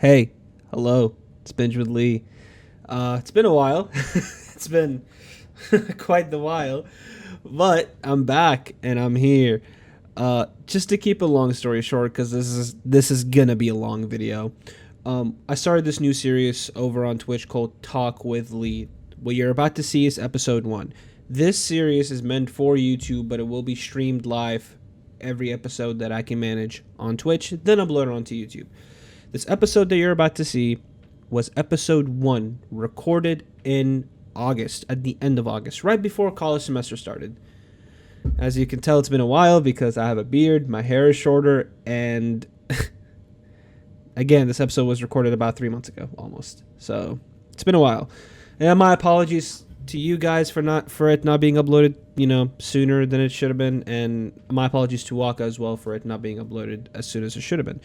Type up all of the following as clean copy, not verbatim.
Hey, hello. It's Binge with Lee. It's been a while. It's been quite the while, but I'm back and I'm here. Just to keep a long story short, because this is gonna be a long video. I started this new series over on Twitch called Talk with Lee. What you're about to see is episode 1. This series is meant for YouTube, but it will be streamed live every episode that I can manage on Twitch, then upload it onto YouTube. This episode that you're about to see was episode 1, recorded in August, at the end of August, right before college semester started. As you can tell, it's been a while because I have a beard, my hair is shorter, and again, this episode was recorded about 3 months ago, almost. So it's been a while. And my apologies to you guys for it not being uploaded, sooner than it should have been, and my apologies to Wakka as well for it not being uploaded as soon as it should have been.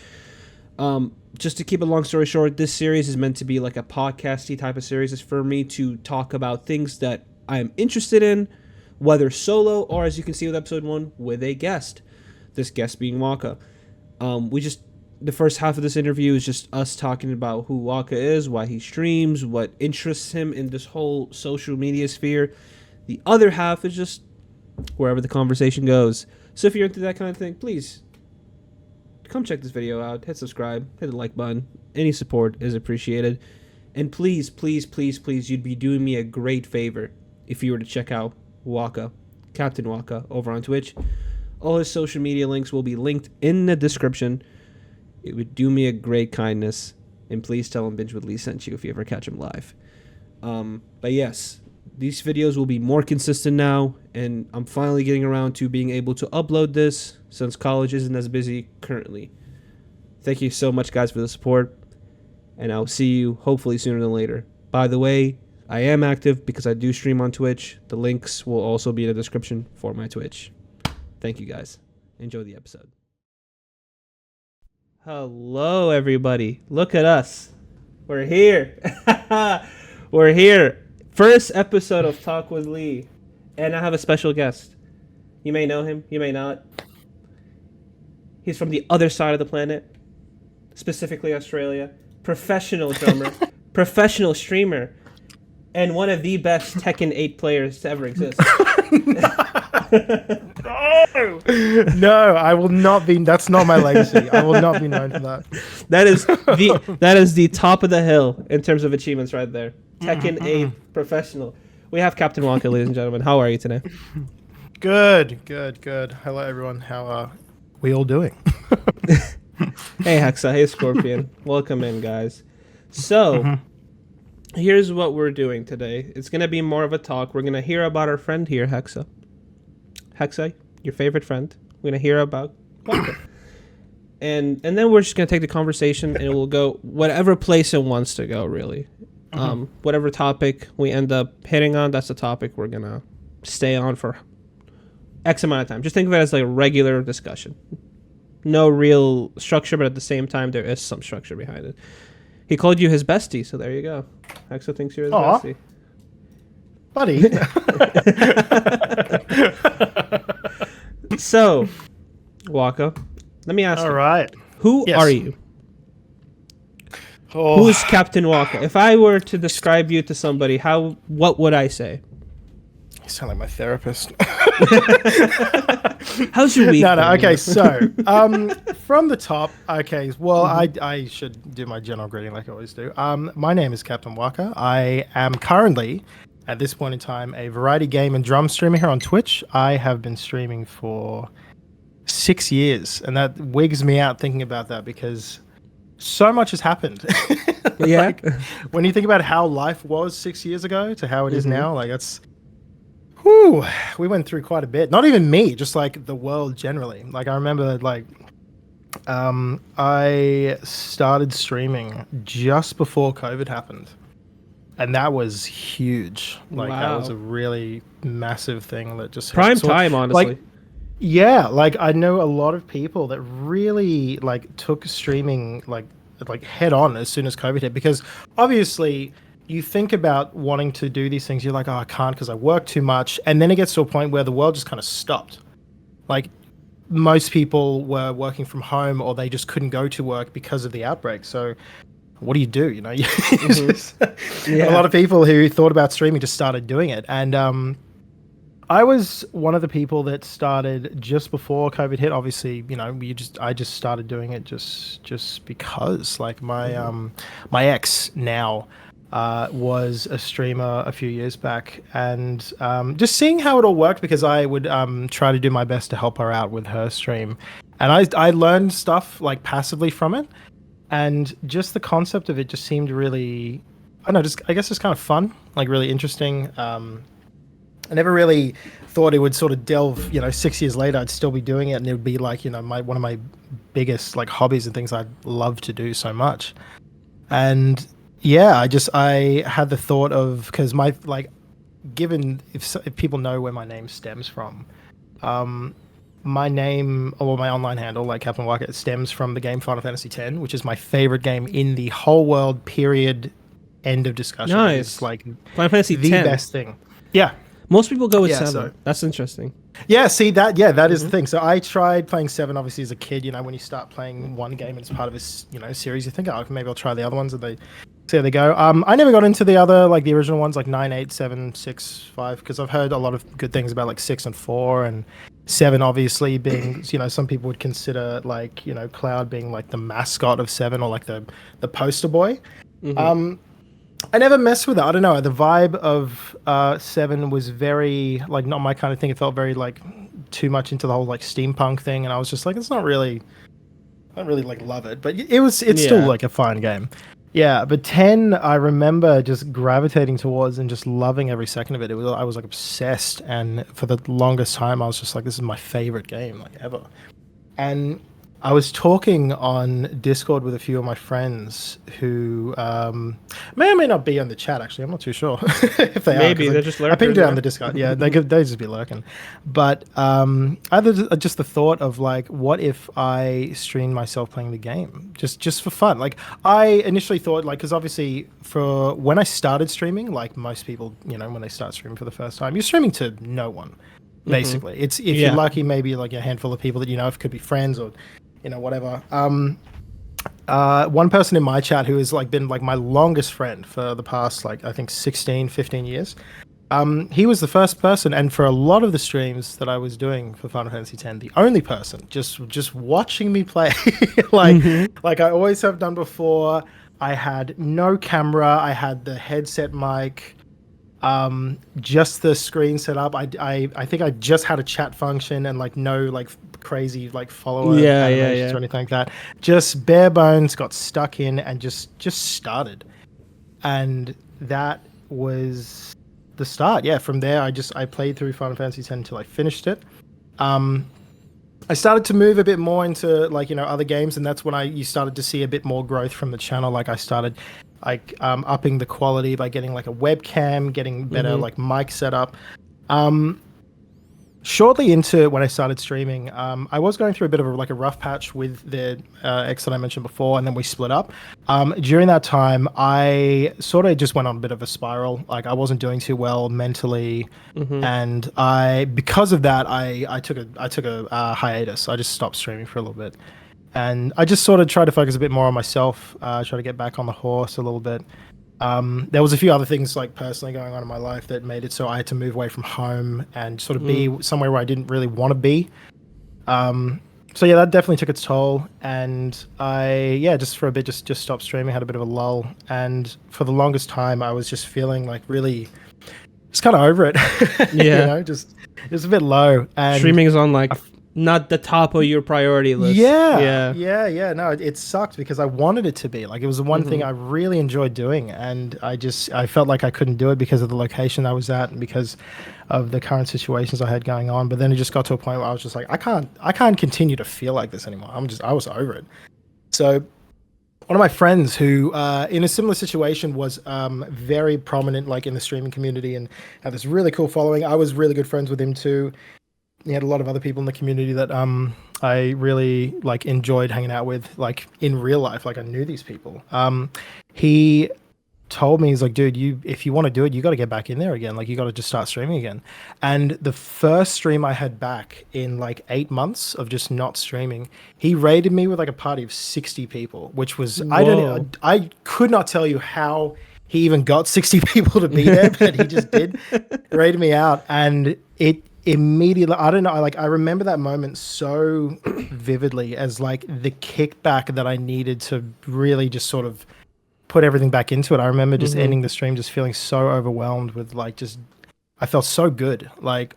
Just to keep a long story short, this series is meant to be like a podcasty type of series. It's for me to talk about things that I am interested in, whether solo or, as you can see with episode 1, with a guest. This guest being Wakka. The first half of this interview is just us talking about who Wakka is, why he streams, what interests him in this whole social media sphere. The other half is just wherever the conversation goes. So if you're into that kind of thing, please come check this video out, hit subscribe, hit the like button. Any support is appreciated. And please, please, please, please, you'd be doing me a great favor if you were to check out Wakka, CaptnWakka, over on Twitch. All his social media links will be linked in the description. It would do me a great kindness. And please tell him Binge with Lee sent you if you ever catch him live. But yes, these videos will be more consistent now, and I'm finally getting around to being able to upload this since college isn't as busy currently. Thank you so much, guys, for the support, and I'll see you hopefully sooner than later. By the way, I am active because I do stream on Twitch. The links will also be in the description for my Twitch. Thank you, guys. Enjoy the episode. Hello, everybody. Look at us. We're here. We're here. First episode of Talk with Lee, and I have a special guest. You may know him, you may not. He's from the other side of the planet, specifically Australia. Professional drummer, professional streamer, and one of the best Tekken 8 players to ever exist. No, I will not be. That's not my legacy. I will not be known for that. That is the top of the hill in terms of achievements right there. Tekken 8 professional. We have CaptnWakka, ladies and gentlemen. How are you today? Good. Hello, everyone. How are we all doing? Hey, Hexa. Hey, Scorpion. Welcome in, guys. So, here's what we're doing today. It's going to be more of a talk. We're going to hear about our friend here, Hexa. Hexa, your favorite friend. We're going to hear about Wakka. And then we're just going to take the conversation, and it will go whatever place it wants to go, really. Whatever topic we end up hitting on, that's the topic we're going to stay on for X amount of time. Just think of it as like a regular discussion. No real structure, but at the same time, there is some structure behind it. He called you his bestie, so there you go. Hexa thinks you're his bestie. Buddy. So, Wakka, let me ask you. All right. Who are you? Oh. Who's CaptnWakka? If I were to describe you to somebody, what would I say? You sound like my therapist. How's your week? No. Okay, so from the top. Okay, well, I should do my general greeting like I always do. My name is CaptnWakka. I am currently, at this point in time, a variety game and drum streamer here on Twitch. I have been streaming for 6 years, and that wigs me out thinking about that because so much has happened. Yeah. When you think about how life was 6 years ago to how it is now, like that's, whew, we went through quite a bit. Not even me, just like the world generally. Like I remember, like, I started streaming just before COVID happened. And that was huge. Like that was a really massive thing that just prime time, honestly. Like, yeah, like I know a lot of people that really like took streaming like head on as soon as COVID hit, because obviously you think about wanting to do these things, you're like, oh, I can't because I work too much, and then it gets to a point where the world just kind of stopped. Like most people were working from home, or they just couldn't go to work because of the outbreak. So what do you do? You know, Yeah. a lot of people who thought about streaming just started doing it. And I was one of the people that started just before COVID hit. Obviously, you know, I just started doing it just because, like, my ex now was a streamer a few years back, and just seeing how it all worked, because I would try to do my best to help her out with her stream, and I learned stuff like passively from it, and just the concept of it just seemed really, I don't know, just I guess it's kind of fun, like really interesting. I never really thought it would sort of delve, you know, 6 years later, I'd still be doing it, and it would be like, you know, one of my biggest like hobbies and things I'd love to do so much. And yeah, I had the thought of, because my, like, given if people know where my name stems from, my name, or my online handle, like CaptnWakka, stems from the game Final Fantasy X, which is my favorite game in the whole world. Period. End of discussion. Nice. It's like Final Fantasy the 10. best thing. Yeah. Most people go with Yeah, 7. so- That's interesting. Yeah, see that. Yeah, that is the thing. So I tried playing 7, obviously, as a kid. You know, when you start playing one game and it's part of this, you know, series, you think, oh, maybe I'll try the other ones, and they see how they go. I never got into the other, like the original ones, like 9, 8, 7, 6, 5, because I've heard a lot of good things about like 6 and 4, and 7 obviously being, you know, some people would consider, like, you know, Cloud being like the mascot of 7, or like the poster boy. I never messed with it. I don't know. The vibe of 7 was very, like, not my kind of thing. It felt very, like, too much into the whole, like, steampunk thing. And I was just like, it's not really, I don't really, like, love it. But it's still, like, a fine game. Yeah, but 10, I remember just gravitating towards and just loving every second of it. I was, like, obsessed. And for the longest time, I was just like, this is my favorite game, like, ever. And I was talking on Discord with a few of my friends who may or may not be on the chat. Actually, I'm not too sure if they Maybe are. they're just I pinged lurkers, it on yeah. the Discord. Yeah, they just be lurking. But either just the thought of, like, what if I streamed myself playing the game just for fun? Like, I initially thought, like, because obviously for when I started streaming, like most people, you know, when they start streaming for the first time, you're streaming to no one. Basically, it's if Yeah. you're lucky, maybe like a handful of people that you know, if it could be friends or, you know, whatever. One person in my chat who has, like, been like my longest friend for the past, like, I think 16, 15 years. He was the first person, and for a lot of the streams that I was doing for Final Fantasy X, the only person just watching me play, like I always have done before. I had no camera. I had the headset mic, just the screen set up. I think I just had a chat function and, like, no, like, crazy, like, follower animations or anything like that. Just bare bones, got stuck in and just started. And that was the start. Yeah, from there I played through Final Fantasy X until I finished it. I started to move a bit more into, like, you know, other games, and that's when you started to see a bit more growth from the channel. Like, I started, like, upping the quality by getting, like, a webcam, getting better like mic setup. Shortly into when I started streaming, I was going through a bit of a rough patch with the ex that I mentioned before, and then we split up. During that time, I sort of just went on a bit of a spiral. Like, I wasn't doing too well mentally, and because of that, I took a hiatus. I just stopped streaming for a little bit, and I just sort of tried to focus a bit more on myself, try to get back on the horse a little bit. There was a few other things, like, personally going on in my life that made it so I had to move away from home and sort of be somewhere where I didn't really want to be. So yeah, that definitely took its toll, and I just for a bit just stopped streaming, had a bit of a lull, and for the longest time I was just feeling like really just kind of over it. Yeah. You know, just a bit low. And Streaming is on, like, not the top of your priority list. Yeah. No, it sucked because I wanted it to be. Like, it was the one thing I really enjoyed doing, and I felt like I couldn't do it because of the location I was at and because of the current situations I had going on. But then it just got to a point where I was just like, I can't continue to feel like this anymore. I was over it. So one of my friends who, in a similar situation, was very prominent, like, in the streaming community, and had this really cool following. I was really good friends with him too. He had a lot of other people in the community that I really, like, enjoyed hanging out with, like, in real life. Like, I knew these people. He told me, he's like, dude, if you want to do it, you got to get back in there again. Like, you got to just start streaming again. And the first stream I had back in like 8 months of just not streaming, he raided me with like a party of 60 people, which was, Whoa. I could not tell you how he even got 60 people to be there, but he just did raid me out. And it immediately, I don't know, like, I remember that moment so vividly as like the kickback that I needed to really just sort of put everything back into it. I remember just Hmm. ending the stream just feeling so overwhelmed with like just I felt so good. Like,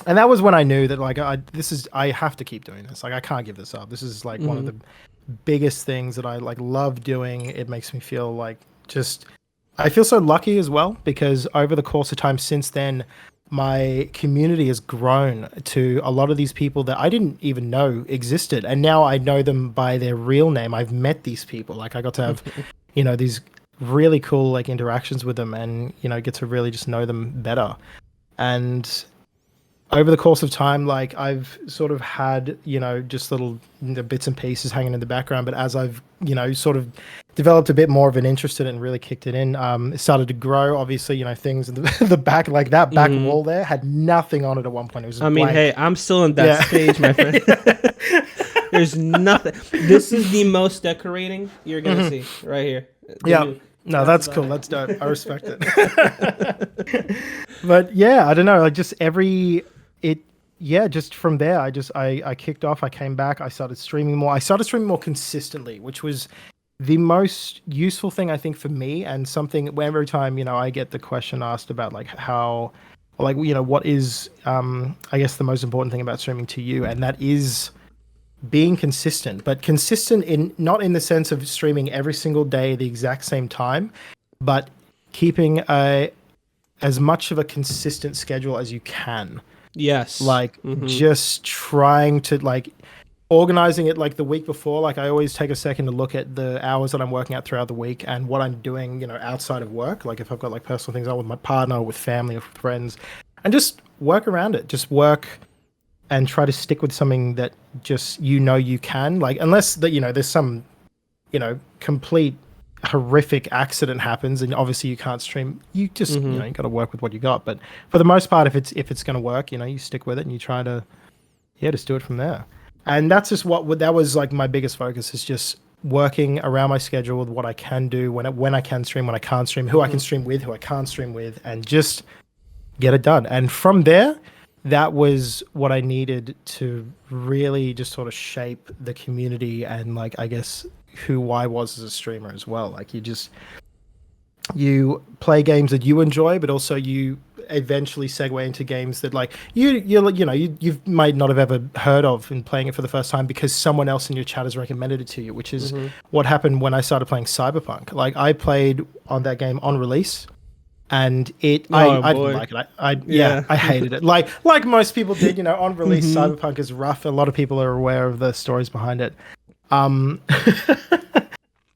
and that was when I knew that like I have to keep doing this. Like, I can't give this up. This is like one of Hmm. the biggest things that I like love doing. It makes me feel like just I feel so lucky as well because over the course of time since then my community has grown to a lot of these people that I didn't even know existed, and now I know them by their real name. I've met these people. Like, I got to have these really cool like interactions with them and get to really just know them better. And over the course of time, like, I've sort of had just little bits and pieces hanging in the background, but as I've sort of developed a bit more of an interest in it and really kicked it in, it started to grow. Obviously, things in the, the back, like that back Hmm. wall there had nothing on it at one point. It was I just mean, hey, blank. I'm still in that Yeah. stage, my friend. There's nothing. This is the most decorating you're gonna see right here. The Yeah. new. No, That's that's about cool. it. That's dope. I respect it. But yeah, I don't know. Like, just yeah, just from there, I kicked off. I came back. I started streaming more. I started streaming more consistently, which was the most useful thing I think for me, and something where every time I get the question asked about like how, like what is I guess the most important thing about streaming to you, and that is being consistent, but consistent in not in the sense of streaming every single day at the exact same time, but keeping a as much of a consistent schedule as you can. Yes. Like, Hmm. just trying to like organizing it like the week before. Like, I always take a second to look at the hours that I'm working out throughout the week and what I'm doing, outside of work. Like, if I've got like personal things on with my partner, with family, or with friends, and just work around it. Just work and try to stick with something that just you can, like, unless that there's some complete horrific accident happens and obviously you can't stream. You just Hmm. you got to work with what you got. But for the most part, if it's going to work, you stick with it and you try to just do it from there. And that's just what that was like my biggest focus, is just working around my schedule with what I can do, when I can stream, when I can't stream, who I can Hmm. stream with, who I can't stream with, and just get it done. And from there, that was what I needed to really just sort of shape the community and, like, I guess who I was as a streamer as well. Like, you play games that you enjoy, but also you eventually segue into games that, like, you might not have ever heard of in playing it for the first time because someone else in your chat has recommended it to you, which is Hmm. what happened when I started playing Cyberpunk. Like, I played on that game on release, and Oh I didn't boy. like it. Yeah, Yeah. I hated it. Like most people did, on release, Hmm. Cyberpunk is rough. A lot of people are aware of the stories behind it. Um,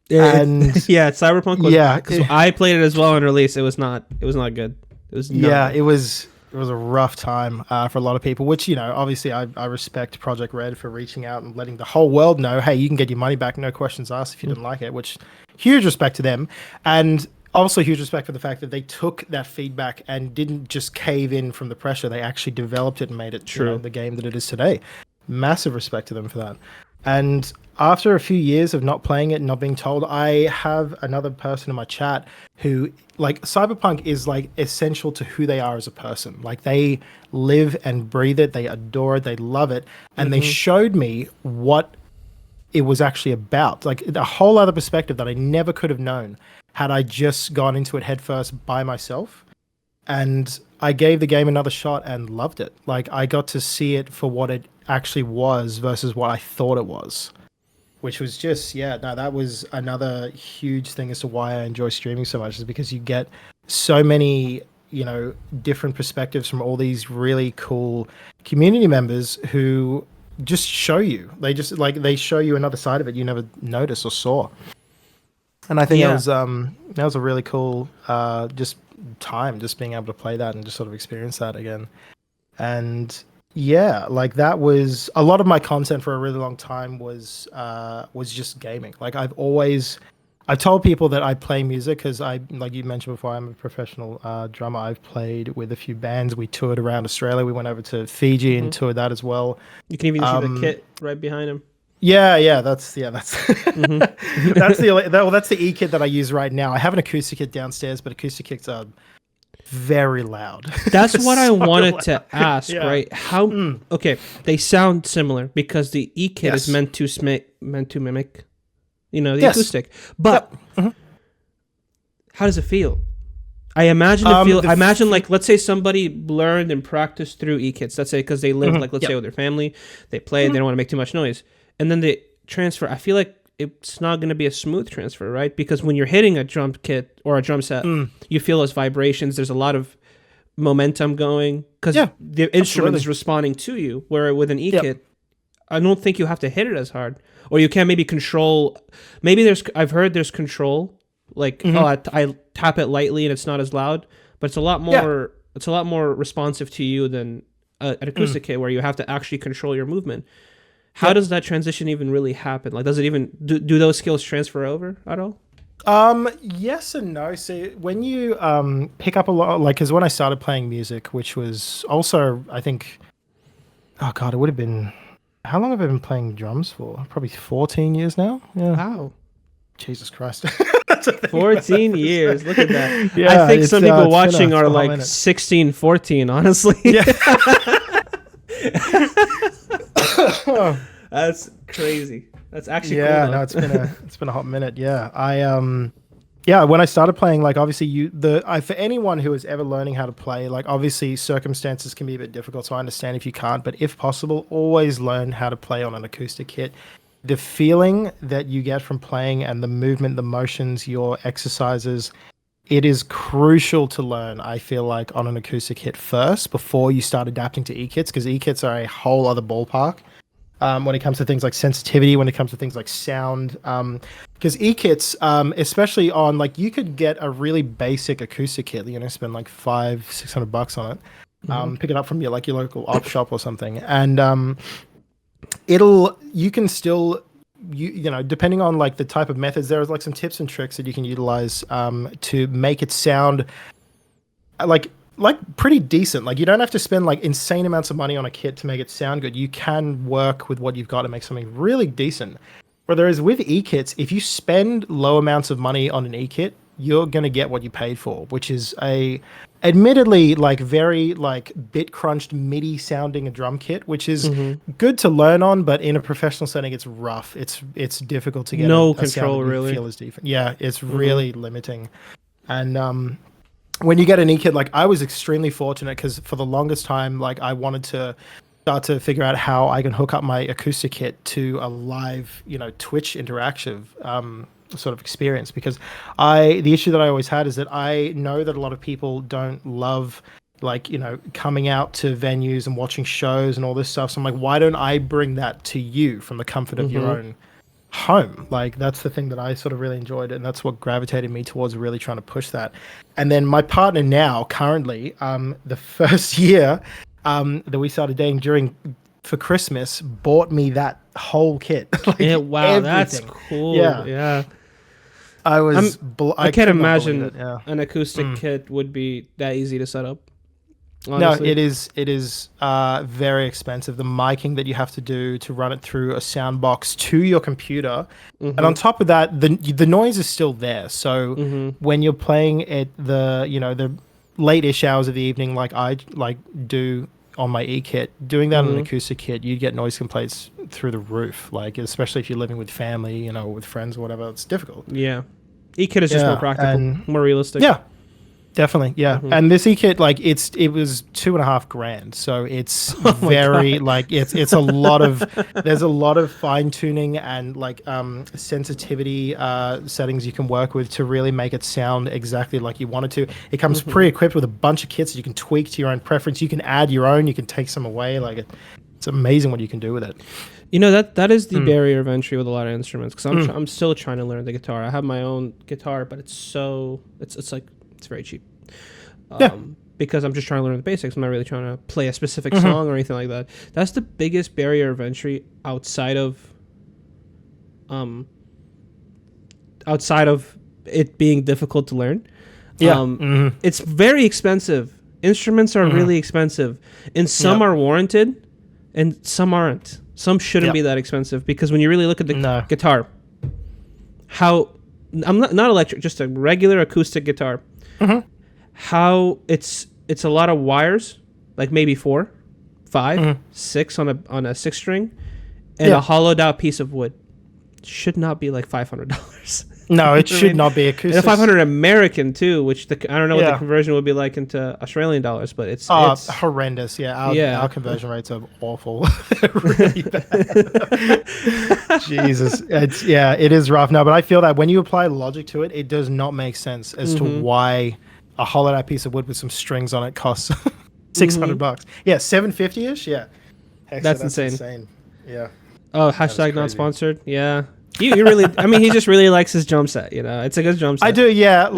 and Yeah, Cyberpunk was yeah, because I played it as well on release. It was not. It was not good. It was not yeah, good. it was a rough time for a lot of people. Which, obviously, I respect Project Red for reaching out and letting the whole world know, hey, you can get your money back, no questions asked if you didn't like it. Which, huge respect to them, and also huge respect for the fact that they took that feedback and didn't just cave in from the pressure. They actually developed it and made it, True. the game that it is today. Massive respect to them for that. And after a few years of not playing it and not being told, I have another person in my chat who, like, Cyberpunk is like essential to who they are as a person. Like, they live and breathe it, they adore it, they love it, and they Hmm. showed me what it was actually about. Like, a whole other perspective that I never could have known had I just gone into it headfirst by myself. And I gave the game another shot and loved it. Like, I got to see it for what it actually was versus what I thought it was, which was just, yeah, no, that was another huge thing as to why I enjoy streaming so much, is because you get so many, different perspectives from all these really cool community members who just show you. They show you another side of it you never noticed or saw. And I think Yeah. that was a really cool just time, just being able to play that and just sort of experience that again. And yeah, like, that was a lot of my content for a really long time was just gaming. Like, I told people that I play music because like you mentioned before, I'm a professional drummer. I've played with a few bands. We toured around Australia. We went over to Fiji and Hmm. toured that as well. You can even see the Um, kit right behind him. that's Hmm. that's the E kit that I use right now. I have an acoustic kit downstairs, but acoustic kits are very loud. That's what I So wanted loud. to ask, Yeah. right? How? Mm. Okay, they sound similar because the E kit is Yes. meant to mimic, the Yes. acoustic. But Yep. Mhm. how does it feel? I imagine it feel. The I imagine like let's say somebody learned and practiced through E kits. Let's say because they live like let's Yep. say with their family, they play. They don't want to make too much noise, and then they transfer. I feel like it's not going to be a smooth transfer, right? Because when you're hitting a drum kit or a drum set, Mm. you feel those vibrations. There's a lot of momentum going because Yeah, the instrument absolutely. is responding to you. Where with an E Yep. kit, I don't think you have to hit it as hard, or you can maybe control. Maybe there's. I've heard there's control. Like I tap it lightly and it's not as loud, but it's a lot Yeah. more. It's a lot more responsive to you than an acoustic kit where you have to actually control your movement. How does that transition even really happen? Like, does it even do those skills transfer over at all? Yes and no. See, when you pick up a lot, like, because when I started playing music, which was also, I think, oh god, it would have been. How long have I been playing drums for? Probably 14 years now. Yeah. Wow, Jesus Christ. 14 years. Look at that. Yeah, I think it's, some people it's been watching a are hot like minute. 16, 14, honestly. Yeah. That's crazy. That's actually Yeah, cool, no, though. it's been a hot minute. Yeah, yeah, when I started playing, like obviously for anyone who is ever learning how to play, like obviously circumstances can be a bit difficult, so I understand if you can't, but if possible, always learn how to play on an acoustic kit. The feeling that you get from playing and the movement, the motions, your exercises, it is crucial to learn, I feel like, on an acoustic kit first before you start adapting to E-kits, because E-kits are a whole other ballpark. When it comes to things like sensitivity, when it comes to things like sound, because E-kits, especially on like you could get a really basic acoustic kit, spend like $500-600 on it, pick it up from your local op shop or something, and you can still depending on like the type of methods, there are like some tips and tricks that you can utilize to make it sound like pretty decent. Like you don't have to spend like insane amounts of money on a kit to make it sound good. You can work with what you've got to make something really decent. Whereas with E-kits, if you spend low amounts of money on an E-kit, you're going to get what you paid for, which is a admittedly like very like bit crunched MIDI sounding a drum kit, which is good to learn on, but in a professional setting it's rough. It's difficult to get No a sound control, that you really. feel is different. Yeah, it's really limiting. And when you get an E-kit, like I was extremely fortunate because for the longest time, like I wanted to start to figure out how I can hook up my acoustic kit to a live, Twitch interactive sort of experience. Because the issue that I always had is that I know that a lot of people don't love like, coming out to venues and watching shows and all this stuff. So I'm like, why don't I bring that to you from the comfort of your own home? Like that's the thing that I sort of really enjoyed, and that's what gravitated me towards really trying to push that. And then my partner now currently the first year that we started dating for Christmas bought me that whole kit. Like Yeah, wow, that's everything. cool. Yeah. Yeah. I was I can't could not imagine believe it, yeah. an acoustic kit would be that easy to set up. No, Honestly. it is very expensive. The miking that you have to do to run it through a sound box to your computer, and on top of that, the noise is still there. So when you're playing at the late-ish hours of the evening, like I do on my E-kit, doing that on an acoustic kit, you get noise complaints through the roof. Like especially if you're living with family, with friends or whatever, it's difficult. Yeah. E-kit is just more practical, and more realistic. Yeah. Definitely, yeah. And this E-kit, like it was $2,500, so it's very like it's a lot of there's a lot of fine tuning and like sensitivity settings you can work with to really make it sound exactly like you want it to. It comes pre-equipped with a bunch of kits that you can tweak to your own preference. You can add your own. You can take some away. Like it's amazing what you can do with it. That is the barrier of entry with a lot of instruments because I'm still trying to learn the guitar. I have my own guitar, but it's very cheap. Because I'm just trying to learn the basics. I'm not really trying to play a specific song or anything like that. That's the biggest barrier of entry outside of outside of it being difficult to learn. Yeah. It's very expensive. Instruments are really expensive, and some are warranted, and some aren't. Some shouldn't be that expensive, because when you really look at the guitar, how I'm not electric, just a regular acoustic guitar, how it's a lot of wires, like maybe 4, 5, 6 on a 6 string, and a hollowed out piece of wood. Should not be like $500. No, it should not be acoustic. And 500 American too, which I don't know what the conversion would be like into Australian dollars, but it's horrendous. Yeah, our conversion rates are awful. Really bad. Jesus, it is rough. No, but I feel that when you apply logic to it, it does not make sense as to why a hollowed out piece of wood with some strings on it costs $600. Yeah, $750ish. Yeah, that's insane. Yeah. Oh, hashtag not sponsored. Yeah. You really, I mean, he just really likes his drum set, it's a good drum set. I do, yeah,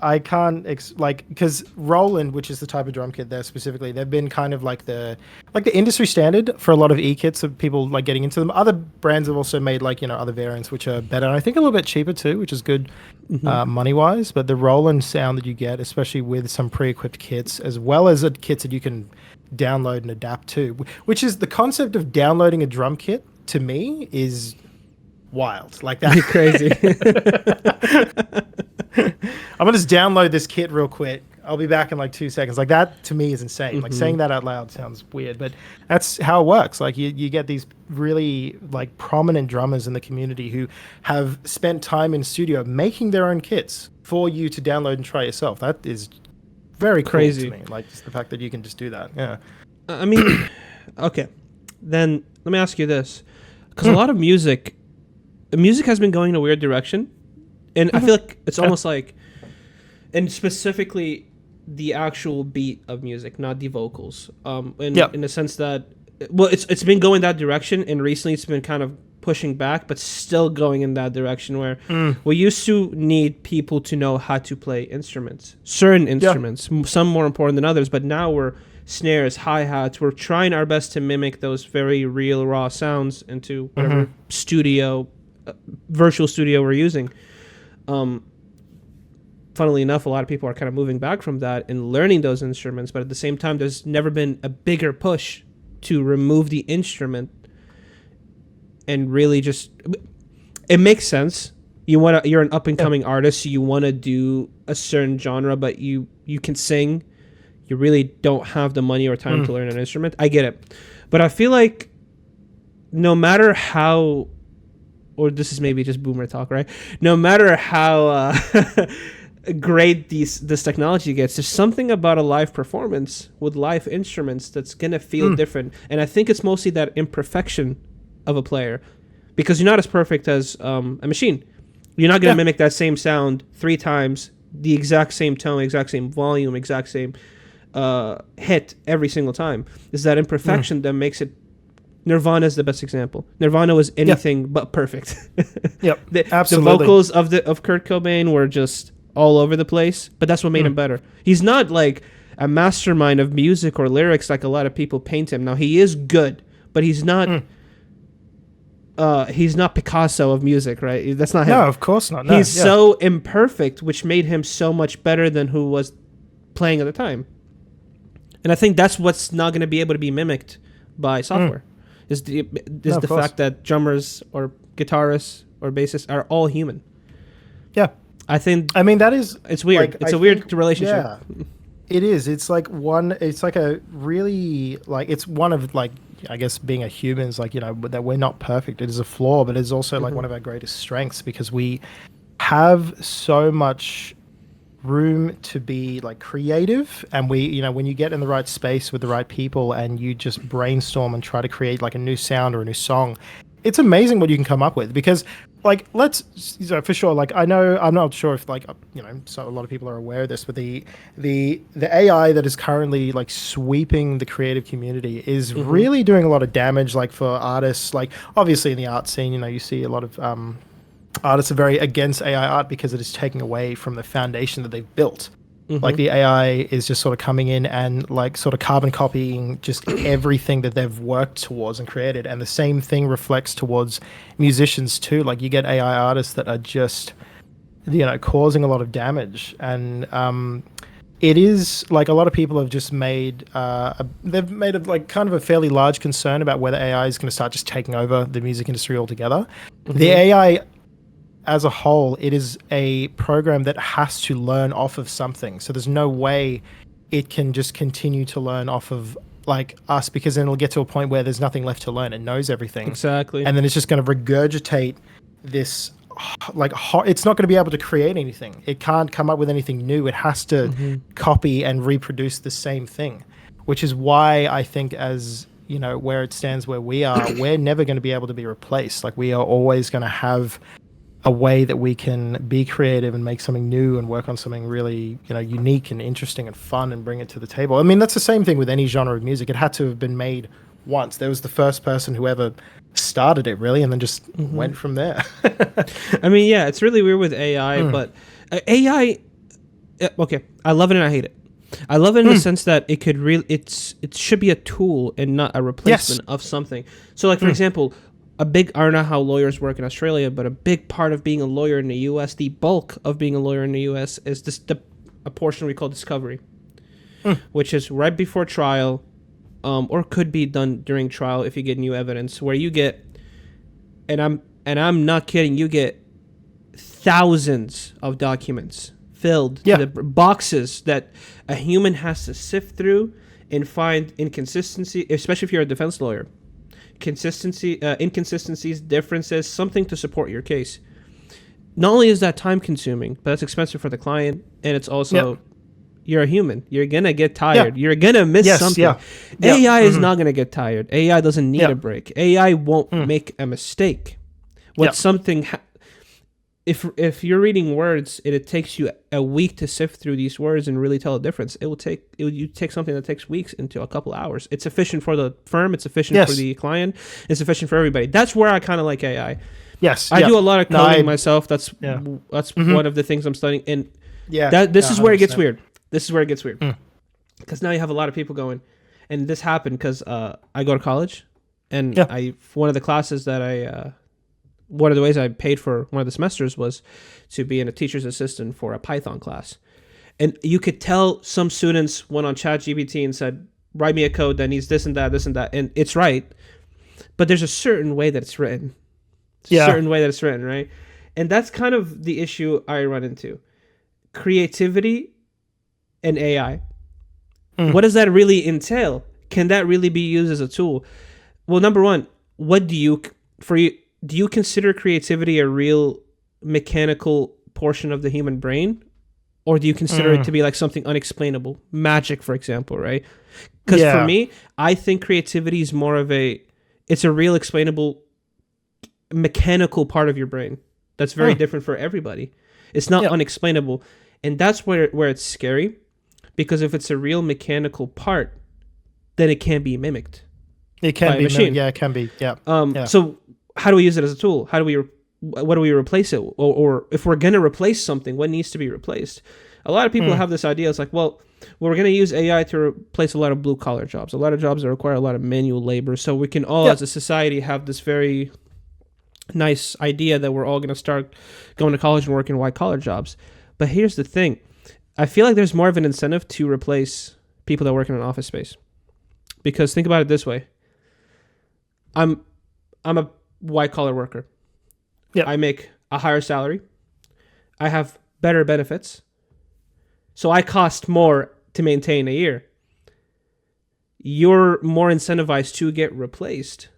I can't, because Roland, which is the type of drum kit there specifically, they've been kind of like the industry standard for a lot of E-kits of people like getting into them. Other brands have also made other variants which are better, and I think a little bit cheaper too, which is good money-wise, but the Roland sound that you get, especially with some pre-equipped kits, as well as kits that you can download and adapt to, which is the concept of downloading a drum kit, to me, is wild. Like that. Crazy. I'm gonna just download this kit real quick. I'll be back in like 2 seconds. Like that to me is insane. Like saying that out loud sounds weird, but that's how it works. Like you get these really like prominent drummers in the community who have spent time in studio making their own kits for you to download and try yourself. That is very crazy to me. Like just the fact that you can just do that. Yeah. I mean, okay. Then let me ask you this. Because a lot of music has been going in a weird direction, and I feel like it's almost like, and specifically the actual beat of music, not the vocals. In the sense that, well, it's been going that direction, and recently it's been kind of pushing back, but still going in that direction where we used to need people to know how to play instruments, certain instruments, some more important than others, but now we're snares, hi-hats. We're trying our best to mimic those very real, raw sounds into whatever virtual studio we're using. Funnily enough, a lot of people are kind of moving back from that and learning those instruments, but at the same time, there's never been a bigger push to remove the instrument and really just... It makes sense. You're an up-and-coming artist, so you want to do a certain genre, but you can sing. You really don't have the money or time to learn an instrument. I get it. But I feel like no matter how, or this is maybe just boomer talk, right? No matter how great this technology gets, there's something about a live performance with live instruments that's going to feel different. And I think it's mostly that imperfection of a player, because you're not as perfect as a machine. You're not going to mimic that same sound 3 times, the exact same tone, exact same volume, exact same... hit every single time. Is that imperfection that makes it... Nirvana is the best example. Nirvana was anything but perfect. Absolutely. The vocals of Kurt Cobain were just all over the place, but that's what made him better. He's not like a mastermind of music or lyrics like a lot of people paint him. Now he is good, but he's not Picasso of music, right? That's not him. No, of course not. No, he's so imperfect, which made him so much better than who was playing at the time. And I think that's what's not going to be able to be mimicked by software. Is the fact that drummers or guitarists or bassists are all human. Yeah. I mean that is... It's weird. Like, it's a weird relationship. Yeah. It is. It's like a really, like, it's one of, like, I guess being a human is like, that we're not perfect. It is a flaw, but it's also like one of our greatest strengths, because we have so much room to be like creative, and we when you get in the right space with the right people and you just brainstorm and try to create like a new sound or a new song, it's amazing what you can come up with. Because like, let's for sure, like, I know, I'm not sure if like so a lot of people are aware of this, but the AI that is currently like sweeping the creative community is really doing a lot of damage, like for artists. Like obviously in the art scene, you see a lot of artists are very against AI art because it is taking away from the foundation that they've built. Like the AI is just sort of coming in and like sort of carbon copying just everything that they've worked towards and created. And the same thing reflects towards musicians too. Like you get AI artists that are just, causing a lot of damage. And it is like a lot of people have just made, they've made like kind of a fairly large concern about whether AI is going to start just taking over the music industry altogether. The AI as a whole, it is a program that has to learn off of something. So there's no way it can just continue to learn off of like us, because then it'll get to a point where there's nothing left to learn. It knows everything. Exactly. And then it's just going to regurgitate this, it's not going to be able to create anything. It can't come up with anything new. It has to copy and reproduce the same thing, which is why I think as, where it stands where we are, we're never going to be able to be replaced. Like we are always going to have a way that we can be creative and make something new and work on something really, unique and interesting and fun and bring it to the table. I mean, that's the same thing with any genre of music. It had to have been made once. There was the first person who ever started it, really, and then just went from there. I mean, yeah, it's really weird with AI, but AI, okay, I love it and I hate it. I love it in the sense that it could it should be a tool and not a replacement of something. So, like, for example, I don't know how lawyers work in Australia, but a big part of being a lawyer in the U.S., the bulk of being a lawyer in the U.S. is a portion we call discovery, which is right before trial, or could be done during trial if you get new evidence, where you get, and I'm not kidding, you get thousands of documents filled to the boxes that a human has to sift through and find inconsistency, especially if you're a defense lawyer. Inconsistencies, differences, something to support your case. Not only is that time consuming, but it's expensive for the client, and it's also you're a human. You're gonna get tired. You're gonna miss something. AI is not gonna get tired. AI doesn't need a break. AI won't make a mistake. If you're reading words, it takes you a week to sift through these words and really tell a difference. You take something that takes weeks into a couple hours. It's efficient for the firm. It's efficient for the client. It's efficient for everybody. That's where I kind of like AI. Yes, I do a lot of coding myself. That's one of the things I'm studying. And this is where it gets weird. This is where it gets weird because now you have a lot of people going, and this happened because I go to college, and one of the classes that one of the ways I paid for one of the semesters was to be a teacher's assistant for a Python class. And you could tell some students went on ChatGPT and said, write me a code that needs this and that, this and that. And it's right. But there's a certain way that it's written. Certain way that it's written, right? And that's kind of the issue I run into. Creativity and AI. What does that really entail? Can that really be used as a tool? Well, number one, do you consider creativity a real mechanical portion of the human brain? Or do you consider it to be like something unexplainable? Magic, for example, right? Because for me, I think creativity is more of it's a real explainable mechanical part of your brain. That's very different for everybody. It's not unexplainable. And that's where it's scary. Because if it's a real mechanical part, then it can be mimicked. It can be a machine. Yeah, it can be. Yeah. So how do we use it as a tool? What do we replace it? Or if we're going to replace something, what needs to be replaced? A lot of people have this idea. It's like, well, we're going to use AI to replace a lot of blue collar jobs, a lot of jobs that require a lot of manual labor. So we can all, as a society, have this very nice idea that we're all going to start going to college and working white collar jobs. But here's the thing. I feel like there's more of an incentive to replace people that work in an office space. Because think about it this way. I'm a white collar worker. I make a higher salary. I have better benefits. So I cost more to maintain a year. You're more incentivized to get replaced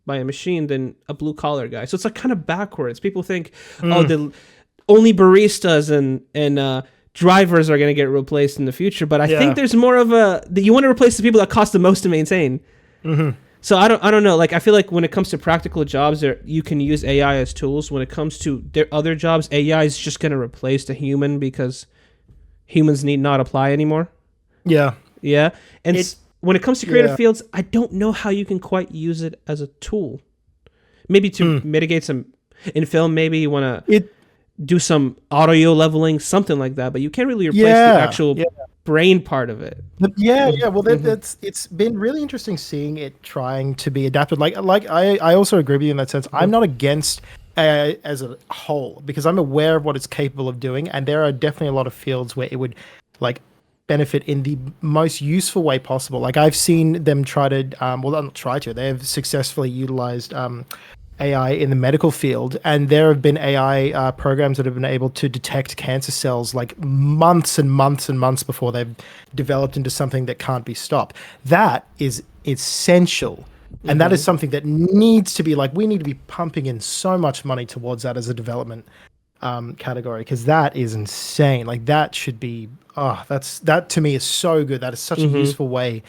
by a machine than a blue collar guy. So it's like kind of backwards. People think, only baristas and drivers are going to get replaced in the future. But I think there's more of you want to replace the people that cost the most to maintain. So I don't know. Like I feel like when it comes to practical jobs, you can use AI as tools. When it comes to their other jobs, AI is just going to replace the human because humans need not apply anymore. Yeah. And when it comes to creative fields, I don't know how you can quite use it as a tool. Maybe to mitigate some in film. Maybe you want to. do some audio leveling, something like that, but you can't really replace the Yeah, actual yeah. brain part of it. Yeah. Well, Hmm. that's it's been really interesting seeing it trying to be adapted. I also agree with you in that sense. I'm not against AI as a whole because I'm aware of what it's capable of doing, and there are definitely a lot of fields where it would like benefit in the most useful way possible. Like I've seen them try to, well, not try to. They have successfully utilized AI in the medical field, and there have been AI programs that have been able to detect cancer cells like months and months and months before they've developed into something that can't be stopped. That is essential. And that is Hmm. something that needs to be like, we need to be pumping in so much money towards that as a development category because that is insane. Like that should be, that to me is so good. That is such a Hmm. useful way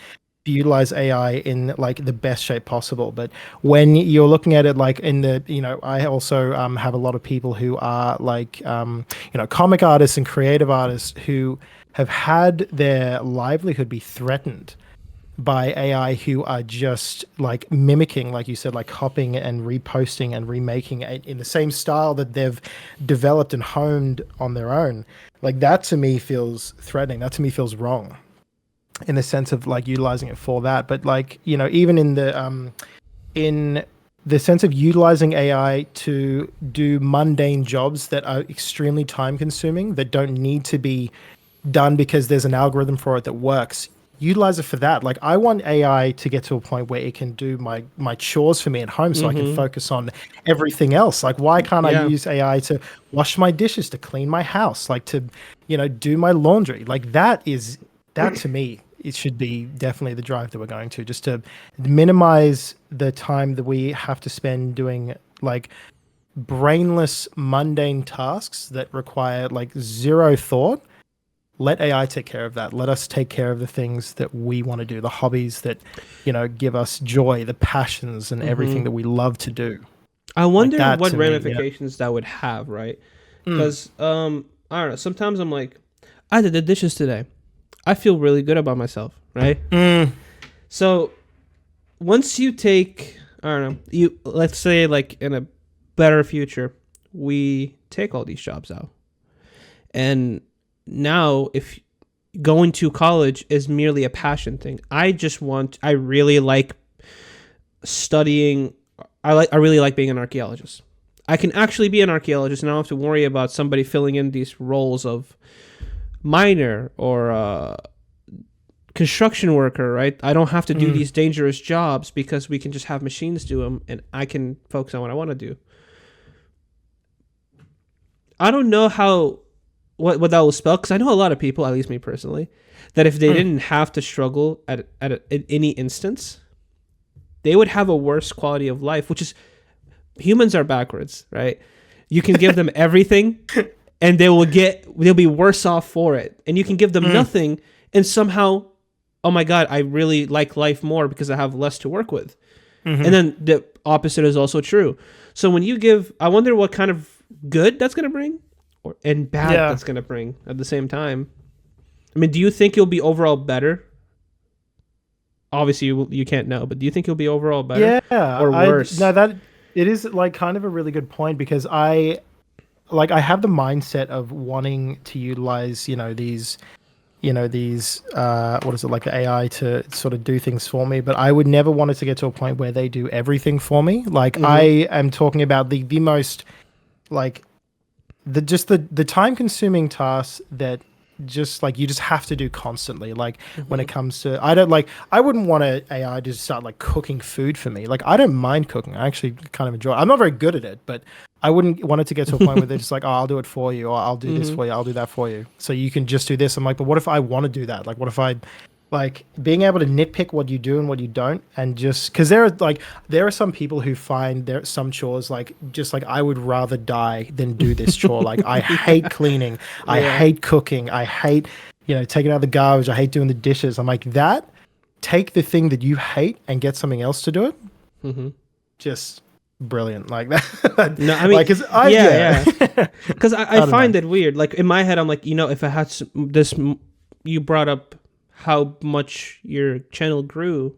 to utilize AI in like the best shape possible. But when you're looking at it like in the, I also have a lot of people who are like, comic artists and creative artists who have had their livelihood be threatened by AI who are just like mimicking, like you said, like copying and reposting and remaking it in the same style that they've developed and honed on their own. Like that to me feels threatening. That to me feels wrong in the sense of like utilizing it for that. But like, even in the sense of utilizing AI to do mundane jobs that are extremely time consuming, that don't need to be done because there's an algorithm for it that works. Utilize it for that. Like I want AI to get to a point where it can do my chores for me at home so I can Hmm. focus on everything else. Like why can't I Yeah. use AI to wash my dishes, to clean my house, like to, do my laundry? Like that to me, it should be definitely the drive that we're going to just to minimize the time that we have to spend doing like brainless mundane tasks that require like zero thought. Let AI take care of that. Let us take care of the things that we want to do, the hobbies that, give us joy, the passions and everything Hmm. that we love to do. I Like wonder that what to me, yeah. ramifications that would have, right? Mm. Because I don't know. Sometimes I'm like, I did the dishes today. I feel really good about myself, right? Mm. So once you take, I don't know, you let's say like in a better future, we take all these jobs out, and now if going to college is merely a passion thing, I really like studying. I really like being an archaeologist. I can actually be an archaeologist and I don't have to worry about somebody filling in these roles of miner or construction worker, right? I don't have to do Mm. these dangerous jobs because we can just have machines do them and I can focus on what I want to do. I don't know how what that will spell because I know a lot of people, at least me personally, that if they Mm. didn't have to struggle at any instance, they would have a worse quality of life, which is humans are backwards, right? You can give them everything and they'll be worse off for it. And you can give them Mm. nothing and somehow, oh my god, I really like life more because I have less to work with. And Mm-hmm. then the opposite is also true. So when you give, I wonder what kind of good that's going to bring and bad Yeah. that's going to bring at the same time. I mean, do you think you'll be overall better? Obviously, you can't know, but do you think you'll be overall better Yeah. or I no worse? that it is like kind of a really good point because I have the mindset of wanting to utilize, these what is it like the AI to sort of do things for me, but I would never want it to get to a point where they do everything for me. Like I Mm-hmm. am talking about the most like the time consuming tasks that just like you just have to do constantly. Like when Mm-hmm. it comes to I wouldn't want a AI to start like cooking food for me. Like I don't mind cooking. I actually kind of enjoy it. I'm not very good at it, but I wouldn't want it to get to a point where they're just like, oh, I'll do it for you, or I'll do this Mm-hmm. for you, I'll do that for you. So you can just do this. I'm like, but what if I want to do that? Like what if I like being able to nitpick what you do and what you don't, and just because there are some people who find there some chores like just like I would rather die than do this chore. Like I hate cleaning, I Yeah. hate cooking, I hate taking out the garbage, I hate doing the dishes. I'm like that. Take the thing that you hate and get something else to do it. Mm-hmm. Just brilliant like that. No, I mean, Like, cause I yeah, yeah, yeah. Because I I don't know. find it weird. Like in my head, I'm like, if I had this, you brought up how much your channel grew.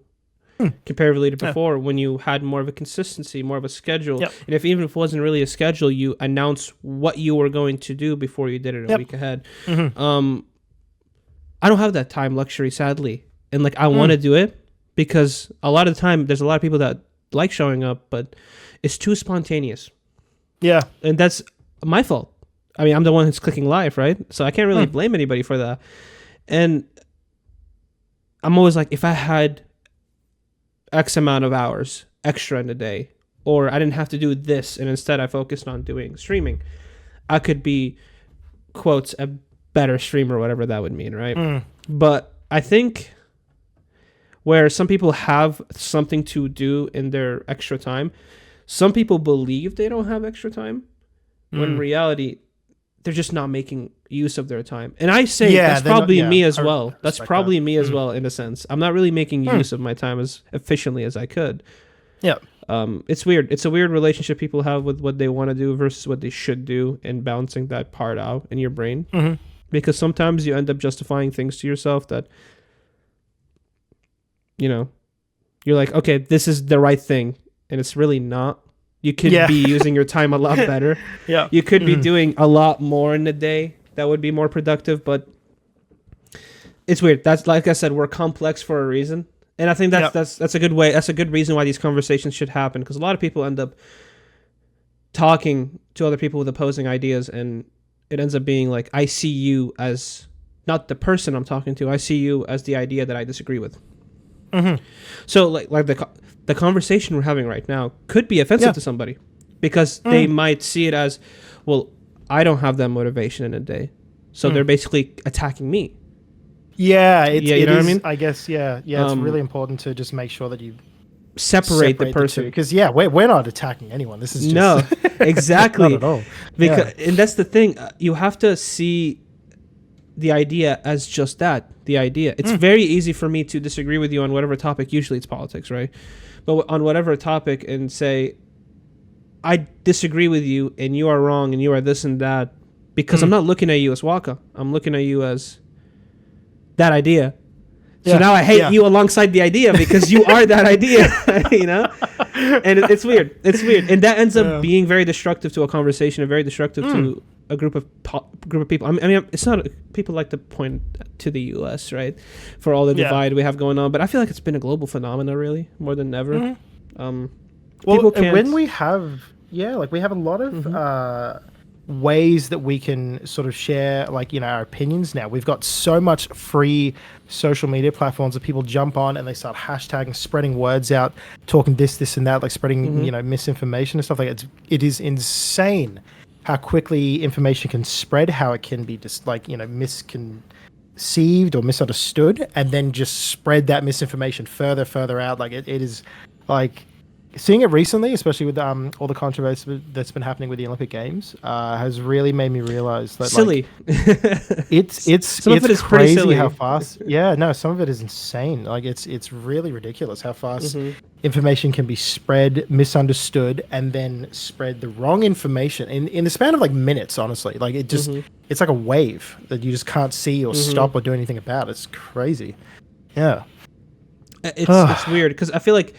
comparatively to before, when you had more of a consistency, more of a schedule. Yep. And even if it wasn't really a schedule, you announce what you were going to do before you did it a week ahead. I don't have that time luxury, sadly. And like, I want to do it because a lot of the time there's a lot of people that like showing up, but it's too spontaneous. Yeah. And that's my fault. I mean, I'm the one who's clicking live, right? So I can't really blame anybody for that. And I'm always like, if I had X amount of hours extra in a day, or I didn't have to do this, and instead I focused on doing streaming, I could be, quotes, a better streamer, whatever that would mean, right? But I think where some people have something to do in their extra time, some people believe they don't have extra time, when in reality, they're just not making use of their time. And I say that's probably me as well. That's probably me as well, in a sense. I'm not really making use of my time as efficiently as I could. Yeah. It's weird. It's a weird relationship people have with what they want to do versus what they should do, and balancing that part out in your brain. Because sometimes you end up justifying things to yourself that, you know, you're like, okay, this is the right thing, and it's really not. You could be using your time a lot better. You could be doing a lot more in a day that would be more productive, but it's weird. That's, like I said, we're complex for a reason. And I think that's a good way. That's a good reason why these conversations should happen, because a lot of people end up talking to other people with opposing ideas, and it ends up being like, I see you as not the person I'm talking to. I see you as the idea that I disagree with. So like the conversation we're having right now could be offensive to somebody, because they might see it as, well, I don't have that motivation in a day, so they're basically attacking me. Yeah, you know what I mean? I guess, it's really important to just make sure that you separate the person, because we're not attacking anyone. This is just no, exactly. Not at all. Because and that's the thing. You have to see the idea as just that, the idea. It's very easy for me to disagree with you on whatever topic. Usually it's politics, right? But on whatever topic, and say, I disagree with you and you are wrong and you are this and that, because I'm not looking at you as Wakka. I'm looking at you as that idea. So now I hate you alongside the idea, because you are that idea, you know? And it's weird. It's weird. And that ends up being very destructive to a conversation, and very destructive to a group of people. I mean, it's not, people like to point to the U.S., right, for all the divide we have going on, but I feel like it's been a global phenomenon, really, more than ever. Well, when we have we have a lot of ways that we can sort of share, like, you know, our opinions now. We've got so much free social media platforms that people jump on and they start hashtagging, spreading words out, talking this and that, like spreading you know, misinformation and stuff like that. It is insane how quickly information can spread, how it can be just, like, you know, misconceived or misunderstood, and then just spread that misinformation further out. Like it is, like, seeing it recently, especially with all the controversy that's been happening with the Olympic Games, has really made me realize that silly. Like, it's some of it is crazy silly. how fast. Some of it is insane. Like it's really ridiculous how fast information can be spread, misunderstood, and then spread the wrong information in the span of like minutes. Honestly, like it just it's like a wave that you just can't see or stop or do anything about. It's crazy. Yeah, it's weird, because I feel like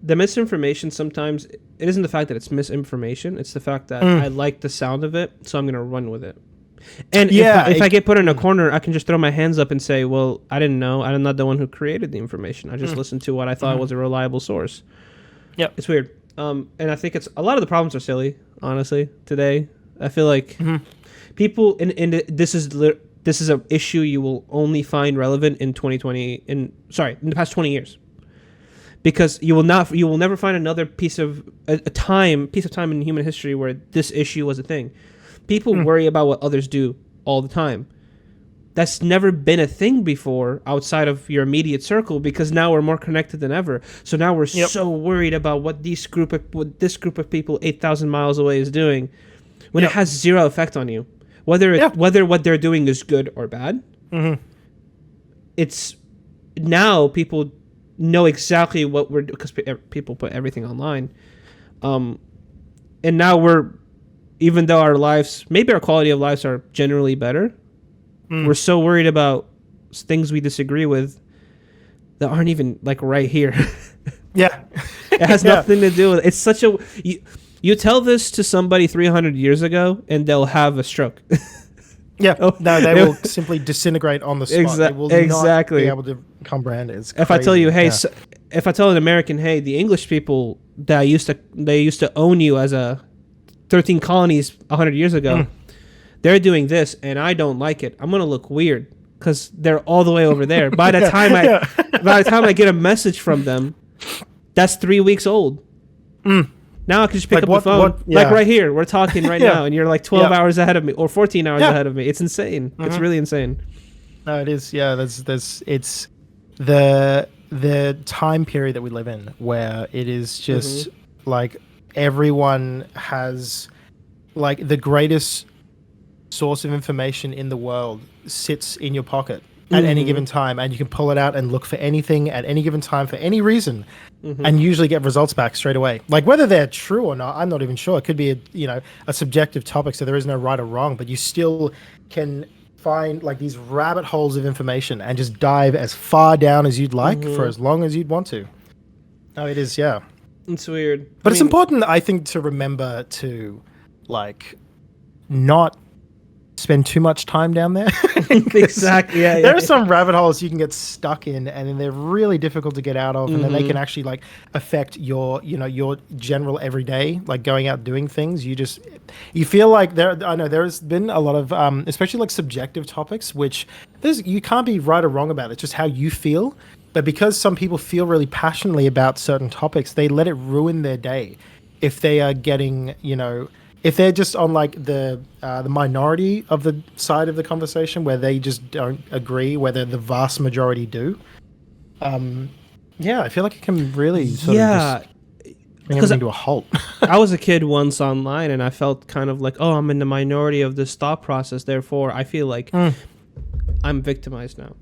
the misinformation sometimes, it isn't the fact that it's misinformation, it's the fact that I like the sound of it, so I'm going to run with it. And if I get put in a corner, I can just throw my hands up and say, well, I didn't know. I'm not the one who created the information. I just listened to what I thought was a reliable source. Yeah, it's weird. And I think it's, a lot of the problems are silly, honestly, today. I feel like people, and this is an issue you will only find relevant in 2020, in the past 20 years. Because you will never find another piece of time in human history where this issue was a thing. People worry about what others do all the time. That's never been a thing before outside of your immediate circle, because now we're more connected than ever. So now we're so worried about what this group of people 8,000 miles away is doing, when it has zero effect on you, whether what they're doing is good or bad. It's now people know exactly what we're doing, because people put everything online, and now even though our lives, maybe our quality of lives are generally better, we're so worried about things we disagree with that aren't even like right here. It has nothing to do with it. It's such a you tell this to somebody 300 years ago and they'll have a stroke. Yeah, no, they will simply disintegrate on the spot. They will not be able to comprehend it. It's crazy. If I tell you, hey, if I tell an American, hey, the English people that they used to own you as a 13 colonies 100 years ago, they're doing this, and I don't like it. I'm gonna look weird because they're all the way over there. By the time I get a message from them, that's 3 weeks old. Now I can just pick up the phone. Like right here, we're talking right now, and you're like 12 hours ahead of me or 14 hours ahead of me. It's insane. It's really insane. No, it is. Yeah, it's the time period that we live in where it is just like everyone has like the greatest source of information in the world sits in your pocket at any given time, and you can pull it out and look for anything at any given time for any reason, and usually get results back straight away. Like whether they're true or not, I'm not even sure. It could be a subjective topic, so there is no right or wrong, but you still can find like these rabbit holes of information and just dive as far down as you'd like for as long as you'd want to. Oh, it is, yeah. It's weird. But it's important, I think, to remember to like not spend too much time down there. Exactly. Yeah. There are some rabbit holes you can get stuck in, and they're really difficult to get out of, and then they can actually like affect your general everyday, like going out doing things. You feel like there's been a lot of especially like subjective topics, which you can't be right or wrong about. It's just how you feel. But because some people feel really passionately about certain topics, they let it ruin their day if they are getting, if they're just on like the minority of the side of the conversation where they just don't agree, whether the vast majority do. I feel like it can really sort of just bring everything to a halt. I was a kid once online, and I felt kind of like, oh, I'm in the minority of this thought process. Therefore, I feel like I'm victimized now.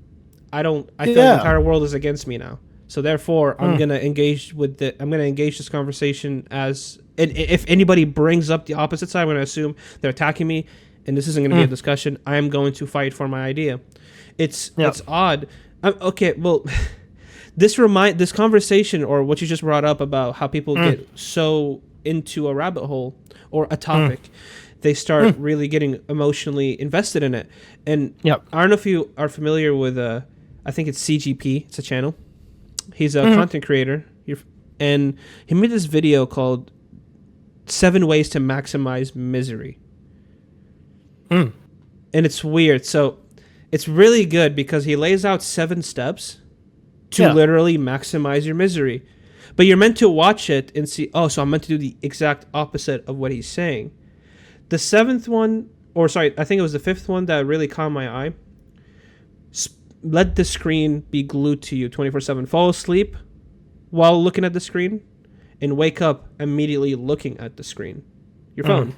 I feel the entire world is against me now. So therefore, I'm gonna engage this conversation as, and if anybody brings up the opposite side, I'm gonna assume they're attacking me, and this isn't gonna be a discussion. I am going to fight for my idea. It's odd. Okay, well, this conversation, or what you just brought up about how people get so into a rabbit hole or a topic, they start really getting emotionally invested in it. And I don't know if you are familiar with I think it's CGP. It's a channel. He's a content creator, and he made this video called 7 Ways to Maximize Misery. And it's weird. So it's really good because he lays out 7 steps to literally maximize your misery. But you're meant to watch it and see, so I'm meant to do the exact opposite of what he's saying. The 7th one, I think it was the 5th one that really caught my eye. Let the screen be glued to you 24/7. Fall asleep while looking at the screen, and wake up immediately looking at the screen, your phone.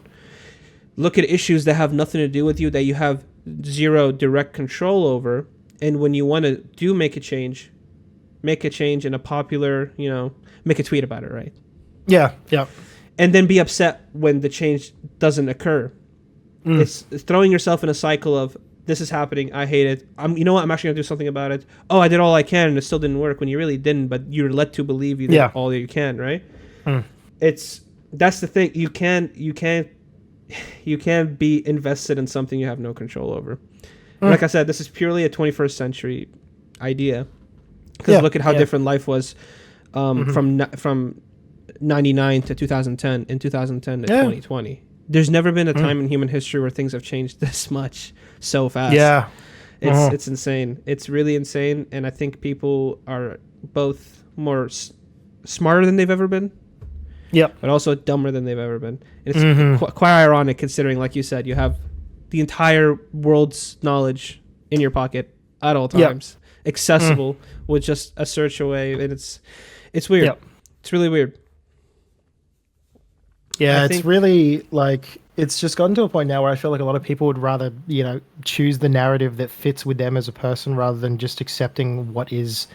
Look at issues that have nothing to do with you, that you have zero direct control over. And when you want to make a change in a popular, make a tweet about it, right? Yeah. And then be upset when the change doesn't occur. It's throwing yourself in a cycle of, this is happening, I hate it. You know what? I'm actually gonna do something about it. Oh, I did all I can, and it still didn't work, when you really didn't. But you're led to believe you did all that you can, right? That's the thing. You can't be invested in something you have no control over. Like I said, this is purely a 21st century idea. Because look at how different life was from 99 to 2010, and 2010 to 2020. There's never been a time in human history where things have changed this much so fast. Yeah. It's insane. It's really insane. And I think people are both more smarter than they've ever been. Yeah. But also dumber than they've ever been. It's quite ironic, considering, like you said, you have the entire world's knowledge in your pocket at all times, accessible with just a search away. And it's weird. Yep. It's really weird. Yeah, it's really like, it's just gotten to a point now where I feel like a lot of people would rather, choose the narrative that fits with them as a person rather than just accepting what is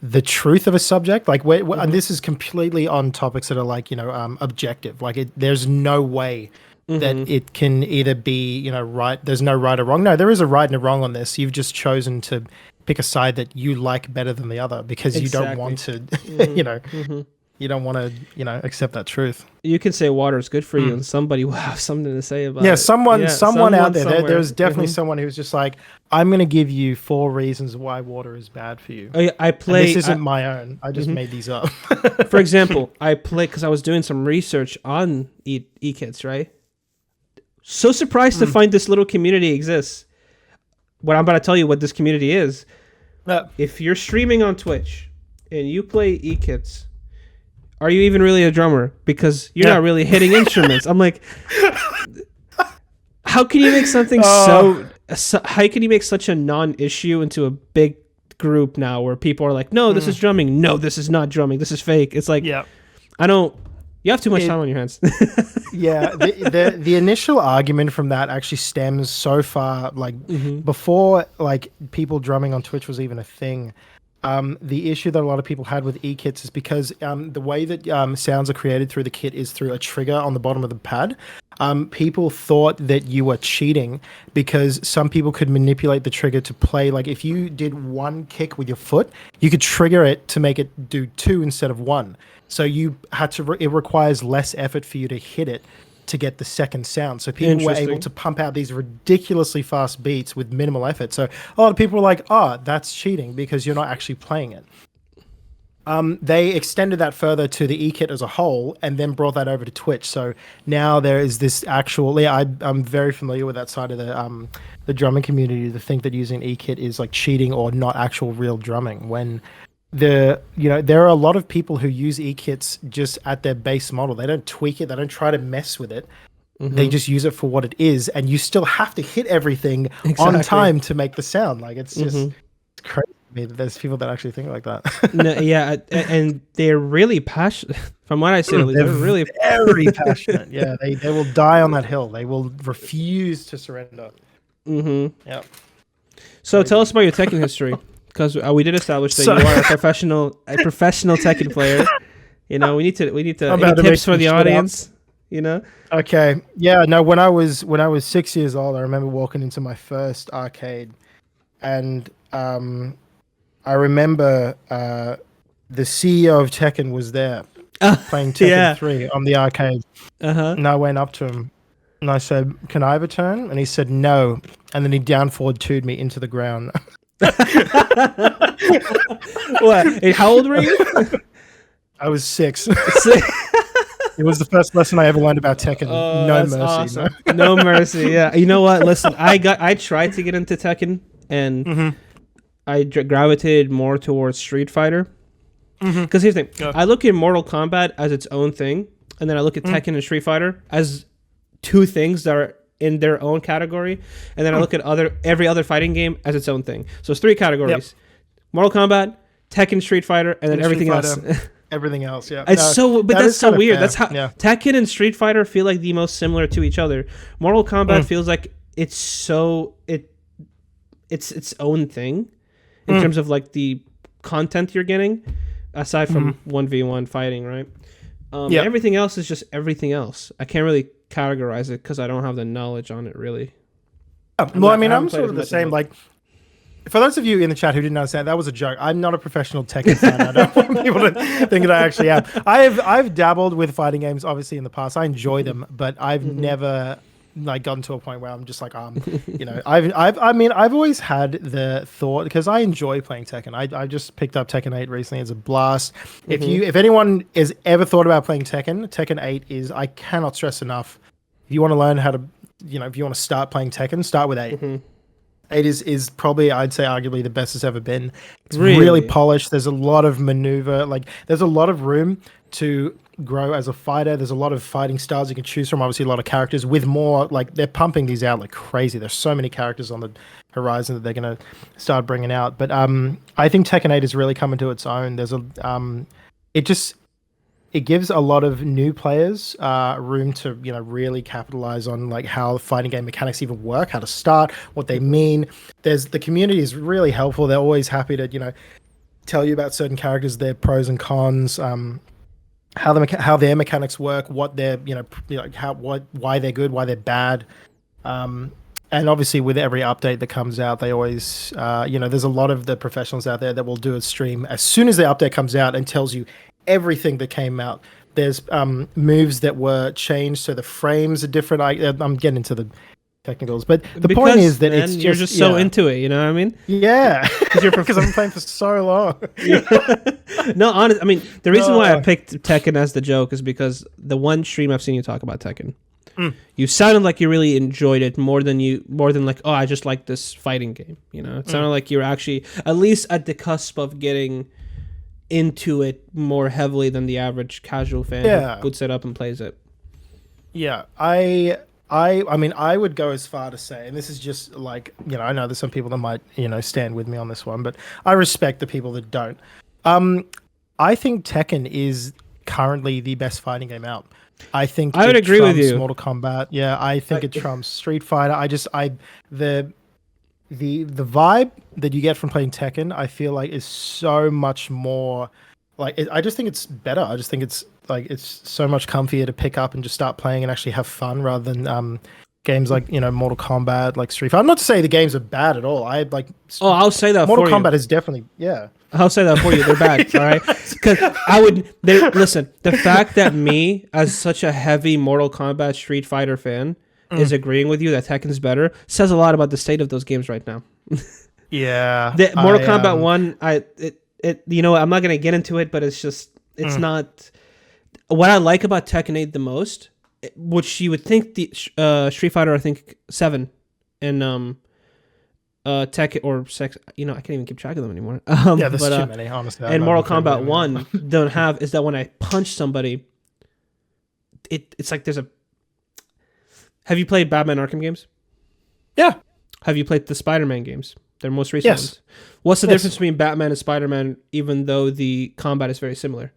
the truth of a subject. Like, and this is completely on topics that are like, objective. Like, there's no way that it can either be, right. There's no right or wrong. No, there is a right and a wrong on this. You've just chosen to pick a side that you like better than the other because you don't want to, you don't want to, accept that truth. You can say water is good for you, and somebody will have something to say about it. Yeah, someone out there. Somewhere. There's definitely someone who's just like, I'm going to give you 4 reasons why water is bad for you. Oh, yeah, And this isn't my own. I just made these up. For example, I play because I was doing some research on e-kits, right? So surprised to find this little community exists. What I'm about to tell you what this community is. If you're streaming on Twitch and you play e-kits, are you even really a drummer? Because you're not really hitting instruments. I'm like, how can you make something how can you make such a non-issue into a big group now where people are like, no, this is drumming. No, this is not drumming. This is fake. It's like, you have too much time on your hands. The initial argument from that actually stems so far, like before like people drumming on Twitch was even a thing. The issue that a lot of people had with e-kits is because the way that sounds are created through the kit is through a trigger on the bottom of the pad. People thought that you were cheating because some people could manipulate the trigger to play. Like if you did 1 kick with your foot, you could trigger it to make it do 2 instead of 1. So you had to. It requires less effort for you to hit it to get the second sound. So people were able to pump out these ridiculously fast beats with minimal effort. So a lot of people were like, oh, that's cheating because you're not actually playing it. They extended that further to the e-kit as a whole and then brought that over to Twitch. So now there is this actual, I'm very familiar with that side of the drumming community to think that using e-kit is like cheating or not actual real drumming when there are a lot of people who use e-kits just at their base model. They don't tweak it. They don't try to mess with it. They just use it for what it is. And you still have to hit everything on time to make the sound. Like it's just it's crazy to me that there's people that actually think like that. And they're really passionate. From what I see, they're really very passionate. Yeah, they will die on that hill. They will refuse to surrender. Yeah. So tell us about your Tekken history. Because we did establish that you are a professional Tekken player. We need to any tips for the audience. Okay. Yeah. No. When I was 6 years old, I remember walking into my first arcade, and I remember the CEO of Tekken was there playing Tekken 3 on the arcade. And I went up to him and I said, "Can I have a turn?" And he said, "No." And then he down forward 2'd me into the ground. What? And how old were you? I was 6. It was the first lesson I ever learned about Tekken. No mercy. Awesome. No mercy. Yeah. You know what? Listen, I tried to get into Tekken, and I gravitated more towards Street Fighter. Because here's the thing: I look at Mortal Kombat as its own thing, and then I look at Tekken and Street Fighter as 2 things that are in their own category, and then I look at every other fighting game as its own thing. So it's 3 categories: Mortal Kombat, Tekken, Street Fighter, and then everything else. Everything else, yeah. That's so weird. Fair. That's how Tekken and Street Fighter feel like the most similar to each other. Mortal Kombat feels like it's its own thing in terms of like the content you're getting, aside from 1v1 fighting, right? Everything else is just everything else. I can't really categorize it because I don't have the knowledge on it really. I'm sort of the same. Like, for those of you in the chat who didn't understand, that was a joke. I'm not a professional Tekken fan. I don't want people to think that I actually am. I've dabbled with fighting games obviously in the past. I enjoy them, but I've never like gotten to a point where I'm just like I've always had the thought, because I enjoy playing Tekken. I just picked up Tekken 8 recently. It's a blast. If anyone has ever thought about playing Tekken 8 is, I cannot stress enough, if you want to learn how to, if you want to start playing Tekken, start with 8. 8 is probably, I'd say, arguably the best it's ever been. It's really polished. There's a lot of maneuver. Like, there's a lot of room to grow as a fighter. There's a lot of fighting styles you can choose from. Obviously, a lot of characters with more, like, they're pumping these out like crazy. There's so many characters on the horizon that they're going to start bringing out. But I think Tekken 8 is really coming to its own. There's it gives a lot of new players room to really capitalize on like how fighting game mechanics even work, how to start, what they mean. The community is really helpful. They're always happy to tell you about certain characters, their pros and cons, how their mechanics work, what they're why they're good, why they're bad. And obviously, with every update that comes out, they always, there's a lot of the professionals out there that will do a stream as soon as the update comes out and tells you everything that came out. There's moves that were changed, so the frames are different. I'm getting into the technicals, but the point is that you're just so into it. You know what I mean? Yeah, because I've been playing for so long. No, honest. I mean, the reason why I picked Tekken as the joke is because the one stream I've seen you talk about Tekken, you sounded like you really enjoyed it more than like, oh, I just like this fighting game. You know, it sounded like you were actually at least at the cusp of getting into it more heavily than the average casual fan who boots it up and plays it. Yeah, I mean, I would go as far to say, and this is just like, I know there's some people that might, stand with me on this one, but I respect the people that don't. I think Tekken is currently the best fighting game out. I think I would agree with you. Mortal Kombat. Yeah, I think it trumps Street Fighter. The vibe that you get from playing Tekken, I feel like is so much more I just think it's better. I just think it's so much comfier to pick up and just start playing and actually have fun rather than games like Mortal Kombat, like Street Fighter. I'm not to say the games are bad at all. I'll say that Mortal for Kombat you. is definitely I'll say that for you. They're bad, all right? Because listen, the fact that me, as such a heavy Mortal Kombat Street Fighter fan, is agreeing with you that Tekken's better says a lot about the state of those games right now. Yeah. The Mortal Kombat 1, I'm not going to get into it, but it's not... What I like about Tekken 8 the most, which you would think the Street Fighter, I think, 7 and Tekken or 6, I can't even keep track of them anymore. There's too many, honestly. And Mortal Kombat 1 don't have is that when I punch somebody, it's like there's a... Have you played Batman Arkham games? Yeah. Have you played the Spider-Man games? They're most recent ones. What's the difference between Batman and Spider-Man, even though the combat is very similar?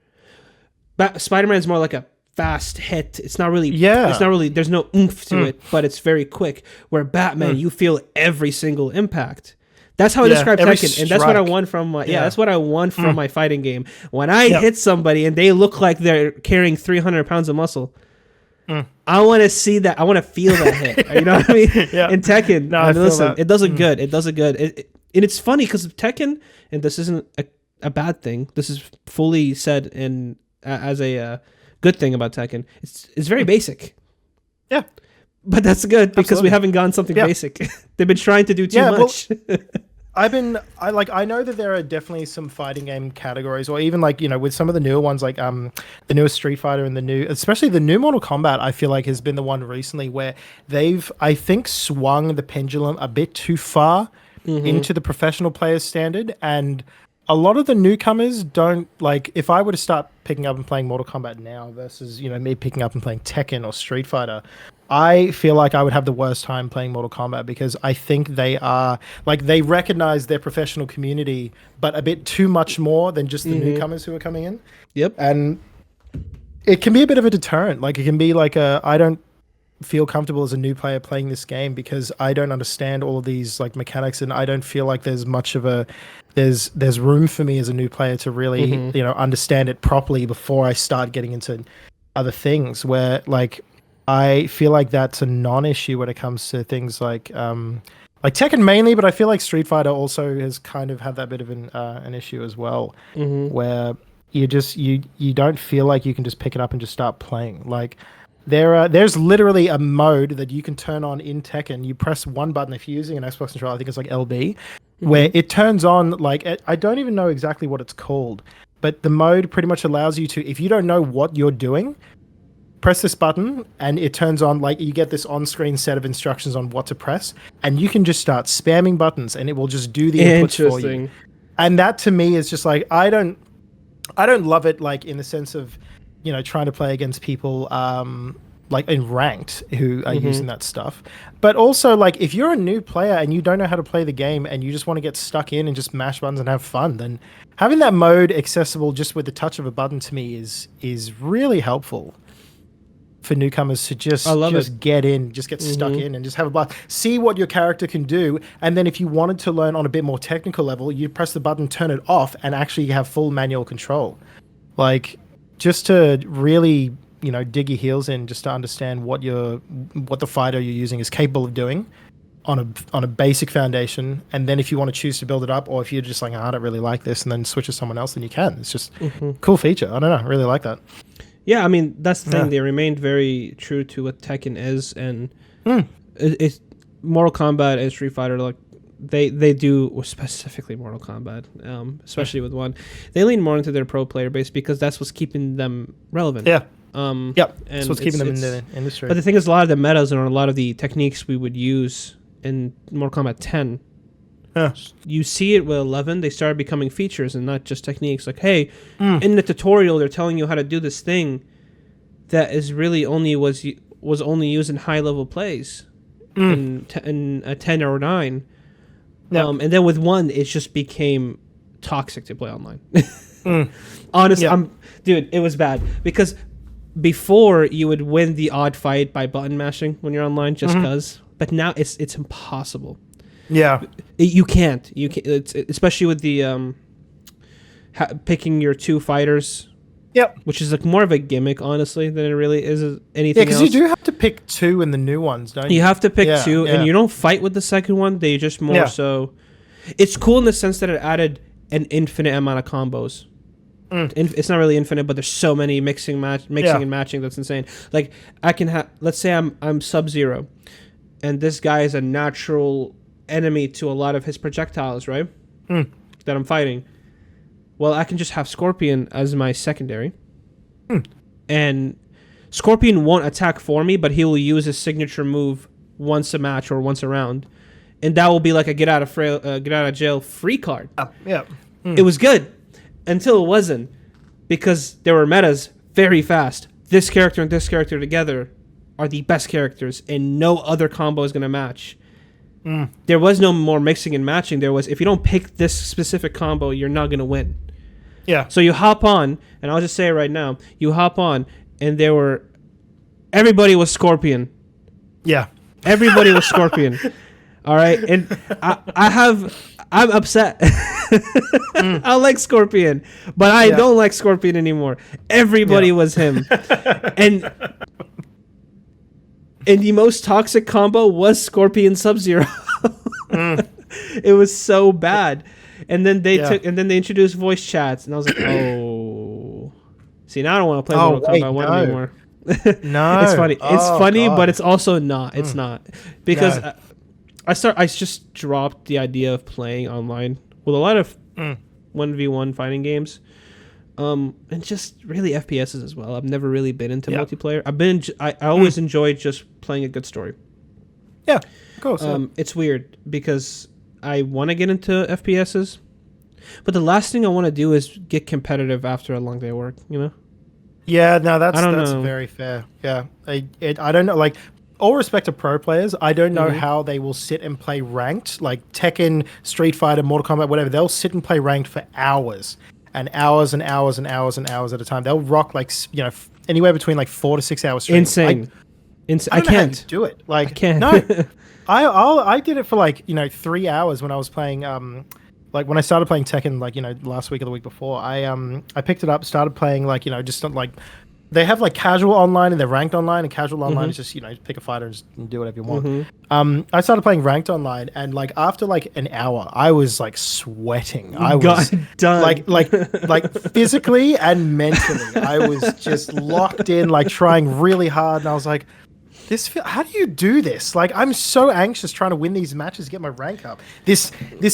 Spider-Man is more like a fast hit. It's not really. Yeah. It's not really. There's no oomph to it, but it's very quick. Where Batman, you feel every single impact. That's how I describe Tekken, and that's what I want from my. Yeah, that's what I want from my fighting game. When I hit somebody and they look like they're carrying 300 pounds of muscle, I want to see that. I want to feel that hit. You know what I mean? In Tekken, listen, it does it good. It does it good. And it's funny because Tekken, and this isn't a bad thing. This is fully said in as a good thing about Tekken. It's very basic. Yeah, but that's good because we haven't gone something basic. They've been trying to do too much. Well, I know that there are definitely some fighting game categories, or even with some of the newer ones, like the newest Street Fighter and especially the new Mortal Kombat, I feel like has been the one recently where they've, I think, swung the pendulum a bit too far into the professional player's standard, and a lot of the newcomers don't if I were to start picking up and playing Mortal Kombat now versus me picking up and playing Tekken or Street Fighter, I feel like I would have the worst time playing Mortal Kombat because I think they are they recognize their professional community, but a bit too much more than just the newcomers who are coming in. Yep. And it can be a bit of a deterrent. It can be I don't feel comfortable as a new player playing this game because I don't understand all of these mechanics, and I don't feel like there's much of a there's room for me as a new player to really understand it properly before I start getting into other things where I feel like that's a non-issue when it comes to things like Tekken mainly, but I feel like Street Fighter also has kind of had that bit of an issue as well, where you don't feel like you can just pick it up and just start playing. There's literally a mode that you can turn on in Tekken. You press one button if you're using an Xbox controller, I think it's LB, where it turns on I don't even know exactly what it's called, but the mode pretty much allows you to, if you don't know what you're doing, press this button and it turns on, you get this on-screen set of instructions on what to press, and you can just start spamming buttons and it will just do the inputs for you. And that to me is just I don't love it in the sense of trying to play against people in ranked who are using that stuff. But also if you're a new player and you don't know how to play the game and you just want to get stuck in and just mash buttons and have fun, then having that mode accessible just with the touch of a button to me is really helpful for newcomers to just get in, just get stuck in and just have a blast. See what your character can do, and then if you wanted to learn on a bit more technical level, you press the button, turn it off, and actually have full manual control. Just to really, dig your heels in, just to understand what the fighter you're using is capable of doing, on a basic foundation, and then if you want to choose to build it up, or if you're just like, I don't really like this, and then switch to someone else, then you can. It's just cool feature. I don't know, I really like that. Yeah, I mean that's the thing. They remained very true to what Tekken is, and it's Mortal Kombat and Street Fighter. Like they do, specifically Mortal Kombat, especially with one, they lean more into their pro player base because that's what's keeping them relevant. Yeah. And that's what's keeping them in the industry. But the thing is, a lot of the metas and a lot of the techniques we would use in Mortal Kombat 10, you see it with 11. They started becoming features and not just techniques. Like, hey, in the tutorial, they're telling you how to do this thing that is really was only used in high level plays in a 10 or 9. And then with 1, it just became toxic to play online. Honestly, dude, it was bad because before you would win the odd fight by button mashing when you're online just because. But now it's impossible. Yeah, you can't. It's, especially with the picking your 2 fighters. Yep. Which is like more of a gimmick, honestly, than it really is anything else. Yeah, because you do have to pick 2 in the new ones, don't you? You have to pick 2, and you don't fight with the second one. They just more so. It's cool in the sense that it added an infinite amount of combos. It's not really infinite, but there's so many mixing and matching that's insane. Like I can have, let's say I'm Sub-Zero, and this guy is a natural enemy to a lot of his projectiles, right? That I'm fighting. Well, I can just have Scorpion as my secondary. And Scorpion won't attack for me, but he will use his signature move once a match or once a round. And that will be like a get out of jail free card. It was good until it wasn't, because there were metas very fast. This character and this character together are the best characters, and no other combo is going to match. There was no more mixing and matching. There was, if you don't pick this specific combo, you're not going to win. Yeah. So you hop on, and I'll just say it right now. You hop on, and everybody was Scorpion. Yeah. Everybody was Scorpion. All right. And I'm upset. I like Scorpion, but I don't like Scorpion anymore. Everybody was him. And the most toxic combo was Scorpion Sub-Zero. It was so bad. And then they introduced voice chats, and I was like, oh. See, now I don't want to play Mortal Kombat 1 anymore. No. It's funny. It's funny, God. But it's also not. It's not. Because I just dropped the idea of playing online with a lot of 1v1 fighting games. And just really FPSs as well. I've never really been into multiplayer. I always enjoyed just playing a good story. Yeah, of course. It's weird because I want to get into FPSs, but the last thing I want to do is get competitive after a long day of work, you know? Yeah, no, that's very fair. Yeah. I don't know, like, all respect to pro players, I don't know how they will sit and play ranked, like Tekken, Street Fighter, Mortal Kombat, whatever. They'll sit and play ranked for hours and hours and hours and hours and hours at a time. They'll rock like, anywhere between like 4 to 6 hours straight. Insane. I can't do it. Like, I can't. No, I did it for like 3 hours when I was playing. Like when I started playing Tekken, like last week or the week before, I picked it up, started playing like just like. They have like casual online and they're ranked online, and casual online is just pick a fighter and just do whatever you want. I started playing ranked online, and like after like an hour, I was like sweating. I was done. like physically and mentally, I was just locked in, like trying really hard, and I was like, how do you do this? Like, I'm so anxious trying to win these matches, get my rank up. This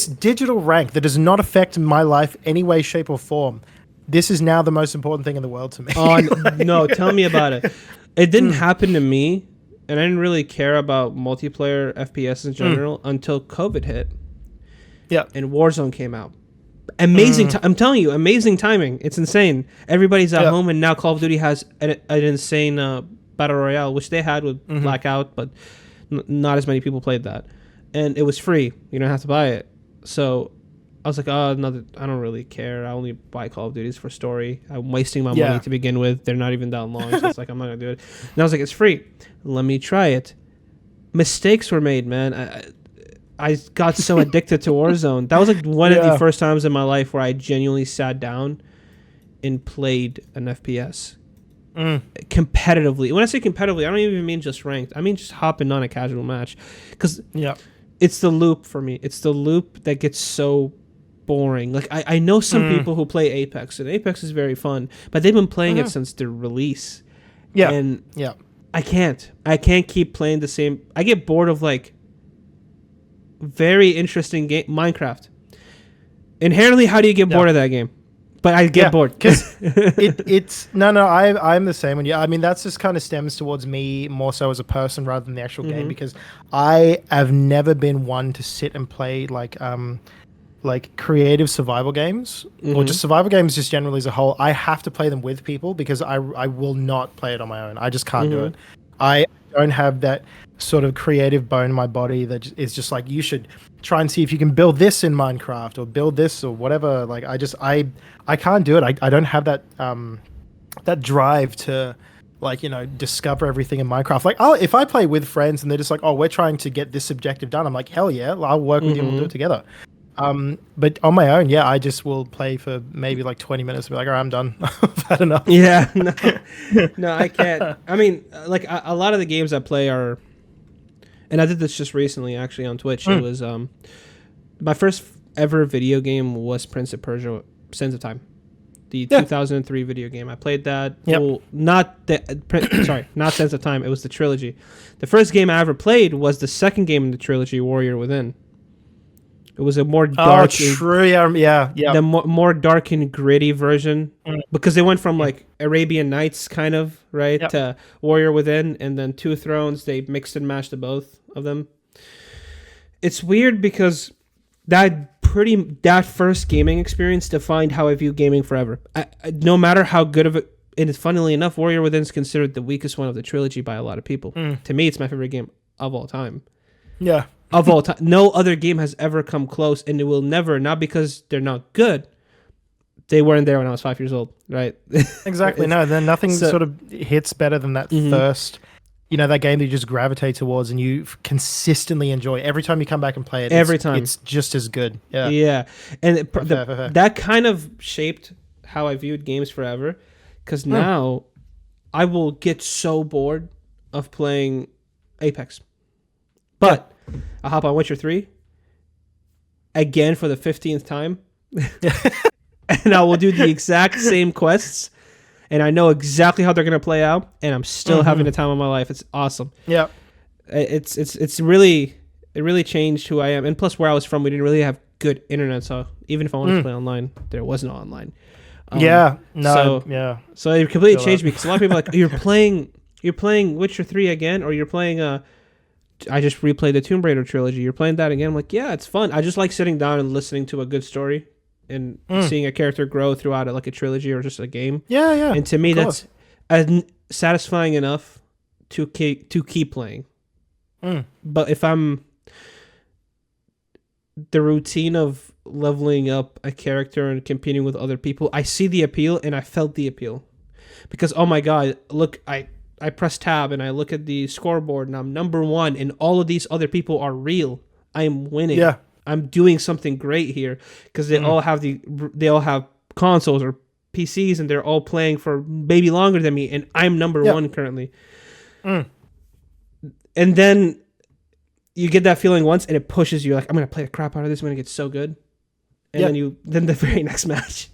digital rank that does not affect my life any way, shape, or form. This is now the most important thing in the world to me. Oh, no, tell me about it. It didn't happen to me, and I didn't really care about multiplayer FPS in general until COVID hit. Yeah. And Warzone came out. Amazing. I'm telling you, amazing timing. It's insane. Everybody's at home, and now Call of Duty has an insane Battle Royale, which they had with Blackout, but not as many people played that. And it was free. You don't have to buy it. So I was like, I don't really care. I only buy Call of Duties for story. I'm wasting my money to begin with. They're not even that long. So it's like, I'm not going to do it. And I was like, it's free. Let me try it. Mistakes were made, man. I got so addicted to Warzone. That was like one of the first times in my life where I genuinely sat down and played an FPS. Competitively. When I say competitively, I don't even mean just ranked. I mean just hopping on a casual match. Because it's the loop for me. It's the loop that gets so boring. Like I know some people who play Apex, and Apex is very fun, but they've been playing it since the release. Yeah. And yeah. I can't keep playing the same. I get bored of like very interesting game Minecraft. Inherently, how do you get bored of that game? But I get bored because it's I'm the same. And yeah, I mean that's just kind of stems towards me more so as a person rather than the actual game, because I have never been one to sit and play like creative survival games or just survival games just generally as a whole. I have to play them with people because I will not play it on my own. I just can't do it. I don't have that sort of creative bone in my body that is just like, you should try and see if you can build this in Minecraft or build this or whatever. Like I can't do it. I don't have that that drive to like, you know, discover everything in Minecraft. Like, if I play with friends and they're just like, oh, we're trying to get this objective done, I'm like, hell yeah, I'll work with you and we'll do it together. But on my own, yeah, I just will play for maybe like 20 minutes and be like, all right, I'm done. I've had enough. Yeah, no, I can't. I mean, like a lot of the games I play are, and I did this just recently actually on Twitch. It was my first ever video game was Prince of Persia: Sands of Time, the 2003 video game. I played that. Well, not not Sands of Time. It was the trilogy. The first game I ever played was the second game in the trilogy, Warrior Within. It was a more dark, the more dark and gritty version, because they went from like Arabian Nights kind of to Warrior Within, and then Two Thrones. They mixed and matched the both of them. It's weird because that first gaming experience defined how I view gaming forever. No matter how good of it, and funnily enough, Warrior Within is considered the weakest one of the trilogy by a lot of people. To me, it's my favorite game of all time. Yeah. Of all time. No other game has ever come close, and it will never, not because they're not good. They weren't there when I was 5 years old, right? Exactly. No, then nothing sort of hits better than that first, you know, that game that you just gravitate towards and you consistently enjoy. Every time you come back and play it, it's just as good. Yeah. Yeah. And that kind of shaped how I viewed games forever, because now I will get so bored of playing Apex. But I'll hop on Witcher 3 again for the 15th time. And I will do the exact same quests. And I know exactly how they're going to play out. And I'm still having the time of my life. It's awesome. Yeah. It really changed who I am. And plus, where I was from, we didn't really have good internet. So even if I wanted to play online, there was no online. So it completely changed me, because a lot of people are like, you're playing Witcher 3 again, or you're playing I just replayed the Tomb Raider trilogy. You're playing that again? I'm like, yeah, it's fun. I just like sitting down and listening to a good story and seeing a character grow throughout it, like a trilogy or just a game. Yeah, yeah. And to me, that's satisfying enough to keep playing. But if I'm the routine of leveling up a character and competing with other people, I see the appeal, and I felt the appeal. Because, oh my God, look, I press tab and I look at the scoreboard and I'm number 1, and all of these other people are real. I am winning. Yeah. I'm doing something great here, because they all have consoles or PCs, and they're all playing for maybe longer than me, and I'm number 1 currently. And then you get that feeling once, and it pushes you, like, I'm gonna play the crap out of this. I'm gonna get so good. And then the very next match,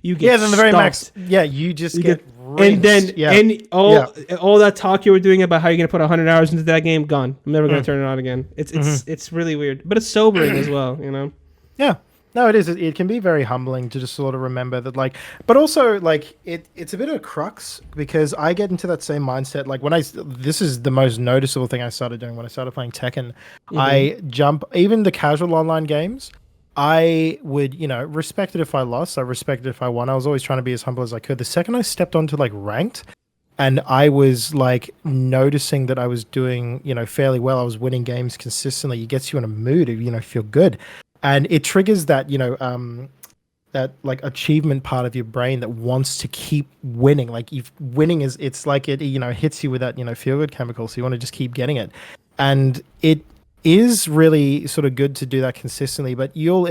you get then the very next, you just get rinsed. And then all that talk you were doing about how you're gonna put 100 hours into that game, gone. I'm never gonna turn it on again. It's really weird, but it's sobering as well, you know. Yeah. No, it is. It can be very humbling to just sort of remember that, like, but also like it's a bit of a crux, because I get into that same mindset. Like this is the most noticeable thing I started doing when I started playing Tekken. I jump, even the casual online games, I would, you know, respect it if I lost. I respected it if I won. I was always trying to be as humble as I could. The second I stepped onto like ranked, and I was like noticing that I was doing, you know, fairly well, I was winning games consistently, it gets you in a mood of, you know, feel good. And it triggers that, you know, that like achievement part of your brain that wants to keep winning. Like winning is, it's like it, you know, hits you with that, you know, feel good chemical. So you want to just keep getting it. And it is really sort of good to do that consistently, but you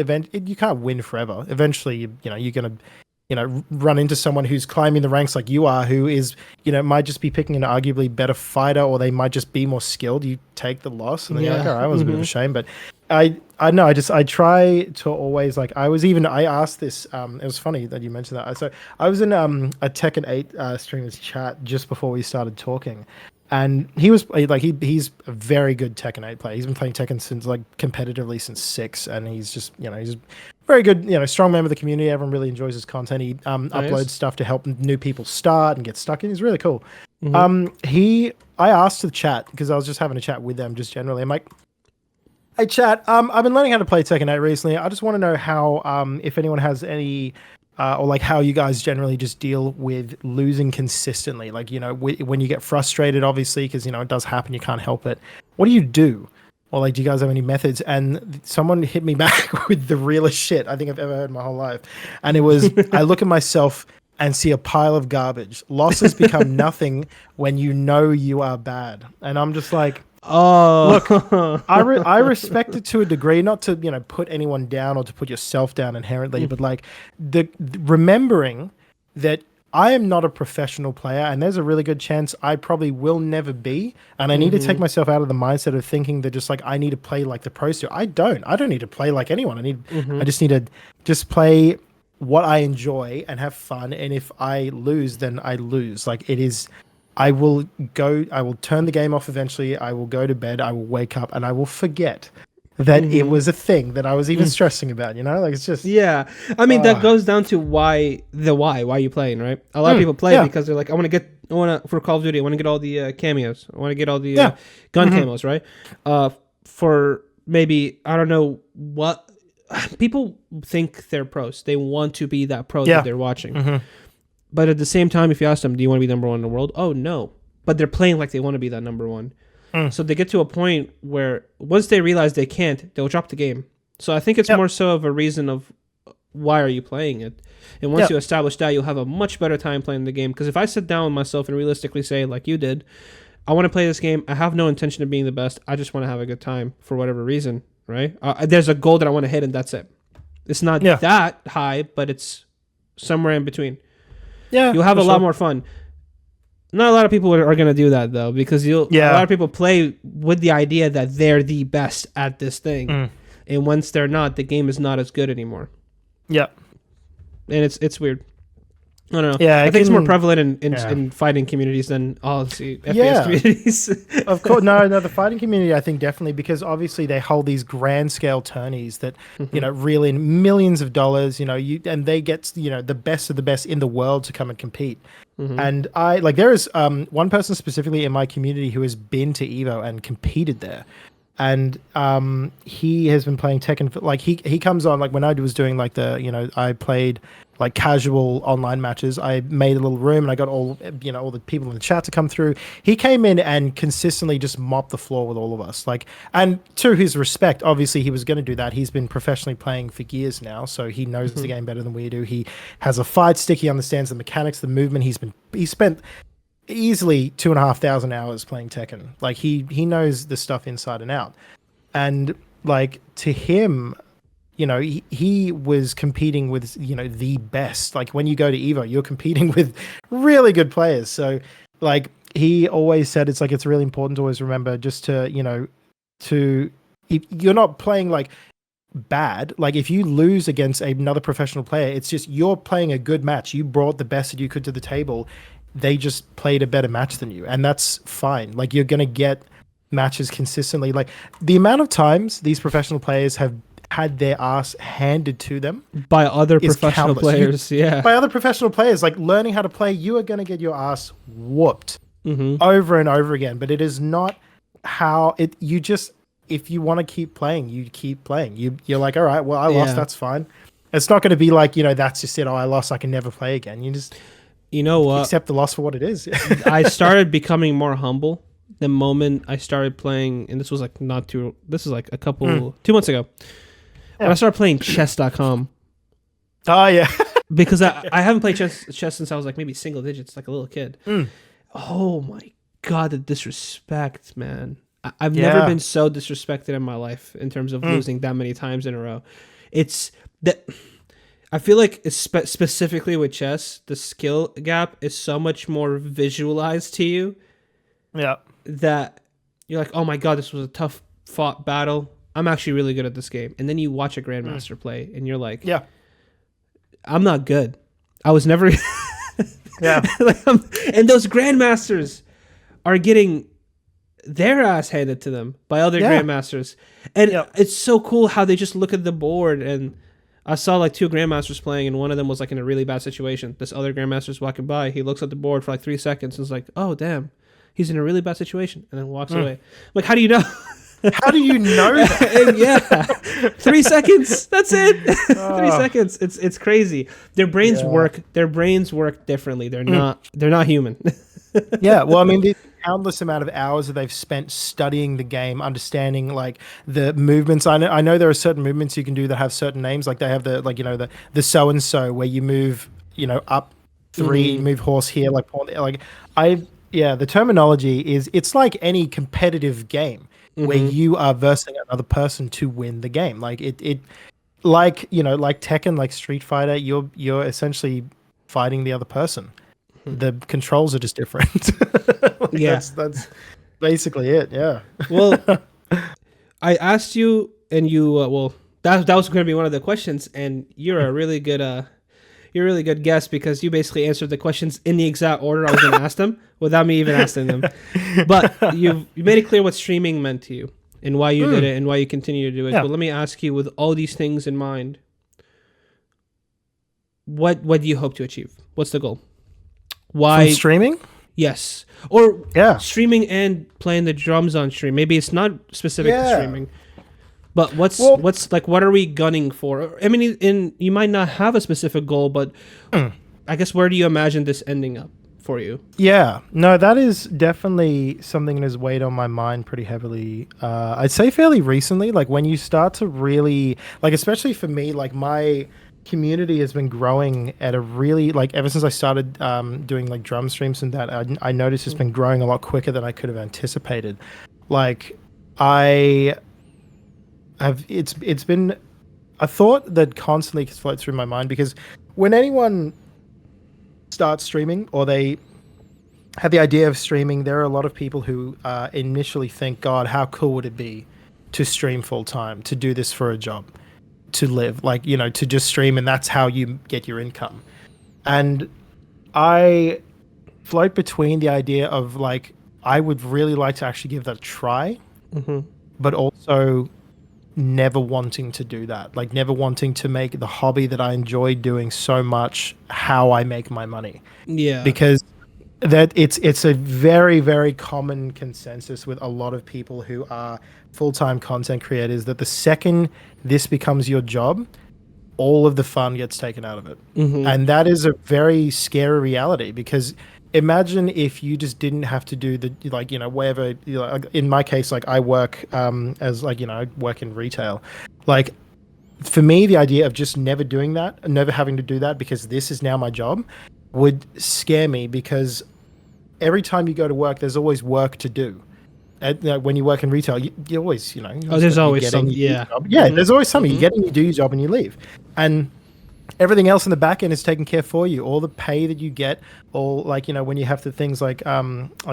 can't win forever. Eventually, you know, you're going to, you know, run into someone who's climbing the ranks like you are, who is, you know, might just be picking an arguably better fighter, or they might just be more skilled. You take the loss, and then you're like, all right, that was a bit of a shame. But I know. I try to always like. I asked this. It was funny that you mentioned that. So I was in a Tekken 8 streamer's chat just before we started talking, and he was like he's a very good Tekken 8 player. He's been playing Tekken since like competitively since 6, and he's just he's very good. Strong member of the community. Everyone really enjoys his content. He uploads stuff to help new people start and get stuck in. He's really cool. I asked the chat because I was just having a chat with them just generally. I'm like, hey chat, I've been learning how to play Tekken 8 recently. I just want to know how, if anyone has any, or like how you guys generally just deal with losing consistently. Like, when you get frustrated, obviously, because, it does happen, you can't help it. What do you do? Or like, do you guys have any methods? And someone hit me back with the realest shit I think I've ever heard in my whole life. And it was, I look at myself and see a pile of garbage. Losses become nothing when you know you are bad. And I'm just like, oh, look, I respect it to a degree, not to put anyone down or to put yourself down inherently, but like the remembering that I am not a professional player, and there's a really good chance I probably will never be, and I need to take myself out of the mindset of thinking that just like I need to play like the pros do. I don't need to play like anyone. I just need to just play what I enjoy and have fun, and if I lose, then I lose. Like it is. I will turn the game off eventually. I will go to bed. I will wake up and I will forget that it was a thing that I was even stressing about, Like it's just. Yeah. I mean, that goes down to why you playing, right? A lot of people play because they're like, for Call of Duty, I want to get all the cameos. I want to get all the gun camos, right? For maybe, I don't know what, people think they're pros. They want to be that pro that they're watching. But at the same time, if you ask them, do you want to be number one in the world? Oh, no. But they're playing like they want to be that number one. So they get to a point where once they realize they can't, they'll drop the game. So I think it's more so of a reason of why are you playing it? And once you establish that, you'll have a much better time playing the game. Because if I sit down with myself and realistically say, like you did, I want to play this game. I have no intention of being the best. I just want to have a good time for whatever reason, right? There's a goal that I want to hit, and that's it. It's not that high, but it's somewhere in between. Yeah, you'll have a lot more fun. Not a lot of people are going to do that though, because a lot of people play with the idea that they're the best at this thing, and once they're not, the game is not as good anymore. Yeah, and it's weird. I don't know. Yeah, I think it's more prevalent in fighting communities than all the FPS communities. Of course, no, the fighting community, I think definitely, because obviously they hold these grand scale tourneys that reel in millions of dollars. And they get the best of the best in the world to come and compete. And there is one person specifically in my community who has been to Evo and competed there. And he has been playing Tekken for, like he comes on, like when I was doing like I played like casual online matches. I made a little room and I got all the people in the chat to come through. He came in and consistently just mopped the floor with all of us. Like, and to his respect, obviously he was going to do that. He's been professionally playing for years now, so he knows the game better than we do. He has a fight stick. He understands the mechanics, the movement. He spent easily 2,500 hours playing Tekken. Like he knows the stuff inside and out. And like to him, he was competing with the best. Like when you go to Evo, you're competing with really good players. So like he always said, it's really important to always remember just to if you're not playing like bad. Like if you lose against another professional player, it's just you're playing a good match. You brought the best that you could to the table. They just played a better match than you, and that's fine. Like you're gonna get matches consistently. Like the amount of times these professional players have had their ass handed to them by other professional players. By other professional players, like learning how to play, you are going to get your ass whooped over and over again. But it is not how it. You just, if you want to keep playing, you keep playing. You're like, all right, well, I lost. That's fine. It's not going to be like that's just it. Oh, I lost. I can never play again. You just, accept the loss for what it is. I started becoming more humble the moment I started playing, and this was like this is like a couple 2 months ago. When I started playing chess.com. Oh, yeah. Because I haven't played chess since I was like maybe single digits, like a little kid. Oh, my God, the disrespect, man. I've never been so disrespected in my life in terms of losing that many times in a row. It's that I feel like specifically with chess, the skill gap is so much more visualized to you. Yeah. That you're like, oh, my God, this was a tough fought battle. I'm actually really good at this game. And then you watch a grandmaster play and you're like, Yeah. I'm not good. I was never Yeah. and those grandmasters are getting their ass handed to them by other grandmasters. And it's so cool how they just look at the board. And I saw like 2 grandmasters playing, and one of them was like in a really bad situation. This other grandmaster's walking by. He looks at the board for like 3 seconds and is like, oh, damn, he's in a really bad situation, and then walks away. I'm like, how do you know? How do you know that? 3 seconds. That's it. 3 seconds. It's crazy. Their brains work. Their brains work differently. They're not human. Yeah. Well, I mean, the countless amount of hours that they've spent studying the game, understanding like the movements. I know there are certain movements you can do that have certain names. Like they have the the so and so where you move up 3, move horse here, like pawn. Like the terminology is it's like any competitive game. Where you are versing another person to win the game. Like it like like Tekken, like Street Fighter, you're essentially fighting the other person. The controls are just different. That's basically it. Yeah. Well, I asked you, and you that was going to be one of the questions, and you're a really good guest because you basically answered the questions in the exact order I was going to ask them without me even asking them. But you made it clear what streaming meant to you and why you did it and why you continue to do it. Yeah. But let me ask you, with all these things in mind, what do you hope to achieve? What's the goal? Why From streaming? Yes. Or streaming and playing the drums on stream. Maybe it's not specific to streaming. But what's like? What are we gunning for? I mean, you might not have a specific goal, but I guess where do you imagine this ending up for you? Yeah, no, that is definitely something that has weighed on my mind pretty heavily. I'd say fairly recently, like when you start to really like, especially for me, like my community has been growing at a really like ever since I started doing like drum streams and that I noticed it's been growing a lot quicker than I could have anticipated. Like it's been a thought that constantly floats through my mind because when anyone starts streaming or they have the idea of streaming, there are a lot of people who initially think, God, how cool would it be to stream full time, to do this for a job, to live, like, to just stream and that's how you get your income. And I float between the idea of like, I would really like to actually give that a try, but also never wanting to do that, like never wanting to make the hobby that I enjoy doing so much how I make my money. Yeah, because that it's a very, very common consensus with a lot of people who are full-time content creators that the second this becomes your job, all of the fun gets taken out of it. And that is a very scary reality because imagine if you just didn't have to do the wherever in my case, like I work as like I work in retail. Like for me, the idea of just never doing that, never having to do that because this is now my job would scare me because every time you go to work, there's always work to do. And, when you work in retail, you always there's always something. There's always something. You get in, you do your job, and you leave, and everything else in the back end is taken care for you. All the pay that you get, all like when you have the things like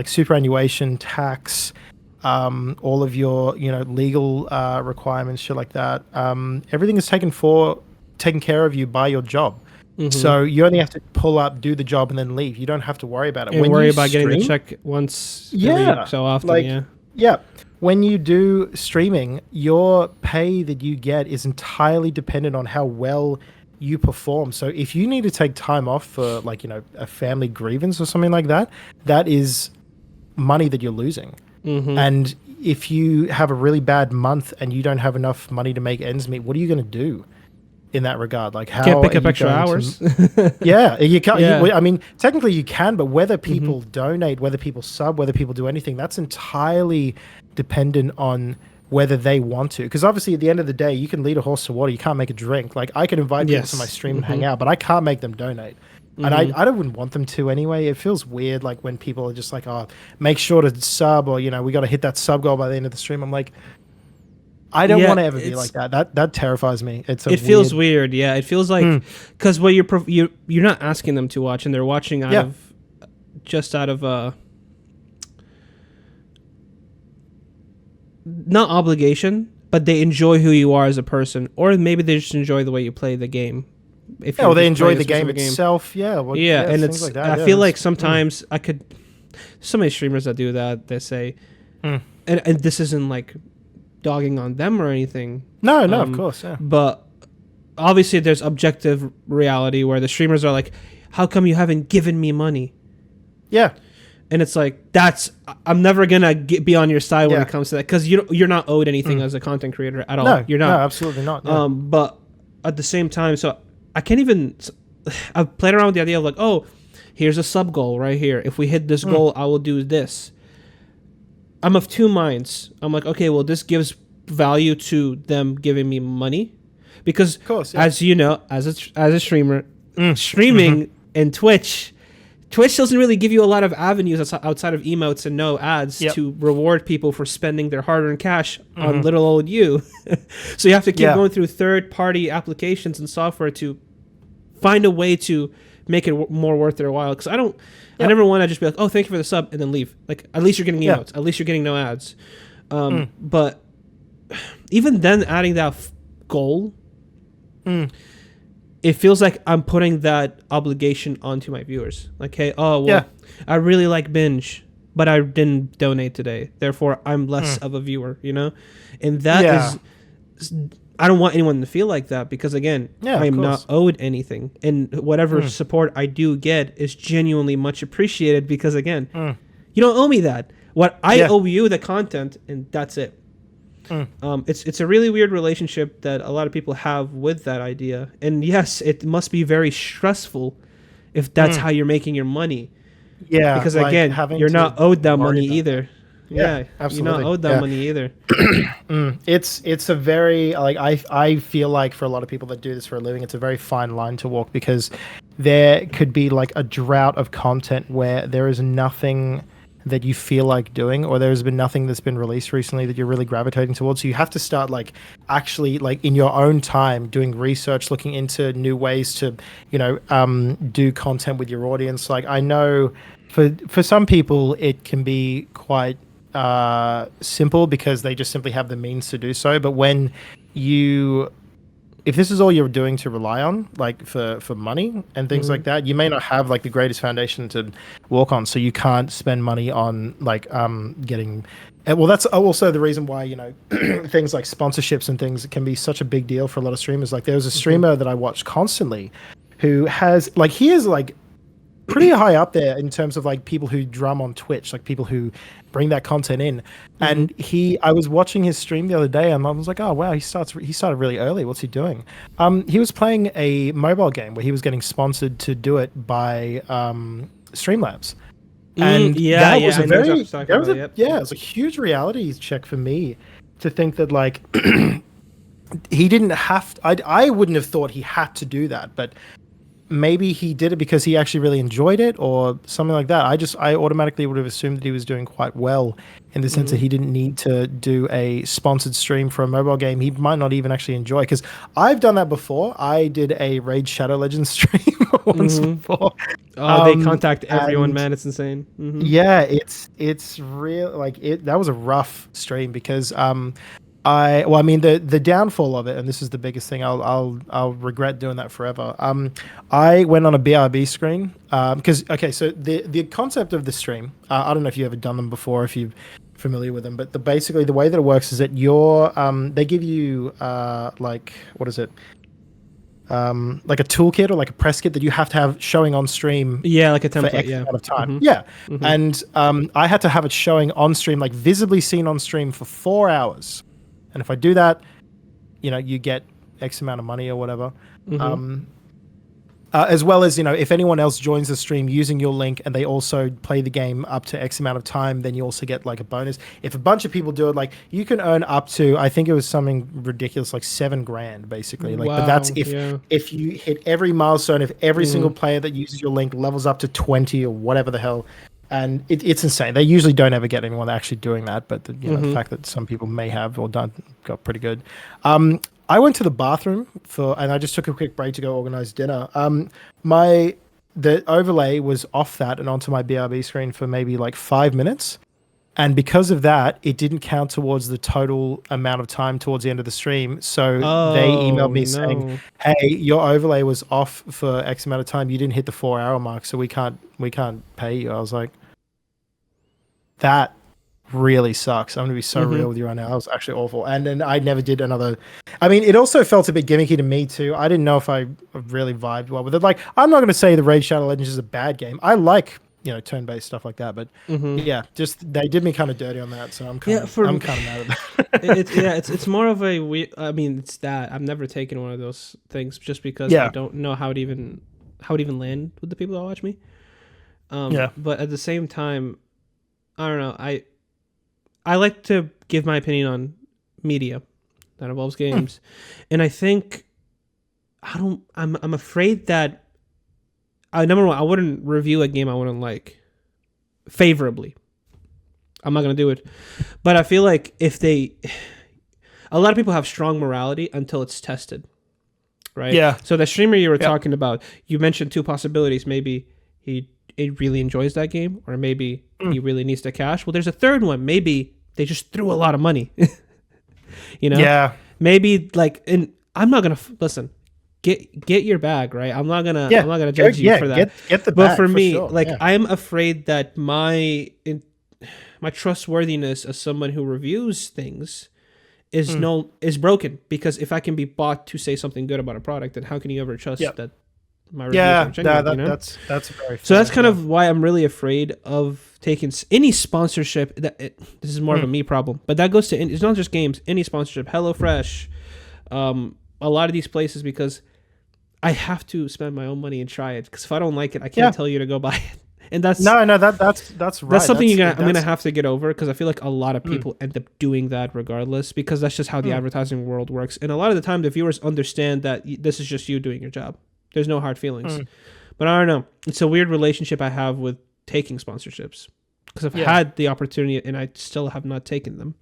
superannuation, tax, all of your legal requirements, shit like that. Everything is taken care of you by your job. So you only have to pull up, do the job, and then leave. You don't have to worry about it. And worry about getting the check once every so often. When you do streaming, your pay that you get is entirely dependent on how well you perform. So if you need to take time off for like a family grievance or something like that, that is money that you're losing. And if you have a really bad month and you don't have enough money to make ends meet, what are you going to do in that regard? Like how can't pick up extra hours. You can't. I mean, technically you can, but whether people donate, whether people sub, whether people do anything, that's entirely dependent on whether they want to. Because obviously at the end of the day, you can lead a horse to water. You can't make a drink. Like I can invite people to my stream and hang out, but I can't make them donate. And I wouldn't want them to anyway. It feels weird like when people are just like, oh, make sure to sub, or we got to hit that sub goal by the end of the stream. I'm like, I don't want to ever be like that. That terrifies me. It feels weird. Yeah, it feels like because what you're not asking them to watch, and they're watching out of not obligation, but they enjoy who you are as a person, or maybe they just enjoy the way you play the game. If Yeah, you're well, they just enjoy playing a the game specific itself. Yeah, well, Yeah, and things it's like that. I feel like sometimes I could. So many streamers that do that. They say, and this isn't like dogging on them or anything. No, of course, yeah. But obviously, there's objective reality where the streamers are like, "How come you haven't given me money?" Yeah. And it's like I'm never gonna be on your side when it comes to that, because you're not owed anything as a content creator at all. No, You're not. No, absolutely not. Yeah. But at the same time, so I can't even. I've played around with the idea of like, oh, here's a sub goal right here. If we hit this goal, I will do this. I'm of two minds. I'm like, okay, well, this gives value to them giving me money, because of course, as you know, as a streamer, streaming and Twitch doesn't really give you a lot of avenues outside of emotes and no ads to reward people for spending their hard-earned cash on little old you. So you have to keep going through third-party applications and software to find a way to make it more worth their while. Because I never want to just be like, oh, thank you for the sub, and then leave. Like, at least you're getting emotes. At least you're getting no ads. But even then, adding that goal, it feels like I'm putting that obligation onto my viewers. Like, hey, I really like binge, but I didn't donate today. Therefore, I'm less of a viewer, And that is, I don't want anyone to feel like that, because, again, I'm not owed anything. And whatever support I do get is genuinely much appreciated, because, again, you don't owe me that. What I owe you, the content, and that's it. It's a really weird relationship that a lot of people have with that idea, and yes, it must be very stressful if that's how you're making your money. Yeah, because again, you're not owed that money either. Yeah, absolutely. You're not owed that money either. It's a very I feel like for a lot of people that do this for a living, it's a very fine line to walk, because there could be like a drought of content where there is nothing that you feel like doing, or there's been nothing that's been released recently that you're really gravitating towards. So you have to start actually in your own time doing research, looking into new ways to, do content with your audience. Like, I know for some people it can be quite simple because they just simply have the means to do so. But if this is all you're doing to rely on, like for money and things like that, you may not have the greatest foundation to walk on. So you can't spend money on getting. Well, that's also the reason why things like sponsorships and things can be such a big deal for a lot of streamers. Like, there was a streamer that I watched constantly, who has he is pretty high up there in terms of people who drum on Twitch, like people who bring that content in. And I was watching his stream the other day, and I was like, oh wow, he started really early. What's he doing? He was playing a mobile game where he was getting sponsored to do it by Streamlabs. And that was it was a huge reality check for me to think that he didn't have to, I wouldn't have thought he had to do that, but maybe he did it because he actually really enjoyed it or something like that. I automatically would have assumed that he was doing quite well, in the sense that he didn't need to do a sponsored stream for a mobile game he might not even actually enjoy. Because I've done that before. I did a Raid Shadow Legends stream once before. Oh, they contact everyone, man. It's insane. Yeah, it's real. That was a rough stream because the downfall of it, and this is the biggest thing, I'll regret doing that forever. I went on a BRB screen because so the concept of the stream, I don't know if you've ever done them before, if you're familiar with them, but basically the way that it works is that they give you what is it? Like a toolkit or like a press kit that you have to have showing on stream. Yeah, like a template. For X amount of time. And I had to have it showing on stream, visibly seen on stream for 4 hours. And if I do that, you get X amount of money or whatever. As well as, if anyone else joins the stream using your link and they also play the game up to X amount of time, then you also get a bonus. If a bunch of people do it, you can earn up to, I think it was something ridiculous, $7,000 basically. Wow, but that's if you hit every milestone, if every single player that uses your link levels up to 20 or whatever the hell. And it's insane. They usually don't ever get anyone actually doing that, but the fact that some people may have or done got pretty good. I went to the bathroom and I just took a quick break to go organize dinner. The overlay was off that and onto my BRB screen for maybe 5 minutes, And because of that, it didn't count towards the total amount of time towards the end of the stream. So they emailed Oh me saying, no. "Hey, your overlay was off for X amount of time. You didn't hit the 4 hour mark, so we can't pay you." I was like, that really sucks. I'm gonna be so real with you right now. That was actually awful. And then I never did another. I mean, it also felt a bit gimmicky to me too. I didn't know if I really vibed well with it. Like, I'm not gonna say the Raid Shadow Legends is a bad game. I like, turn-based stuff like that. But yeah, just they did me kind of dirty on that. So I'm kind of mad at that. It's more of a I mean, it's that I've never taken one of those things just because I don't know how it even land with the people that watch me. But at the same time, I don't know. I like to give my opinion on media that involves games, and I think I'm afraid that number one, I wouldn't review a game I wouldn't like favorably. I'm not gonna do it, but I feel like a lot of people have strong morality until it's tested, right? Yeah. So the streamer you were talking about, you mentioned two possibilities. Maybe he really enjoys that game, or maybe he really needs the cash. Well, there's a third one. Maybe they just threw a lot of money. Yeah. Maybe and I'm not gonna listen. Get your bag, right? I'm not gonna judge you for that. Get the bag. But for me, sure. I'm afraid that my trustworthiness as someone who reviews things is broken, because if I can be bought to say something good about a product, then how can you ever trust that my reviews are genuine? That's very fair. So that's kind of why I'm really afraid of taking any sponsorship. This is more of a me problem, but that goes to it's not just games. Any sponsorship, HelloFresh, a lot of these places, because I have to spend my own money and try it. Because if I don't like it, I can't tell you to go buy it. And that's that's right. That's something I'm gonna have to get over, because I feel like a lot of people end up doing that regardless, because that's just how the advertising world works. And a lot of the time, the viewers understand that this is just you doing your job. There's no hard feelings. But I don't know. It's a weird relationship I have with taking sponsorships, because I've had the opportunity and I still have not taken them.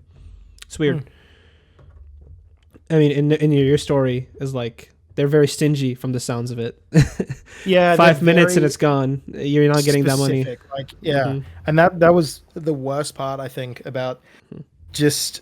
It's weird. I mean, in your story is like, they're very stingy from the sounds of it. Yeah, 5 minutes and it's gone. You're not getting that money. Like, and that was the worst part, I think, about just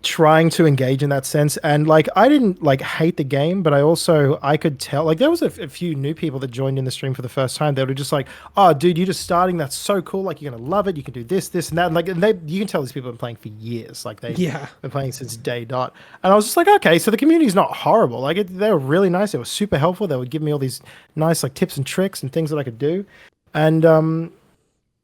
trying to engage in that sense. And like, I didn't like hate the game, but I could tell, like, there was a few new people that joined in the stream for the first time. They were just like, "Oh dude, you're just starting, that's so cool, like, you're gonna love it, you can do this and that." And like, you can tell these people have been playing for years, like they've been playing since day dot. And I was just like, okay, so the community's not horrible. Like, they were really nice, they were super helpful, they would give me all these nice like tips and tricks and things that I could do. And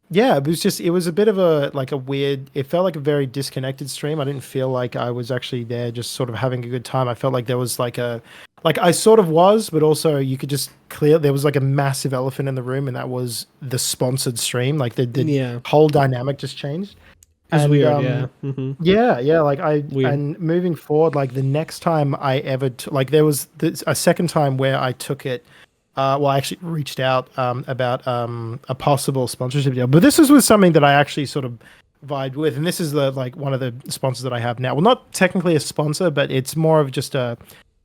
yeah, it was a bit of a weird, it felt like a very disconnected stream. I didn't feel like I was actually there just sort of having a good time. I felt like there was I sort of was, but also you could just there was like a massive elephant in the room, and that was the sponsored stream. Like the whole dynamic just changed. It's weird, And moving forward, like the next time I ever, there was a second time where I took it. I actually reached out about a possible sponsorship deal, but this was with something that I actually sort of vibed with, and this is one of the sponsors that I have now. Well, not technically a sponsor, but it's more of just a,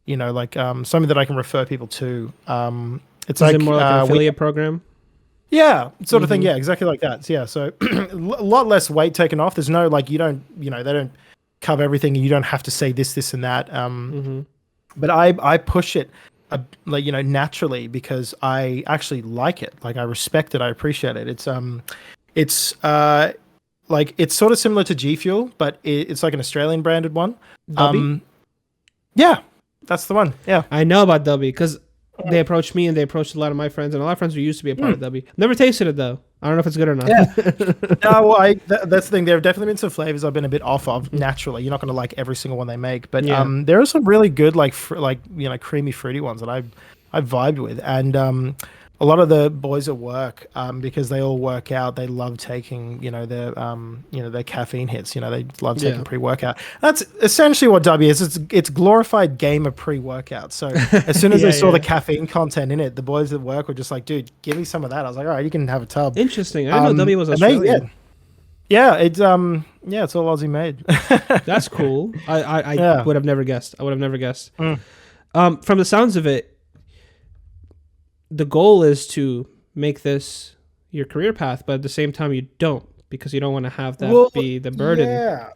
something that I can refer people to. It's is it more like an affiliate program? Yeah, sort of thing. Yeah, exactly like that. Yeah, so a lot less weight taken off. There's no they don't cover everything, and you don't have to say this, and that. But I push it. Naturally, because I actually like it. Like, I respect it. I appreciate it. It's it's sort of similar to G Fuel, but it's like an Australian branded one. Yeah, that's the one. Yeah, I know about Dubby because they approached me and they approached a lot of my friends, and a lot of friends who used to be a part of Dubby. Never tasted it though. I don't know if it's good or not. Yeah. No, well, that's the thing. There have definitely been some flavors I've been a bit off of. Naturally, you're not going to like every single one they make, but there are some really good creamy fruity ones that I vibed with, and a lot of the boys at work, because they all work out, they love taking their caffeine hits. They love taking pre-workout. That's essentially what W is. It's glorified gamer pre-workout. So as soon as they saw the caffeine content in it, the boys at work were just like, "Dude, give me some of that." I was like, "All right, you can have a tub." Interesting. I didn't know W was Australian. It's all Aussie made. That's cool. I would have never guessed. From the sounds of it, the goal is to make this your career path, but at the same time you don't, because you don't want to have that Well, be the burden. yeah.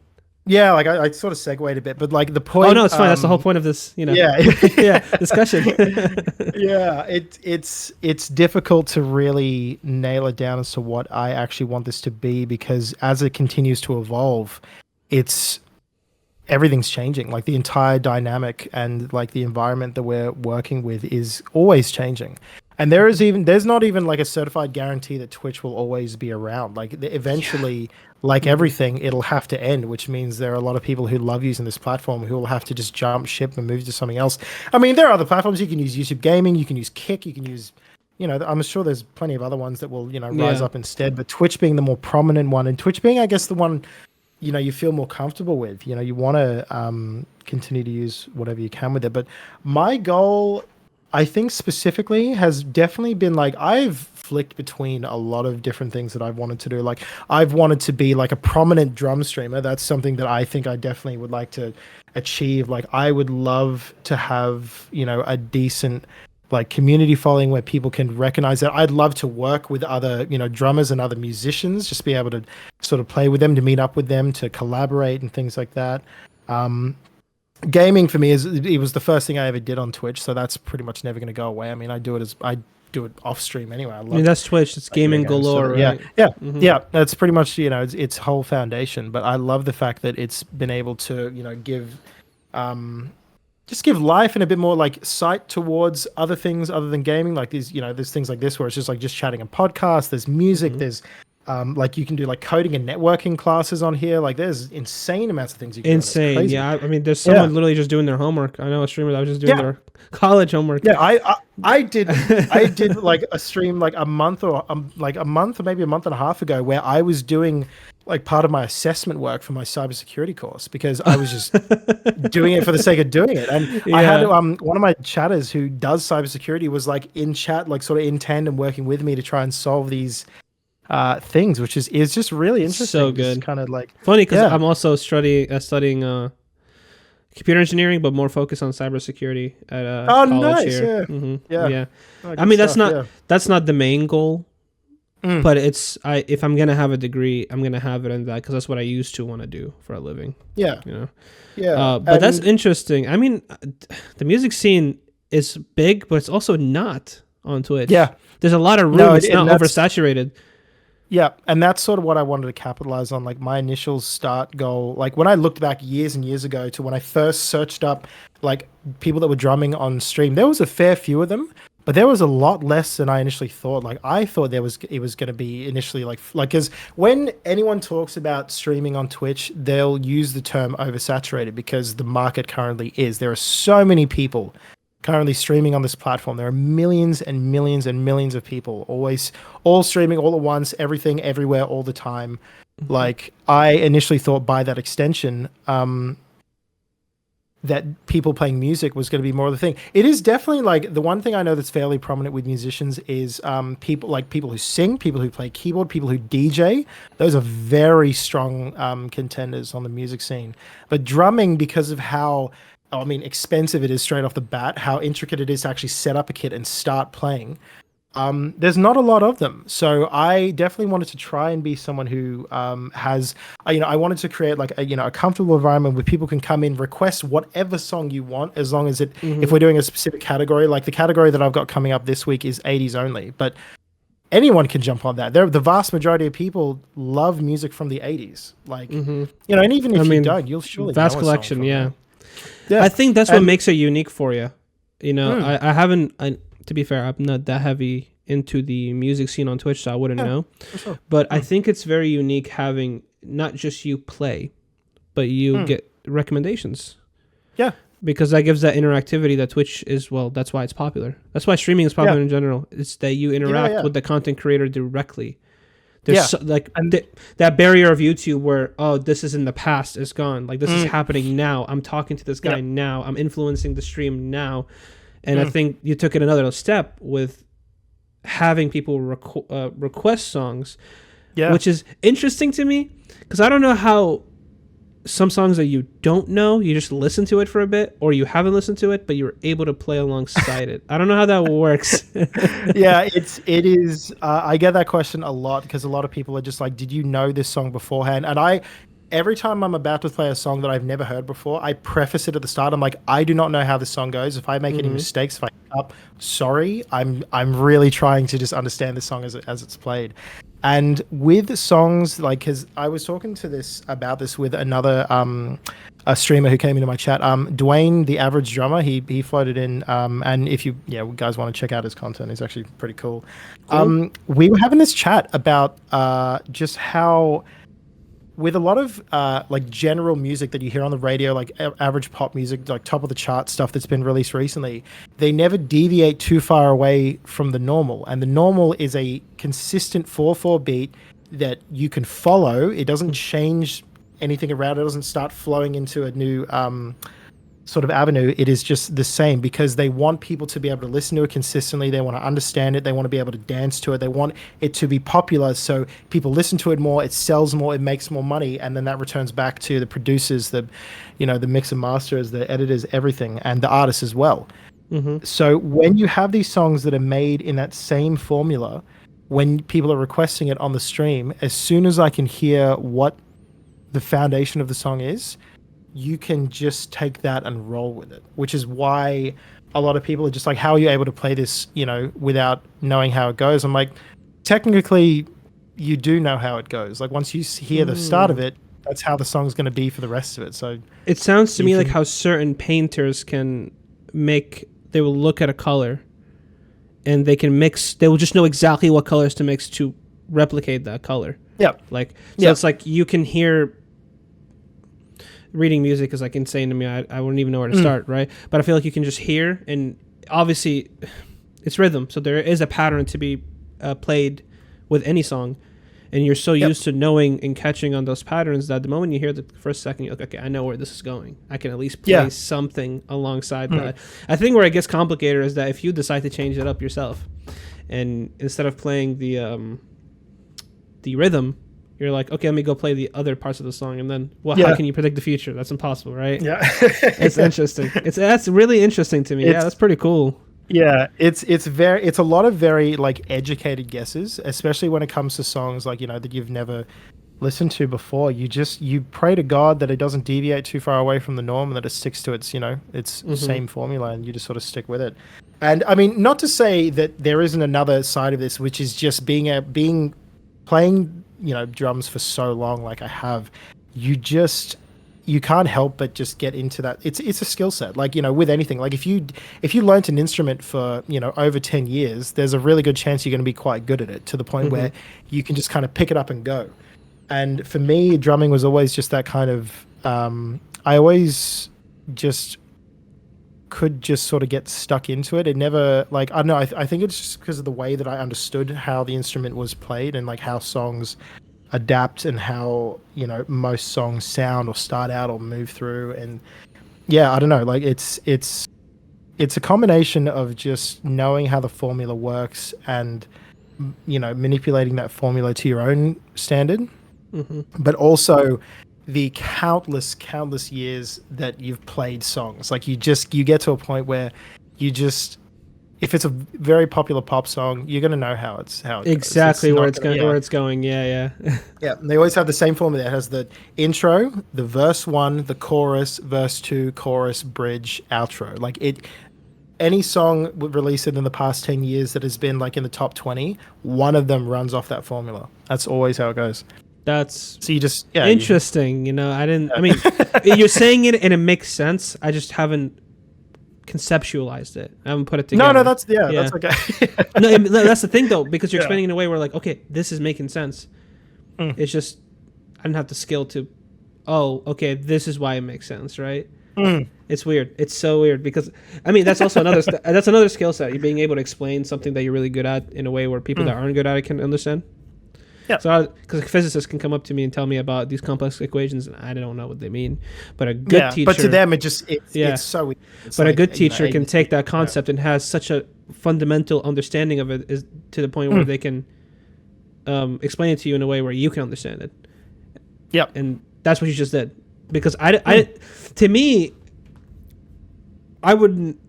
Yeah, like I sort of segued a bit, but like the Oh point. no, it's fine. That's the whole point of this, Yeah. yeah, discussion. Yeah, it's difficult to really nail it down as to what I actually want this to be, because as it continues to evolve, it's everything's changing. Like the entire dynamic and like the environment that we're working with is always changing. And there's not even like a certified guarantee that Twitch will always be around. Like eventually, like everything, it'll have to end, which means there are a lot of people who love using this platform who will have to just jump ship and move to something else. I mean, there are other platforms. You can use YouTube Gaming, you can use Kick, you can use, I'm sure there's plenty of other ones that will, rise up instead. But Twitch being the more prominent one, and Twitch being, I guess, the one, you feel more comfortable with. You want to continue to use whatever you can with it. But my goal, I think specifically, has definitely been like I've flicked between a lot of different things that I've wanted to do. Like I've wanted to be like a prominent drum streamer. That's something that I think I definitely would like to achieve. Like I would love to have, a decent like community following where people can recognize that. I'd love to work with other, drummers and other musicians, just be able to sort of play with them, to meet up with them, to collaborate and things like that. Gaming for me it was the first thing I ever did on Twitch, so that's pretty much never going to go away. I mean, I do it off stream anyway. I mean, that's Twitch. It's gaming galore, right? Yeah. That's pretty much its whole foundation. But I love the fact that it's been able to give just give life and a bit more like sight towards other things other than gaming. Like these, there's things like this where it's just like just chatting and podcasts. There's music. There's like you can do like coding and networking classes on here. Like there's insane amounts of things you can do. Insane. Yeah. I mean, there's someone literally just doing their homework. I know a streamer that was just doing their college homework. Yeah. I did like a stream like a month or maybe a month and a half ago where I was doing like part of my assessment work for my cybersecurity course, because I was just doing it for the sake of doing it. And I had one of my chatters who does cybersecurity was like in chat, like sort of in tandem working with me to try and solve these things, which is just really interesting. So good. Kind of like funny because I'm also studying computer engineering, but more focused on cybersecurity at college nice, here. Yeah. I mean, that's not the main goal, but if I'm gonna have a degree, I'm gonna have it in that because that's what I used to want to do for a living. Yeah. But that's interesting. I mean, the music scene is big, but it's also not on Twitch. Yeah. There's a lot of room. It's not oversaturated. Yeah, and that's sort of what I wanted to capitalize on. Like my initial start goal, like when I looked back years and years ago to when I first searched up like people that were drumming on stream, there was a fair few of them, but there was a lot less than I initially thought. Like I thought it was going to be initially like because when anyone talks about streaming on Twitch, they'll use the term oversaturated because the market currently is. There are so many people currently streaming on this platform. There are millions and millions and millions of people all streaming all at once, everything, everywhere, all the time. Like I initially thought by that extension, that people playing music was going to be more of the thing. It is definitely like the one thing I know that's fairly prominent with musicians is people who sing, people who play keyboard, people who DJ. Those are very strong contenders on the music scene. But drumming, because of how expensive it is straight off the bat, how intricate it is to actually set up a kit and start playing. There's not a lot of them. So I definitely wanted to try and be someone who has, I wanted to create like a comfortable environment where people can come in, request whatever song you want, as long as if we're doing a specific category, like the category that I've got coming up this week is 80s only, but anyone can jump on that. The vast majority of people love music from the 80s. Like, and even if you don't, you'll surely vast know collection. Yeah. I think that's what makes it unique for you. I haven't, to be fair, I'm not that heavy into the music scene on Twitch, so I wouldn't know. Sure. But I think it's very unique having not just you play, but you get recommendations. Yeah. Because that gives that interactivity that Twitch is, that's why it's popular. That's why streaming is popular in general. It's that you interact with the content creator directly. There's that barrier of YouTube where, this is in the past, is gone. Like, this is happening now. I'm talking to this guy now. I'm influencing the stream now. And I think you took it another step with having people request songs, which is interesting to me because I don't know how some songs that you don't know, you just listen to it for a bit, or you haven't listened to it, but you're able to play alongside it. I don't know how that works. Yeah, it is. I get that question a lot because a lot of people are just like, "Did you know this song beforehand?" And every time I'm about to play a song that I've never heard before, I preface it at the start. I'm like, I do not know how this song goes. If I make any mistakes, if I up, sorry. I'm really trying to just understand this song as it's played. And with songs like, because I was talking about this with another a streamer who came into my chat, Dwayne, the average drummer, he floated in, and if you guys want to check out his content, he's actually pretty cool. We were having this chat about just how, with a lot of like general music that you hear on the radio, like average pop music, like top of the chart stuff that's been released recently, they never deviate too far away from the normal. And the normal is a consistent 4/4 beat that you can follow. It doesn't change anything around. It doesn't start flowing into a new sort of avenue. It is just the same because they want people to be able to listen to it consistently. They want to understand it. They want to be able to dance to it. They want it to be popular so people listen to it more, it sells more, it makes more money, and then that returns back to the producers, the mix and masters, the editors, everything, and the artists as well. So when you have these songs that are made in that same formula, when people are requesting it on the stream, as soon as I can hear what the foundation of the song is, you can just take that and roll with it, which is why a lot of people are just like, how are you able to play this, without knowing how it goes? I'm like, technically, you do know how it goes. Like, once you hear the start of it, that's how the song's going to be for the rest of it. So it sounds to me like how certain painters they will look at a color and they will just know exactly what colors to mix to replicate that color. Yeah. It's like you can hear. Reading music is like insane to me. I wouldn't even know where to start, right? But I feel like you can just hear, and obviously it's rhythm, so there is a pattern to be played with any song, and you're so used to knowing and catching on those patterns that the moment you hear the first second, you're like, okay, I know where this is going. I can at least play something alongside that. I think where it gets complicated is that if you decide to change it up yourself, and instead of playing the rhythm, you're like, okay, let me go play the other parts of the song, and then, how can you predict the future? That's impossible, right? Yeah, it's interesting. That's really interesting to me. That's pretty cool. Yeah, it's a lot of very like educated guesses, especially when it comes to songs like that you've never listened to before. You pray to God that it doesn't deviate too far away from the norm, and that it sticks to its same formula, and you just sort of stick with it. And I mean, not to say that there isn't another side of this, which is just playing drums for so long like I have, you can't help but just get into that. It's a skill set, like with anything. Like if you learnt an instrument for over 10 years, there's a really good chance you're going to be quite good at it, to the point where you can just kind of pick it up and go. And for me, drumming was always just that kind of I always just could just sort of get stuck into it. It never, like, I don't know, I think it's just because of the way that I understood how the instrument was played, and like how songs adapt, and how most songs sound or start out or move through. And I don't know, like it's a combination of just knowing how the formula works, and manipulating that formula to your own standard, but also the countless years that you've played songs. Like you get to a point where if it's a very popular pop song, you're going to know how it exactly goes. where it's going. Yeah. Yeah. And they always have the same formula. It has the intro, the verse 1, the chorus, verse 2, chorus, bridge, outro. Like any song released in the past 10 years that has been like in the top 20, one of them runs off that formula. That's always how it goes. That's so you just interesting. I mean, you're saying it and it makes sense. I just haven't conceptualized it. I haven't put it together. No, that's okay. No, that's the thing though, because you're explaining in a way where like, okay, this is making sense. It's just I didn't have the skill to. Oh, okay, this is why it makes sense, right? It's weird. It's so weird because I mean that's also another skill set. You're being able to explain something that you're really good at in a way where people that aren't good at it can understand. Yeah. So, because physicists can come up to me and tell me about these complex equations, and I don't know what they mean. But a good teacher, but to them, it's so. But like, a good teacher can take that concept and has such a fundamental understanding of it, is to the point where they can explain it to you in a way where you can understand it. Yeah. And that's what you just did. because to me, I wouldn't.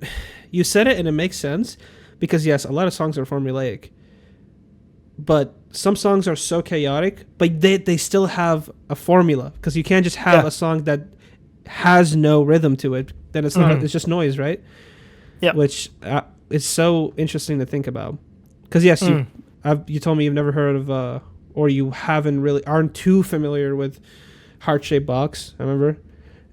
You said it and it makes sense, because yes, a lot of songs are formulaic, but some songs are so chaotic, but they still have a formula, because you can't just have a song that has no rhythm to it. Then it's not. It's just noise, right? Yeah. Which is so interesting to think about, because yes, you told me you've never heard of or you aren't too familiar with Heart-Shaped Box. I remember.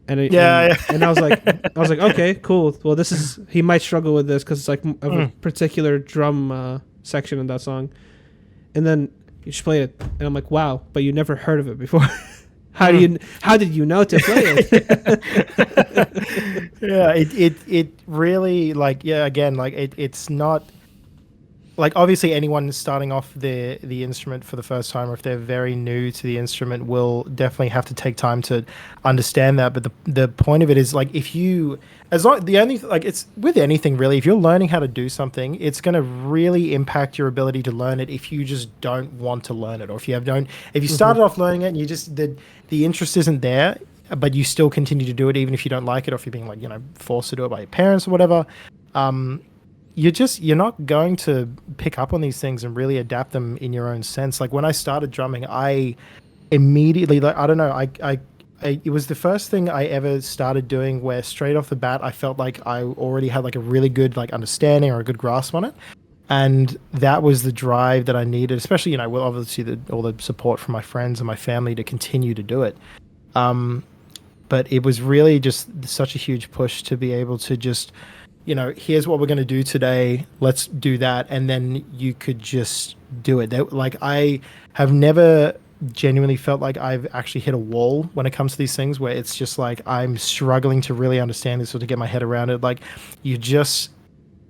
And I was like, okay, cool. Well, he might struggle with this because it's like a particular drum section in that song. And then you just play it, and I'm like, wow, but you never heard of it before. How did you know to play it? Yeah, it really, like, again, like it's not like, obviously anyone starting off the instrument for the first time, or if they're very new to the instrument, will definitely have to take time to understand that. But the point of it is, like, it's with anything really, if you're learning how to do something, it's going to really impact your ability to learn it if you just don't want to learn it, or if you started off learning it and you just the interest isn't there, but you still continue to do it even if you don't like it, or if you're being, like, forced to do it by your parents or whatever. You're not going to pick up on these things and really adapt them in your own sense. Like, when I started drumming, I immediately, like, I don't know, it was the first thing I ever started doing where straight off the bat I felt like I already had, like, a really good, like, understanding or a good grasp on it, and that was the drive that I needed, especially, with obviously all the support from my friends and my family to continue to do it. But it was really just such a huge push to be able to just, here's what we're going to do today. Let's do that. And then you could just do it. Like, I have never genuinely felt like I've actually hit a wall when it comes to these things, where it's just like, I'm struggling to really understand this or to get my head around it. Like, you're just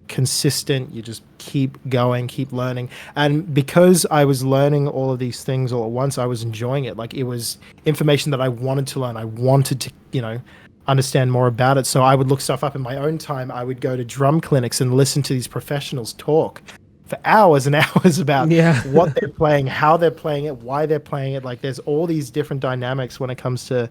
consistent. You just keep going, keep learning. And because I was learning all of these things all at once, I was enjoying it. Like, it was information that I wanted to learn. I wanted to, understand more about it. So I would look stuff up in my own time. I would go to drum clinics and listen to these professionals talk for hours and hours about what they're playing, how they're playing it, why they're playing it. Like, there's all these different dynamics when it comes to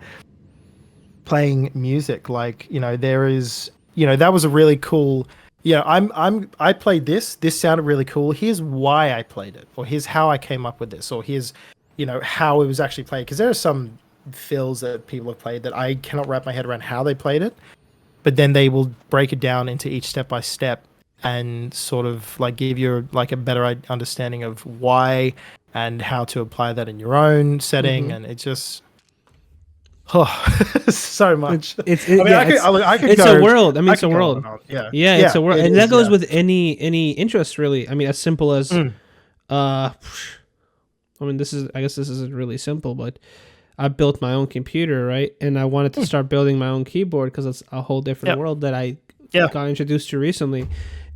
playing music. Like, there is, that was a really cool, I played this sounded really cool. Here's why I played it, or here's how I came up with this, or here's, how it was actually played. Because there are some fills that people have played that I cannot wrap my head around how they played it, but then they will break it down into each step by step and sort of, like, give you, like, a better understanding of why and how to apply that in your own setting. And it just so much. It's a world. I mean, it's a world. Yeah, it's a world, and that goes with any interest, really. I mean, as simple as I mean, I guess this isn't really simple, but I built my own computer, right? And I wanted to start building my own keyboard because it's a whole different world that I got introduced to recently.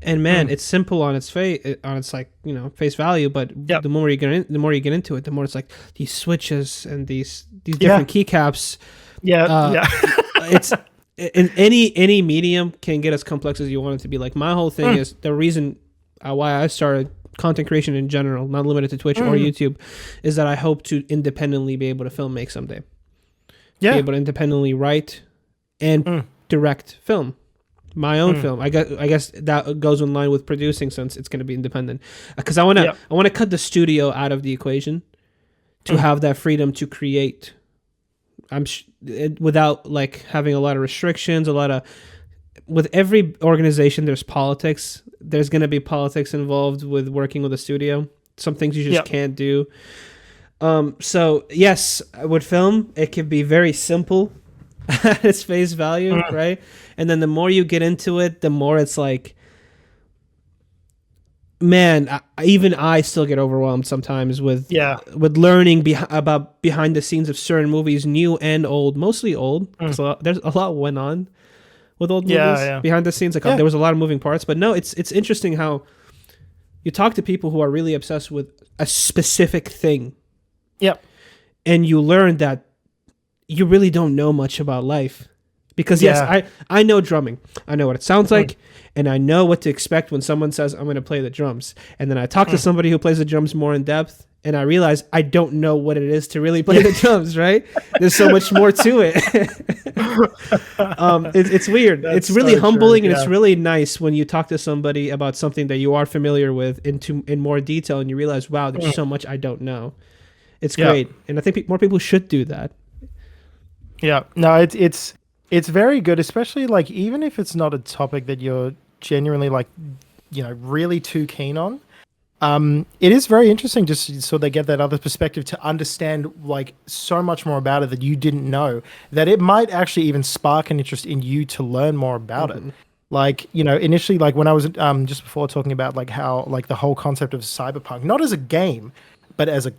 And man, it's simple on its like, face value, but the more you get into it, the more it's like these switches and these different keycaps. It's in any medium can get as complex as you want it to be. Like, my whole thing is the reason why I started content creation in general, not limited to Twitch or YouTube, is that I hope to independently be able to filmmake someday. Be able to independently write and direct film. My own film. I guess that goes in line with producing, since it's going to be independent. Because I want to cut the studio out of the equation to have that freedom to create. Without, like, having a lot of restrictions, with every organization, there's politics. There's going to be politics involved with working with a studio. Some things you just can't do. So yes, with film, it can be very simple at its face value, right? And then the more you get into it, the more it's like, man, even I still get overwhelmed sometimes with learning about behind the scenes of certain movies, new and old, mostly old. So there's a lot went on with old movies behind the scenes. Like, there was a lot of moving parts, but no, it's interesting how you talk to people who are really obsessed with a specific thing. Yep. And you learn that you really don't know much about life. Because I know drumming. I know what it sounds like, and I know what to expect when someone says, I'm going to play the drums. And then I talk to somebody who plays the drums more in depth, and I realized I don't know what it is to really play the drums. Right? There's so much more to it. It's weird. That's it's really so humbling, true, and it's yeah. really nice when you talk to somebody about something that you are familiar with in more detail, and you realize, wow, there's so much I don't know. It's Yeah. great, and I think more people should do that. Yeah, no, it's very good, especially like even if it's not a topic that you're genuinely like, really too keen on. It is very interesting just so they get that other perspective to understand like so much more about it that you didn't know, that it might actually even spark an interest in you to learn more about it. Like, initially, like when I was just before talking about like how like the whole concept of cyberpunk, not as a game, but as a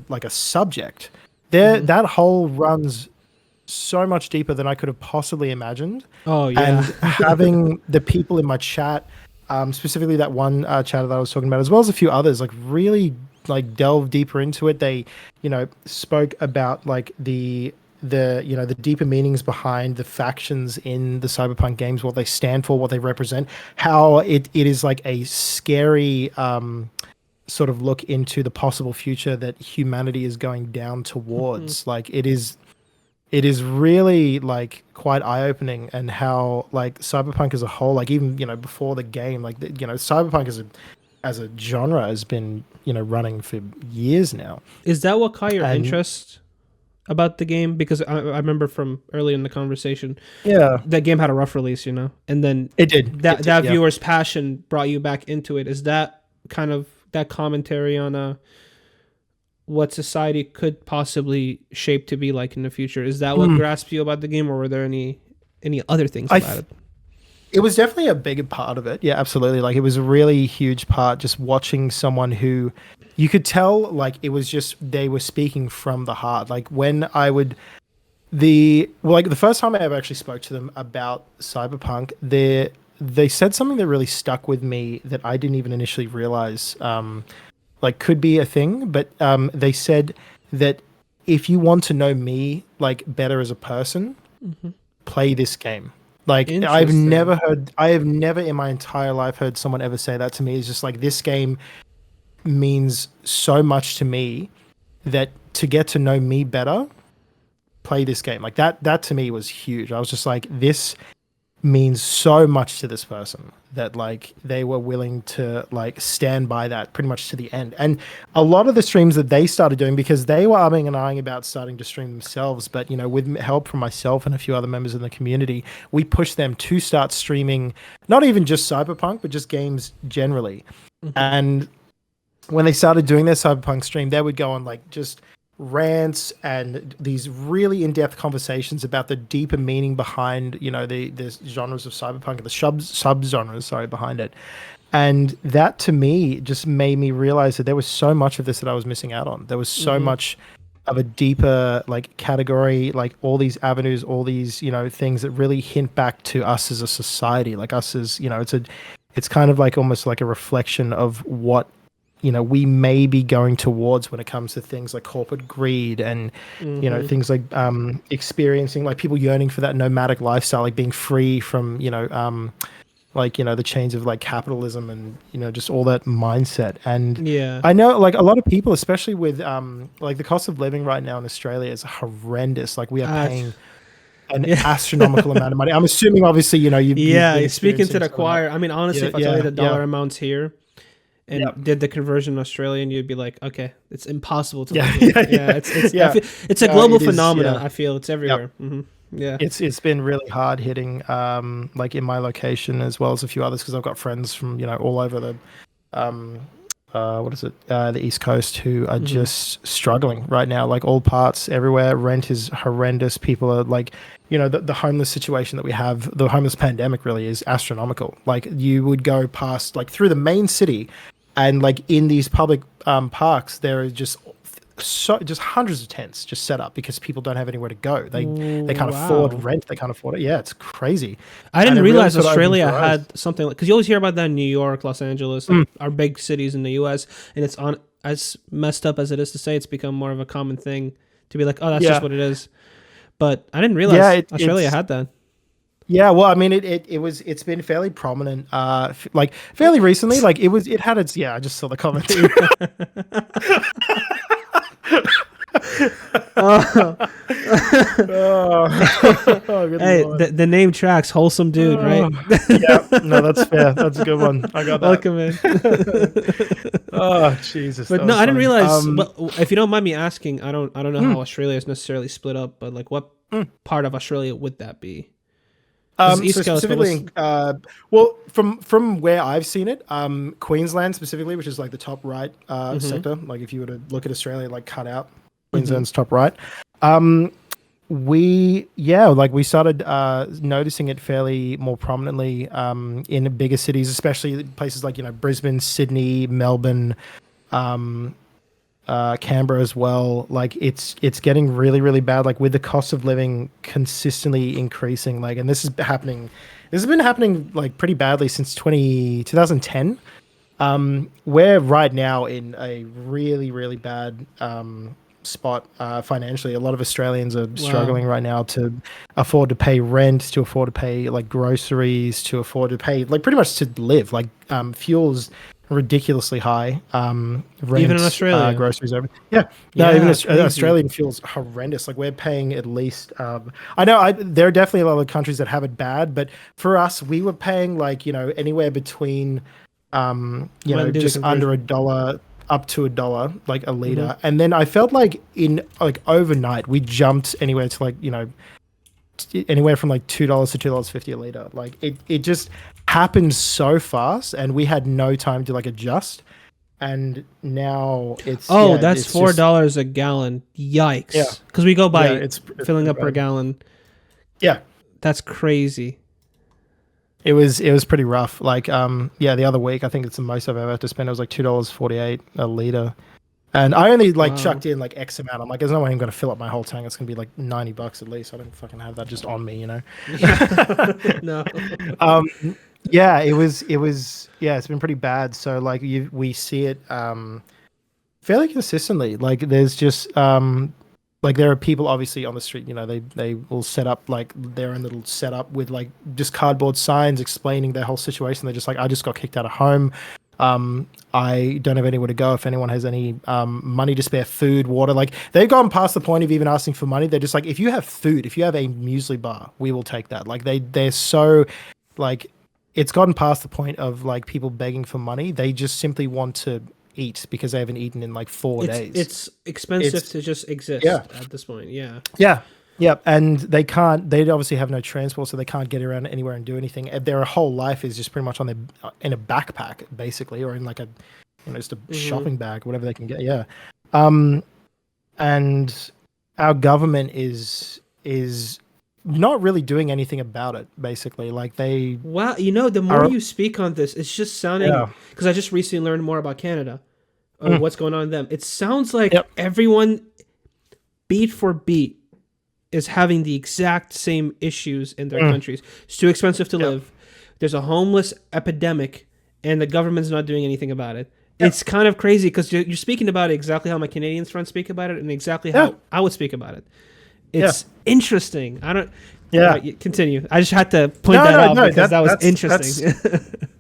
like a subject, that whole runs so much deeper than I could have possibly imagined. Oh And yeah. having the people in my chat, specifically that one chatter that I was talking about, as well as a few others, like really like delve deeper into it. They, spoke about like the deeper meanings behind the factions in the cyberpunk games, what they stand for, what they represent, how it is like a scary sort of look into the possible future that humanity is going down towards. Like it is really like quite eye-opening, and how like cyberpunk as a whole, like even before the game, like cyberpunk as a genre has been running for years now. Is that what caught your And interest about the game? Because I remember from early in the conversation, yeah, that game had a rough release, and then it did. that Yeah. viewer's passion brought you back into it. Is that kind of that commentary on what society could possibly shape to be like in the future? Is that what grasped you about the game, or were there any other things about it? It was definitely a bigger part of it. Yeah, absolutely. Like it was a really huge part, just watching someone who you could tell like it was just they were speaking from the heart. Like when I would the first time I ever actually spoke to them about cyberpunk, they said something that really stuck with me that I didn't even initially realize like could be a thing, but they said that if you want to know me like better as a person, play this game. Like I have never in my entire life heard someone ever say that to me. It's just like this game means so much to me that to get to know me better, play this game. Like that to me was huge. I was just like, this means so much to this person that like they were willing to like stand by that pretty much to the end. And a lot of the streams that they started doing, because they were umming and ahhing about starting to stream themselves, but with help from myself and a few other members in the community, we pushed them to start streaming not even just cyberpunk but just games generally. And when they started doing their cyberpunk stream, they would go on like just rants and these really in-depth conversations about the deeper meaning behind the genres of cyberpunk, the sub-genres behind it. And that to me just made me realize that there was so much of this that I was missing out on. There was so much of a deeper like category, like all these avenues, all these things that really hint back to us as a society, like us as it's kind of like almost like a reflection of what we may be going towards when it comes to things like corporate greed and things like experiencing, like people yearning for that nomadic lifestyle, like being free from the chains of like capitalism and just all that mindset. And Yeah. I know like a lot of people, especially with like the cost of living right now in Australia is horrendous. Like we are paying an astronomical amount of money. I'm assuming obviously you've been Speaking to the experiencing choir, I mean, honestly, if I tell you the dollar amounts here and Yep. did the conversion in Australian, you'd be like, okay, it's impossible to Yeah, live here. yeah, It's a global it is, phenomenon. yeah. I feel it's everywhere. Yeah. It's been really hard hitting like in my location as well as a few others, because I've got friends from all over the the East Coast who are just struggling right now, like all parts everywhere. Rent is horrendous. People are like the homeless situation that we have, the homeless pandemic really is astronomical. Like you would go past like through the main city and like in these public parks there is just hundreds of tents just set up because people don't have anywhere to go. They can't afford rent. They can't afford it. Yeah, it's crazy. I didn't And it realize really sort of Australia opens your eyes. had something like, because you always hear about that in New York, Los Angeles, like our big cities in the U.S., and it's on as messed up as it is to say, it's become more of a common thing to be like, oh, that's just what it is. But I didn't realize Australia had that. Yeah, well, I mean, it's been fairly prominent, like fairly recently. Like it had its. Yeah, I just saw the comment. Oh. Oh, good Hey, lord. the name tracks. Wholesome dude, right? Oh, yeah, no, that's fair. That's a good one. I got Welcome in. that. Oh, Jesus, But that no, was I didn't funny. realize. Well, if you don't mind me asking, I don't know Mm, how Australia is necessarily split up, but like, what mm. part of Australia would that be? Because So East Coast, but specifically, was. well, from where I've seen it, Queensland specifically, which is like the top right Mm-hmm, sector. Like if you were to look at Australia, like cut out mm-hmm. Queensland's top right. Um, we started noticing it fairly more prominently in bigger cities, especially places like Brisbane, Sydney, Melbourne, um, Canberra as well. Like it's getting really really bad. Like with the cost of living consistently increasing. Like, and this is happening. This has been happening like pretty badly since 2010. We're right now in a really really bad spot financially. A lot of Australians are Wow. struggling right now to afford to pay rent, to afford to pay like groceries, to afford to pay like pretty much to live. Like fuel's ridiculously high. Even in Rent, Australia. groceries, everything. Yeah, no, even Yeah, crazy. Australian fuel's horrendous. Like we're paying at least. I know there are definitely a lot of countries that have it bad, but for us, we were paying like anywhere between Might do the just under conversion. $1 up to $1 like a Mm-hmm. liter. And then I felt like in like overnight we jumped anywhere to like anywhere from like $2 to $2.50 a liter. Like it just happened so fast, and we had no time to like adjust. And now Oh, that's it's just $4 a gallon. yeah, Yikes! Because we go yeah, by it's filling pretty up per bad. gallon. Yeah, That's crazy. it was pretty rough. Like the other week I think it's the most I've ever had to spend. It was like $2.48 a liter. And I only like Wow. chucked in like X amount. I'm like, there's no way I'm gonna fill up my whole tank. It's gonna be like $90 at least. I don't fucking have that just on me, you know. Yeah. No. um, yeah, yeah, it's been pretty bad. So like we see it fairly consistently. Like there's just like there are people obviously on the street. They will set up like their own little setup with like just cardboard signs explaining their whole situation. They're just like, I just got kicked out of home. I don't have anywhere to go. If anyone has any money to spare, food, water, like they've gone past the point of even asking for money. They're just like, if you have food, if you have a muesli bar, we will take that. Like they're so like it's gotten past the point of like people begging for money. They just simply want to eat because they haven't eaten in like 4 days. It's expensive It's to just yeah, exist at this point. Yeah. yeah, yeah, and they can't. They obviously have no transport, so they can't get around anywhere and do anything. And their whole life is just pretty much on their in a backpack, basically, or in like a just a Mm-hmm. shopping bag, whatever they can get. Yeah, um, and our government is not really doing anything about it. Basically, like they Wow. The more are. you speak on this, it's just sounding Yeah. because I just recently learned more about Canada. Mm, What's going on in them? It sounds like yep. everyone, beat for beat, is having the exact same issues in their Mm, countries. It's too expensive to yep. live. There's a homeless epidemic, and the government's not doing anything about it. Yep. It's kind of crazy because you're speaking about it exactly how my Canadian friends speak about it, and exactly Yeah. how I would speak about it. Yeah. It's interesting. I don't. All Yeah. right, continue. I just had to point No, that no, out no. because That that was that's interesting.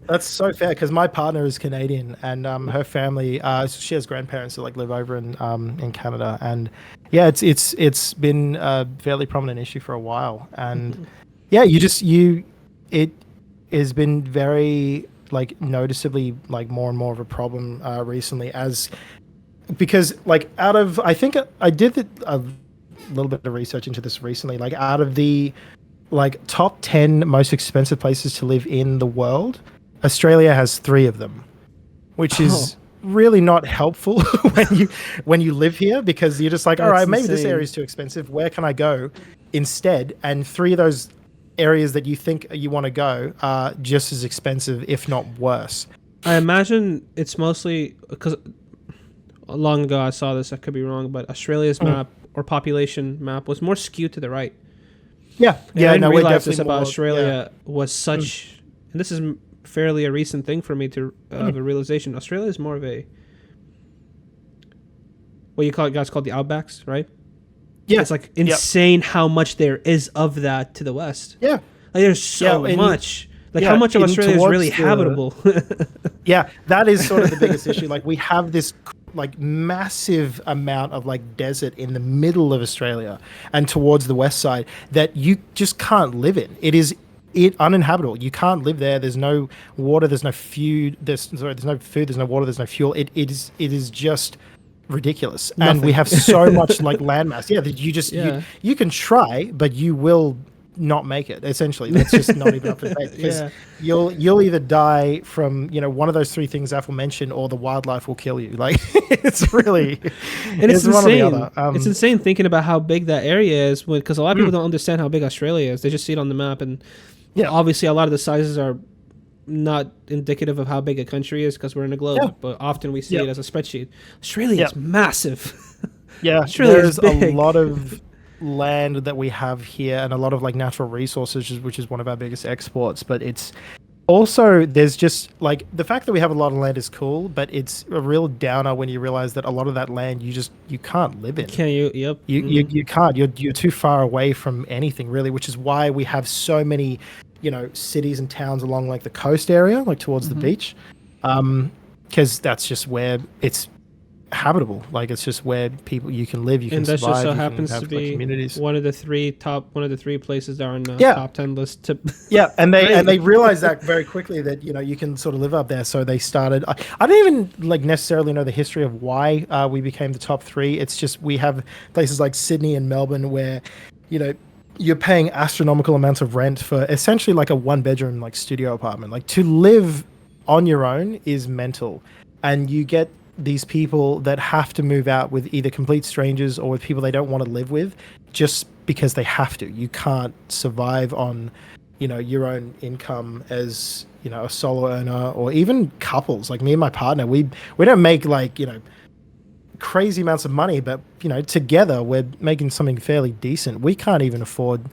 That's so fair because my partner is Canadian and her family she has grandparents that like live over in Canada, and yeah, it's been a fairly prominent issue for a while. And yeah, you it has been very like noticeably like more and more of a problem recently, as because like out of I think I did a little bit of research into this recently, like out of the like top 10 most expensive places to live in the world, Australia has 3 of them, which Oh, is really not helpful when you live here, because you're just like, all that's right, maybe this area insane. is too expensive. Where can I go instead? And 3 of those areas that you think you want to go are just as expensive, if not worse. I imagine it's mostly because long ago I saw this. I could be wrong, but Australia's Mm. map or population map was more skewed to the right. Yeah, And I yeah, didn't no, we're realize this definitely about more. Yeah. Australia was Mm. such, and this is fairly a recent thing for me to Mm. have a realization. Australia is more of a what you call it, guys called the outbacks, right? Yeah, It's like yep, insane how much there is of that to the west. yeah, Like there's so much. Like how much of Australia is really habitable? Yeah, that is sort of the biggest issue. Like we have this like massive amount of like desert in the middle of Australia and towards the west side that you just can't live in. It is uninhabitable. You can't live there. There's no water. There's no food. There's no food. There's no water. There's no fuel. It is just ridiculous. Nothing. And we have so much like landmass. Yeah, that you just you can try, but you will not make it. Essentially, that's just not even up for debate. Because you'll either die from one of those three things aforementioned, or the wildlife will kill you. Like it's really, and it's insane. One or the other. It's insane thinking about how big that area is, because a lot of people don't understand how big Australia is. They just see it on the map, and obviously a lot of the sizes are not indicative of how big a country is because we're in a globe. But often we see it as a spreadsheet. Australia is massive. There's a lot of land that we have here and a lot of like natural resources, which is one of our biggest exports. But it's also, there's just like the fact that we have a lot of land is cool, but it's a real downer when you realize that a lot of that land you can't live in. Can you? Yep. You can't. You're too far away from anything really, which is why we have so many cities and towns along like the coast area, like towards the beach, because that's just where it's habitable. Like it's just where you can live, you can survive. And that just so happens to be communities. One of the three places that are on the top 10 list. And they realized that very quickly that you can sort of live up there. So they started. I don't even like necessarily know the history of why we became the top 3. It's just we have places like Sydney and Melbourne where you're paying astronomical amounts of rent for essentially like a 1-bedroom like studio apartment. Like to live on your own is mental, and you get these people that have to move out with either complete strangers or with people they don't want to live with just because they have to. You can't survive on, your own income as, a solo earner, or even couples. Like me and my partner, we don't make like, crazy amounts of money, but, together we're making something fairly decent. We can't even afford,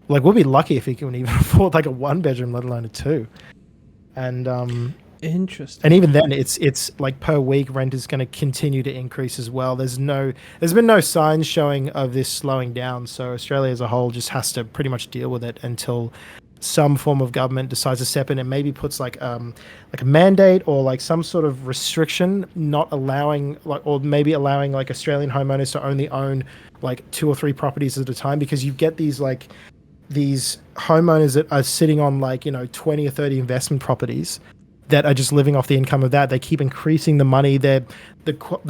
like we'll be lucky if we can even afford like a 1-bedroom, let alone a 2. And, interesting. And even then, it's like per week rent is going to continue to increase as well. There's been no signs showing of this slowing down. So Australia as a whole just has to pretty much deal with it until some form of government decides to step in and maybe puts like a mandate or like some sort of restriction, not allowing or maybe allowing like Australian homeowners to only own like 2 or 3 properties at a time, because you get these homeowners that are sitting on like 20 or 30 investment properties that are just living off the income of that. They keep increasing the money. The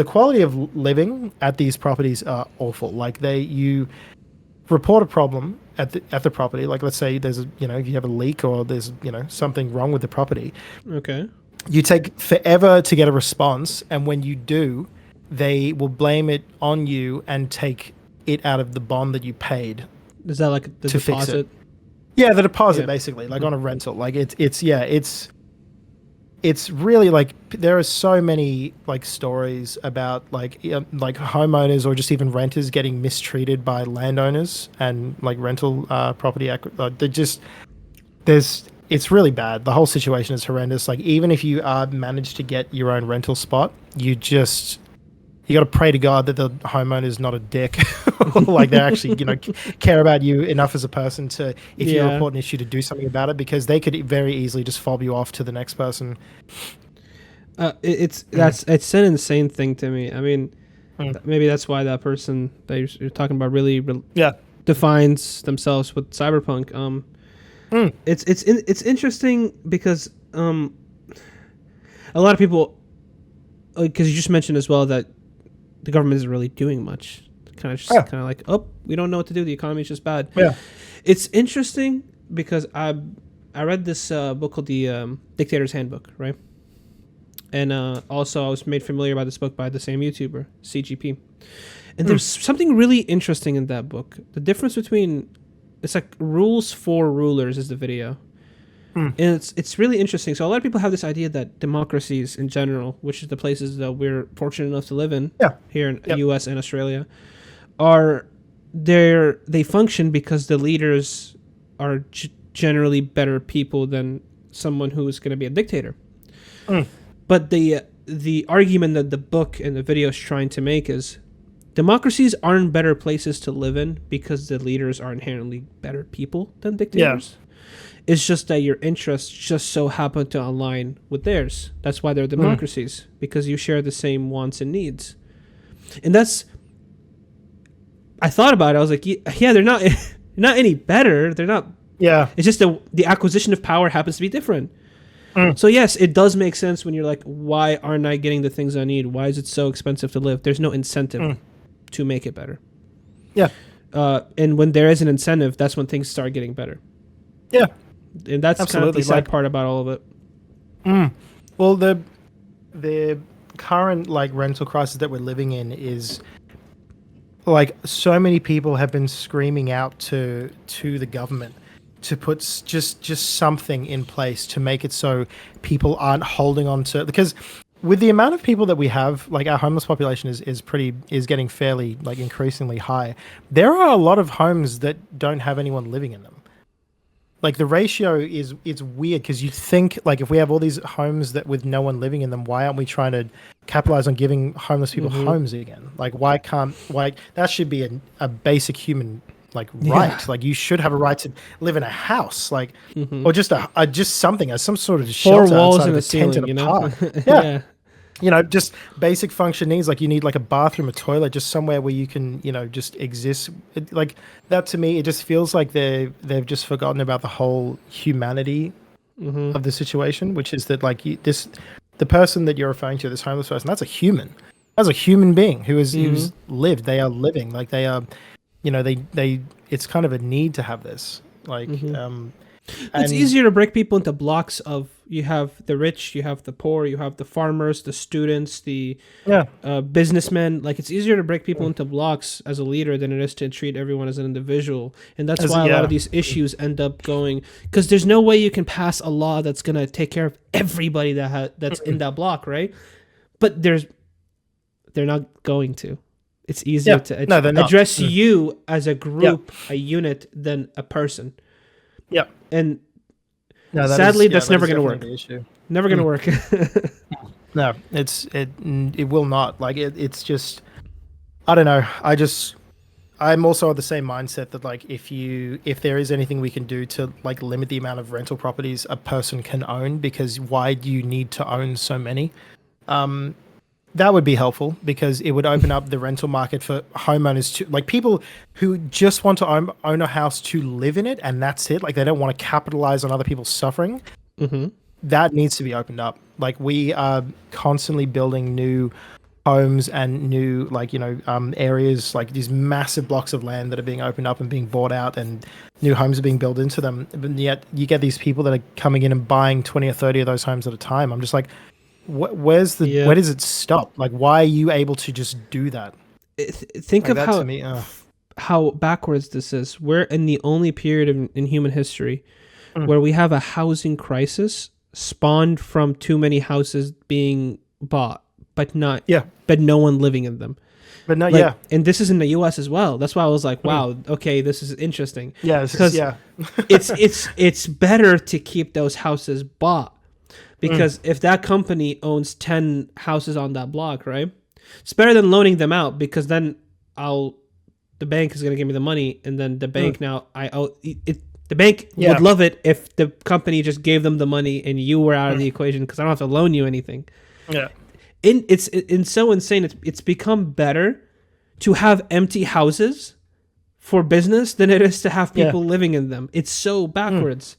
quality of living at these properties are awful. Like you report a problem at the property. Like let's say there's if you have a leak or there's something wrong with the property. Okay. You take forever to get a response, and when you do, they will blame it on you and take it out of the bond that you paid. Is that like the deposit? Fix it. Yeah, the deposit basically, like on a rental. Like it's really like there are so many like stories about like homeowners or just even renters getting mistreated by landowners and like rental property. It's really bad. The whole situation is horrendous. Like even if you managed to get your own rental spot, you got to pray to God that the homeowner is not a dick, like they actually, care about you enough as a person to, if you report an issue, to do something about it, because they could very easily just fob you off to the next person. It's an insane thing to me. I mean, maybe that's why that person that you're talking about really defines themselves with cyberpunk. It's interesting because a lot of people, because you just mentioned as well that the government isn't really doing much. Kind of like, we don't know what to do. The economy is just bad. Yeah, it's interesting because I read this book called the Dictator's Handbook, right? And also I was made familiar by this book by the same YouTuber, CGP. And there's something really interesting in that book. The difference between, it's like rules for rulers is the video. And it's really interesting. So a lot of people have this idea that democracies in general, which is the places that we're fortunate enough to live in here in the US and Australia, they function because the leaders are generally better people than someone who is going to be a dictator. But the argument that the book and the video is trying to make is democracies aren't better places to live in because the leaders are inherently better people than dictators. It's just that your interests just so happen to align with theirs. That's why they're democracies, because you share the same wants and needs. And that's, I thought about it. I was like, yeah, they're not not any better. They're not. Yeah. It's just the acquisition of power happens to be different. So yes, it does make sense when you're like, why aren't I getting the things I need? Why is it so expensive to live? There's no incentive to make it better. Yeah. And when there is an incentive, that's when things start getting better. Yeah. And that's kind of the sad part about all of it. Well, the current like rental crisis that we're living in is like so many people have been screaming out to the government to put just something in place to make it so people aren't holding on to, because with the amount of people that we have, like our homeless population is getting fairly like increasingly high. There are a lot of homes that don't have anyone living in them. Like the ratio it's weird, because you think like if we have all these homes that with no one living in them, why aren't we trying to capitalize on giving homeless people homes again? Like why can't, like that should be a basic human like right. Yeah. Like you should have a right to live in a house, like or just just something as some sort of 4 shelter walls outside and of a ceiling, tent in you a know? park. Yeah. You know, just basic function needs, like you need like a bathroom, a toilet, just somewhere where you can, you know, just exist. Like that to me, it just feels like they've just forgotten about the whole humanity of the situation, which is that like the person that you're referring to, this homeless person, that's a human being who's lived. They are living, like they are, you know, they it's kind of a need to have this, like it's easier to break people into blocks of, you have the rich, you have the poor, you have the farmers, the students, the businessmen. Like it's easier to break people into blocks as a leader than it is to treat everyone as an individual. And that's why a lot of these issues end up going, because there's no way you can pass a law that's going to take care of everybody that's in that block, right? But they're not going to. It's easier to address you as a group, a unit, than a person. Yeah. And sadly, that's never going to work. Never going to work. No, it will not. Like it's just, I don't know. I'm also of the same mindset that like if there is anything we can do to like limit the amount of rental properties a person can own, because why do you need to own so many? That would be helpful, because it would open up the rental market for homeowners to, like, people who just want to own a house to live in it, and that's it. Like, they don't want to capitalize on other people's suffering. That needs to be opened up. Like, we are constantly building new homes and new, like, you know, areas, like these massive blocks of land that are being opened up and being bought out, and new homes are being built into them. But yet you get these people that are coming in and buying 20 or 30 of those homes at a time. I'm just like, where does it stop? Like, why are you able to just do that? Think of how backwards this is. We're in the only period in human history where we have a housing crisis spawned from too many houses being bought, but no one living in them. But not, and this is in the U.S. as well. That's why I was like, wow, okay, this is interesting. Because it's better to keep those houses bought. Because if that company owns 10 houses on that block, right? It's better than loaning them out, because then the bank is going to give me the money, and then the bank the bank would love it if the company just gave them the money and you were out of the equation, because I don't have to loan you anything. Yeah. It's so insane. It's become better to have empty houses for business than it is to have people living in them. It's so backwards.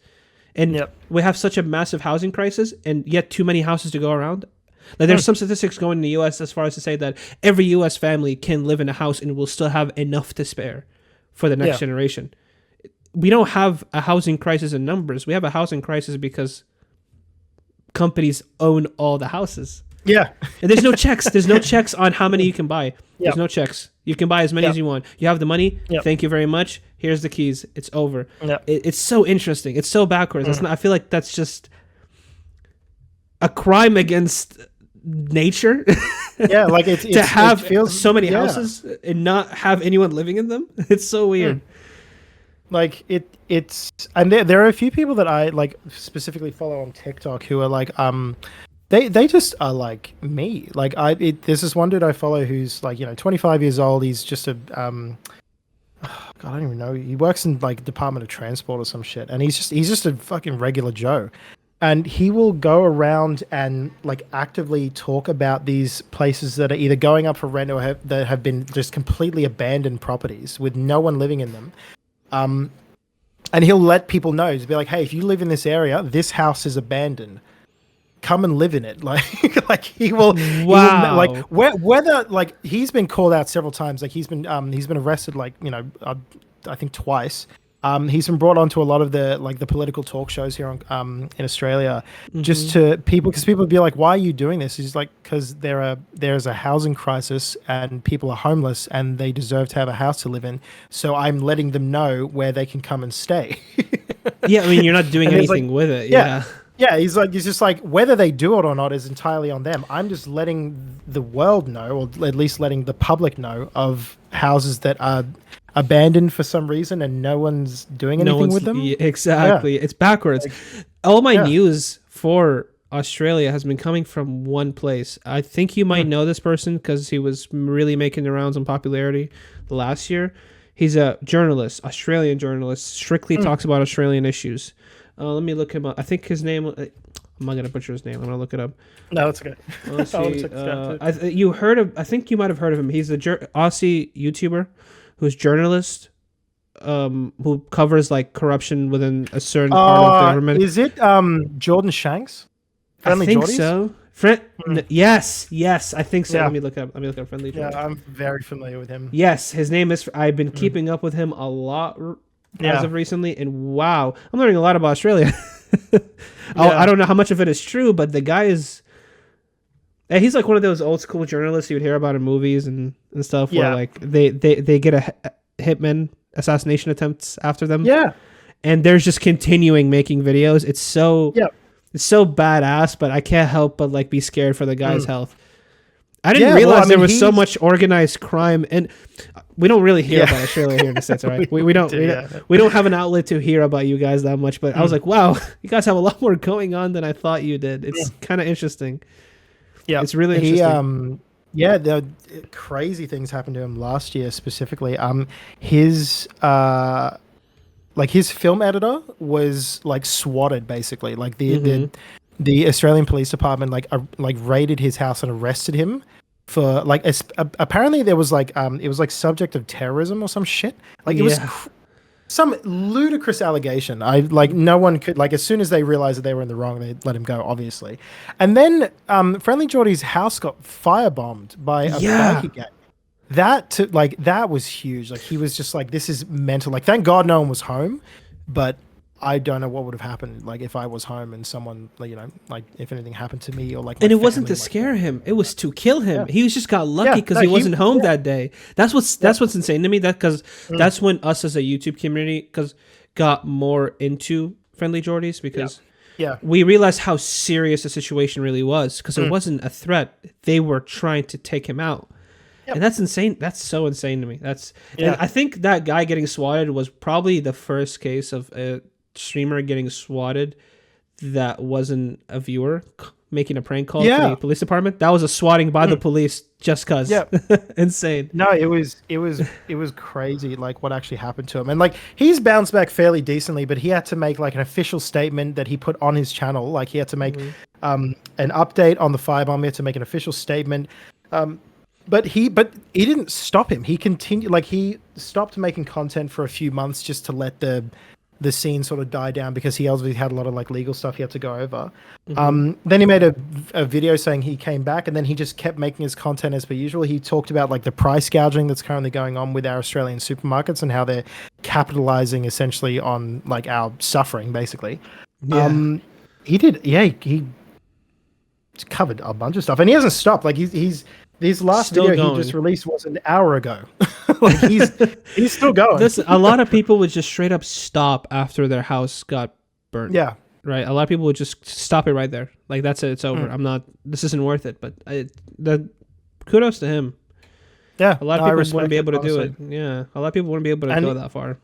And we have such a massive housing crisis, and yet too many houses to go around. Like, there's some statistics going in the U.S. as far as to say that every U.S. family can live in a house and will still have enough to spare for the next generation. We don't have a housing crisis in numbers. We have a housing crisis because companies own all the houses. Yeah. And there's no checks. There's no checks on how many you can buy. There's no checks. You can buy as many as you want. You have the money. Thank you very much. Here's the keys. It's over. It's so interesting. It's so backwards. I feel like that's just a crime against nature. Like to have so many houses and not have anyone living in them. It's so weird. Like it's and there are a few people that I like specifically follow on TikTok who are like They just are like me. Like there's this one dude I follow who's like, you know, 25 years old. He's just a God, I don't even know. He works in like Department of Transport or some shit, and he's just a fucking regular Joe. And he will go around and like actively talk about these places that are either going up for rent or that have been just completely abandoned properties with no one living in them. And he'll let people know. He'll be like, "Hey, if you live in this area, this house is abandoned. Come and live in it." Like he will, Wow. like whether like he's been called out several times. Like he's been arrested like I think twice. He's been brought onto a lot of the political talk shows here in Australia, just to people, because people would be like, "Why are you doing this?" He's like, "Because there's a housing crisis and people are homeless and they deserve to have a house to live in. So I'm letting them know where they can come and stay." Yeah, I mean, you're not doing anything with it. Yeah. Yeah, he's just like, whether they do it or not is entirely on them. I'm just letting the world know, or at least letting the public know, of houses that are abandoned for some reason and no one's doing anything with them. Yeah, exactly. Yeah. It's backwards. All my news for Australia has been coming from one place. I think you might know this person because he was really making the rounds on popularity last year. He's a journalist, Australian journalist, strictly talks about Australian issues. Let me look him up. I think his name. I'm not gonna butcher his name. I'm gonna look it up. No, that's okay. Let's see. I think you might have heard of him. He's the Aussie YouTuber who's journalist, who covers like corruption within a certain part of the government. Is it Jordan Shanks? Friendly I think Geordies? So. Yes, I think so. Yeah. Let me look up Friendly Geordies. Yeah, I'm very familiar with him. Yes, his name is. I've been keeping up with him a lot as of recently, and wow, I'm learning a lot about Australia. I don't know how much of it is true, but the guy is. He's like one of those old school journalists you would hear about in movies and stuff, where like they get a hitman assassination attempts after them. Yeah, and they're just continuing making videos. It's so badass, but I can't help but like be scared for the guy's health. I didn't realize there was so much organized crime, and we don't really hear about Australia here in the States, right? We don't have an outlet to hear about you guys that much, but I was like, wow, you guys have a lot more going on than I thought you did. It's kind of interesting. Yeah, it's really interesting. The crazy things happened to him last year specifically. His film editor was like swatted basically. Like the Australian Police Department raided his house and arrested him for like apparently there was like it was like subject of terrorism or some shit. Like it was some ludicrous allegation. No one could, like, as soon as they realized that they were in the wrong, they let him go, obviously. And then Friendly Geordie's house got firebombed by a bikie gang. That was huge. Like, he was just like, this is mental. Like, thank God no one was home, but I don't know what would have happened, like, if I was home and someone, like, if anything happened to me or like. And it wasn't to scare him; it was to kill him. Yeah. He just got lucky because he wasn't home that day. That's what's insane to me. That's when us as a YouTube community got more into Friendly Geordies because we realized how serious the situation really was because it wasn't a threat; they were trying to take him out. Yep. And that's insane. That's so insane to me. And I think that guy getting swatted was probably the first case of a streamer getting swatted that wasn't a viewer making a prank call to the police department. That was a swatting by the police just cause. Insane. No, it was crazy, like, what actually happened to him. And like, he's bounced back fairly decently, but he had to make like an official statement that he put on his channel. Like, he had to make an update on the firebomb. He had to make an official statement. But he didn't stop him. He continued, like, he stopped making content for a few months just to let the scene sort of die down because he obviously had a lot of like legal stuff he had to go over. Then he made a video saying he came back, and then he just kept making his content as per usual. He talked about like the price gouging that's currently going on with our Australian supermarkets and how they're capitalizing essentially on like our suffering, basically. He covered a bunch of stuff, and he hasn't stopped. Like, he's this last video he just released was an hour ago. Like, he's still going. A lot of people would just straight up stop after their house got burnt. Yeah. Right? A lot of people would just stop it right there. Like, that's it. It's over. This isn't worth it. But kudos to him. Yeah. A lot of people wouldn't be able to do it. Yeah. A lot of people wouldn't be able to go that far.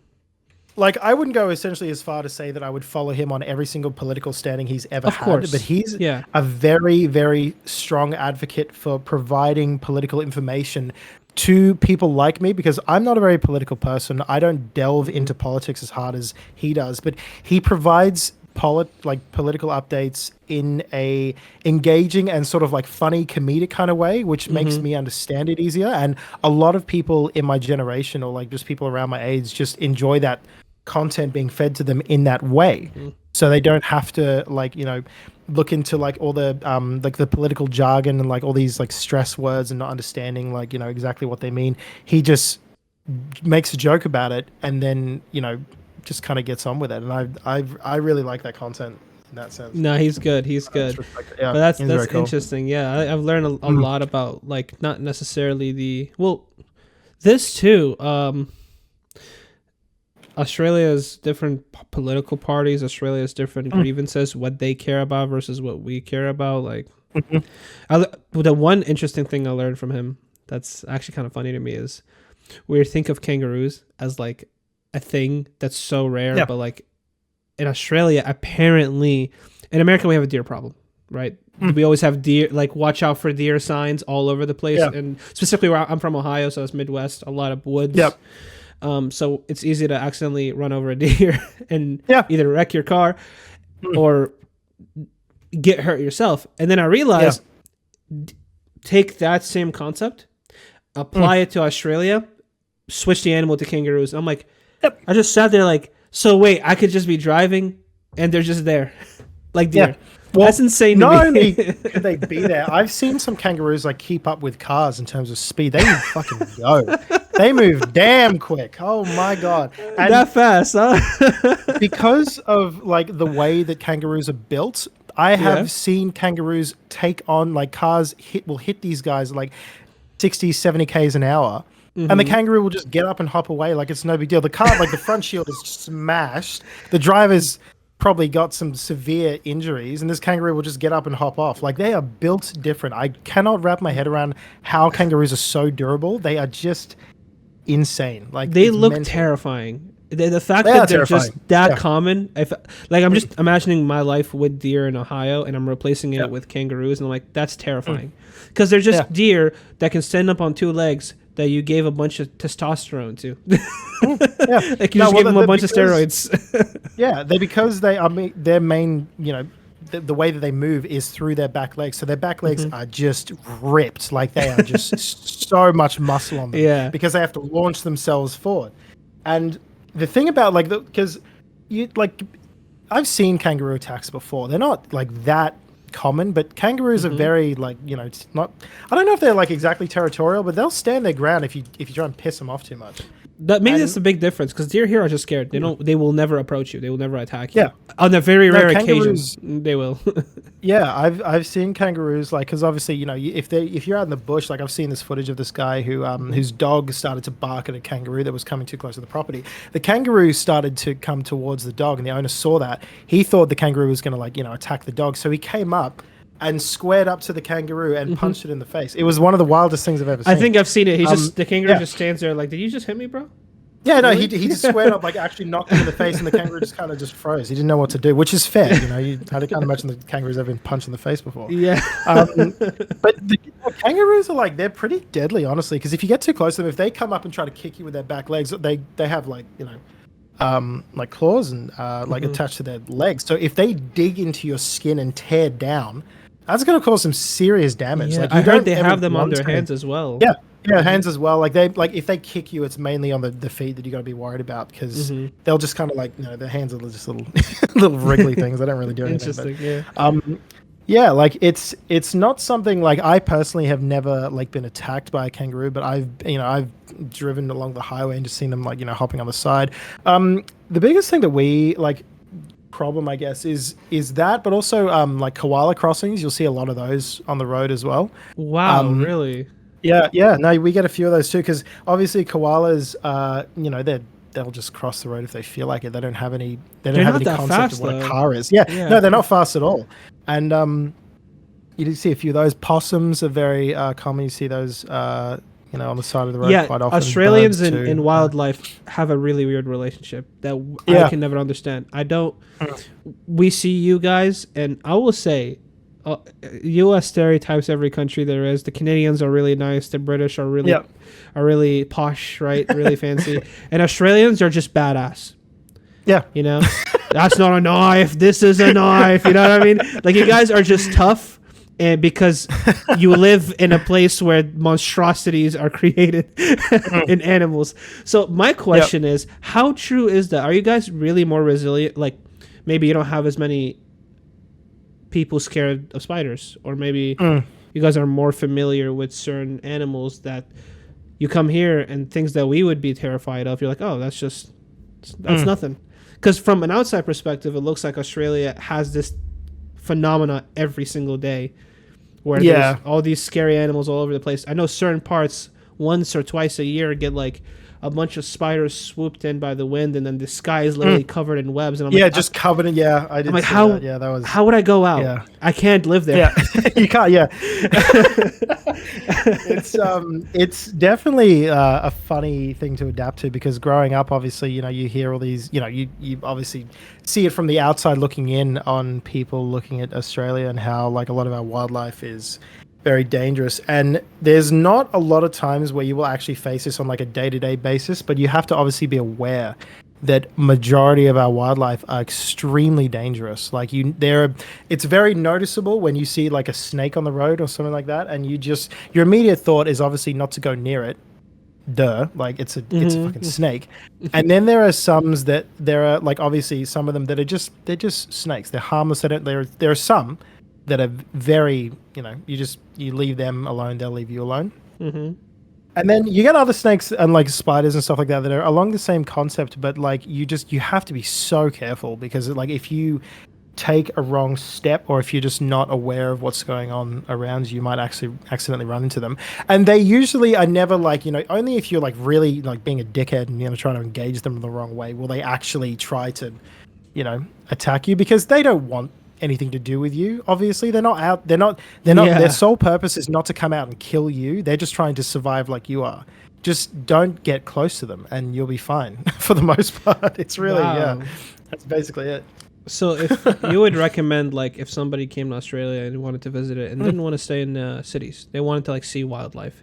Like, I wouldn't go essentially as far to say that I would follow him on every single political standing he's ever had, but he's a very, very strong advocate for providing political information to people like me, because I'm not a very political person. I don't delve into politics as hard as he does, but he provides political updates in a engaging and sort of like funny comedic kind of way, which makes me understand it easier. And a lot of people in my generation, or like just people around my age, just enjoy that content being fed to them in that way. So they don't have to look into like all the like the political jargon and like all these like stress words and not understanding like exactly what they mean. He just makes a joke about it and then just kind of gets on with it, and I really like that content in that sense. No, he's good. He's good. Yeah, but that's cool. Interesting. Yeah, I've learned a lot about like not necessarily this too. Australia's different political parties, Australia's different grievances, what they care about versus what we care about. Like, the one interesting thing I learned from him that's actually kind of funny to me is we think of kangaroos as like a thing that's so rare, but like in Australia, apparently, in America we have a deer problem, right? We always have deer, like watch out for deer signs all over the place, and specifically where I'm from, Ohio, so it's Midwest, a lot of woods. So it's easy to accidentally run over a deer and either wreck your car or get hurt yourself. And then I realized, take that same concept, apply it to Australia, switch the animal to kangaroos. I'm like, I just sat there like, so wait, I could just be driving and they're just there, like deer. Well, that's insane. Not only could they be there, I've seen some kangaroos like keep up with cars in terms of speed. They fucking go. They move damn quick. Oh my god! And that fast, huh? because of like the way that kangaroos are built, I have seen kangaroos take on like cars will hit these guys like 60, 70 k's an hour. And the kangaroo will just get up and hop away like it's no big deal. The car, like the front shield is smashed. The driver's probably got some severe injuries, and this kangaroo will just get up and hop off. Like, they are built different. I cannot wrap my head around how kangaroos are so durable. They are just insane. Like, they look terrifying. The fact that they're just that common, I'm just imagining my life with deer in Ohio, and I'm replacing it with kangaroos, and I'm like, that's terrifying. Because they're just deer that can stand up on two legs that you gave a bunch of testosterone to. Like, you just gave them a bunch of steroids. Because their main, the way that they move is through their back legs. So their back legs are just ripped. Like, they are just so much muscle on them. Yeah. Because they have to launch themselves forward. And the thing about because I've seen kangaroo attacks before. They're not like that common, but kangaroos are very it's not. I don't know if they're like exactly territorial, but they'll stand their ground if you try and piss them off too much. That's the big difference, because deer here are just scared. They will never approach you. They will never attack you. Yeah, on a very rare occasions they will. I've seen kangaroos because obviously if you're out in the bush, like I've seen this footage of this guy whose dog started to bark at a kangaroo that was coming too close to the property. The kangaroo started to come towards the dog, and the owner saw that. He thought the kangaroo was going to attack the dog, so he came up and squared up to the kangaroo and punched it in the face. It was one of the wildest things I've ever seen. I think I've seen it. The kangaroo just stands there like, did you just hit me, bro? Yeah, no, he just squared up, actually knocked him in the face, and the kangaroo just kind of just froze. He didn't know what to do, which is fair. I can't imagine the kangaroo's ever been punched in the face before. Yeah. But the kangaroos are they're pretty deadly, honestly, because if you get too close to them, if they come up and try to kick you with their back legs, they have claws and attached to their legs. So if they dig into your skin and tear down, that's going to cause some serious damage. Yeah, I heard they have them on their hands as well. Yeah, hands as well. If they kick you, it's mainly on the feet that you got to be worried about, because they'll just kind of their hands are just little little wriggly things. They don't really do anything. Interesting. It's not something I personally have never been attacked by a kangaroo, but I've driven along the highway and just seen them hopping on the side. The biggest thing that we problem, I guess, is that, but also koala crossings. You'll see a lot of those on the road as well. Wow, really? Yeah. No, we get a few of those too, because obviously koalas, they'll just cross the road if they feel like it. They don't have any. They don't have any concept of what a car is. Yeah. No, they're not fast at all. And you do see a few of those. Possums are very common. You see those, on the side of the road quite often. Australians and wildlife have a really weird relationship that I can never understand. We see you guys, and I will say, U.S. stereotypes every country there is. The Canadians are really nice. The British are really posh, right? Really fancy. And Australians are just badass. Yeah. You know, that's not a knife. This is a knife. You know what I mean? Like, you guys are just tough, and because you live in a place where monstrosities are created in animals. So my question is, how true is that? Are you guys really more resilient? Like, maybe you don't have as many people scared of spiders, or maybe you guys are more familiar with certain animals that you come here and things that we would be terrified of. You're like, oh, that's nothing. Because from an outside perspective, it looks like Australia has this phenomena every single day where there's all these scary animals all over the place. I know certain parts once or twice a year get like a bunch of spiders swooped in by the wind, and then the sky is literally covered in webs. And I'm like, just covered in. Yeah, I did. I'm like, that was. How would I go out? Yeah. I can't live there. Yeah, you can't. Yeah, it's definitely a funny thing to adapt to, because growing up, obviously, you hear all these. You obviously see it from the outside looking in on people looking at Australia, and how like a lot of our wildlife is very dangerous, and there's not a lot of times where you will actually face this on like a day-to-day basis, but you have to obviously be aware that majority of our wildlife are extremely dangerous. Like it's very noticeable when you see like a snake on the road or something like that, and your immediate thought is obviously not to go near it. Like it's a fucking snake. And then there are like obviously some of them that they're just snakes. They're harmless. There are some that are very, you leave them alone, they'll leave you alone. And then you get other snakes and like spiders and stuff like that are along the same concept, but like you have to be so careful, because like if you take a wrong step, or if you're just not aware of what's going on around you might actually accidentally run into them. And they usually are never like, only if you're like really like being a dickhead and trying to engage them in the wrong way will they actually try to, attack you, because they don't want anything to do with you. Obviously their sole purpose is not to come out and kill you. They're just trying to survive like you are. Just don't get close to them and you'll be fine for the most part. It's really that's basically it. So if you would recommend, like, if somebody came to Australia and wanted to visit it and didn't want to stay in cities, they wanted to like see wildlife,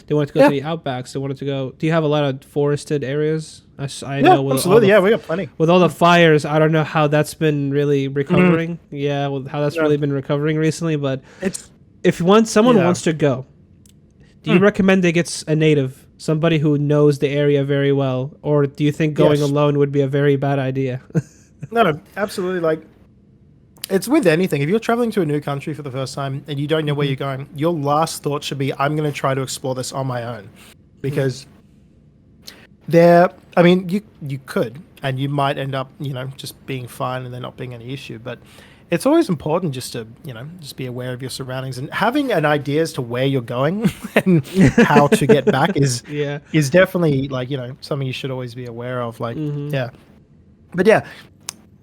they wanted to go to the outbacks, they wanted to go, do you have a lot of forested areas? I know with absolutely. We got plenty. With all the fires, I don't know how that's been really recovering. With how that's really been recovering recently. But if someone wants to go, do you recommend they get a native, somebody who knows the area very well, or do you think going alone would be a very bad idea? No, absolutely. Like, it's with anything. If you're traveling to a new country for the first time and you don't know where you're going, your last thought should be, I'm going to try to explore this on my own, because you could, and you might end up, just being fine and there not being any issue. But it's always important just to, just be aware of your surroundings, and having an idea as to where you're going and how to get back is definitely like, something you should always be aware of. Like, But yeah,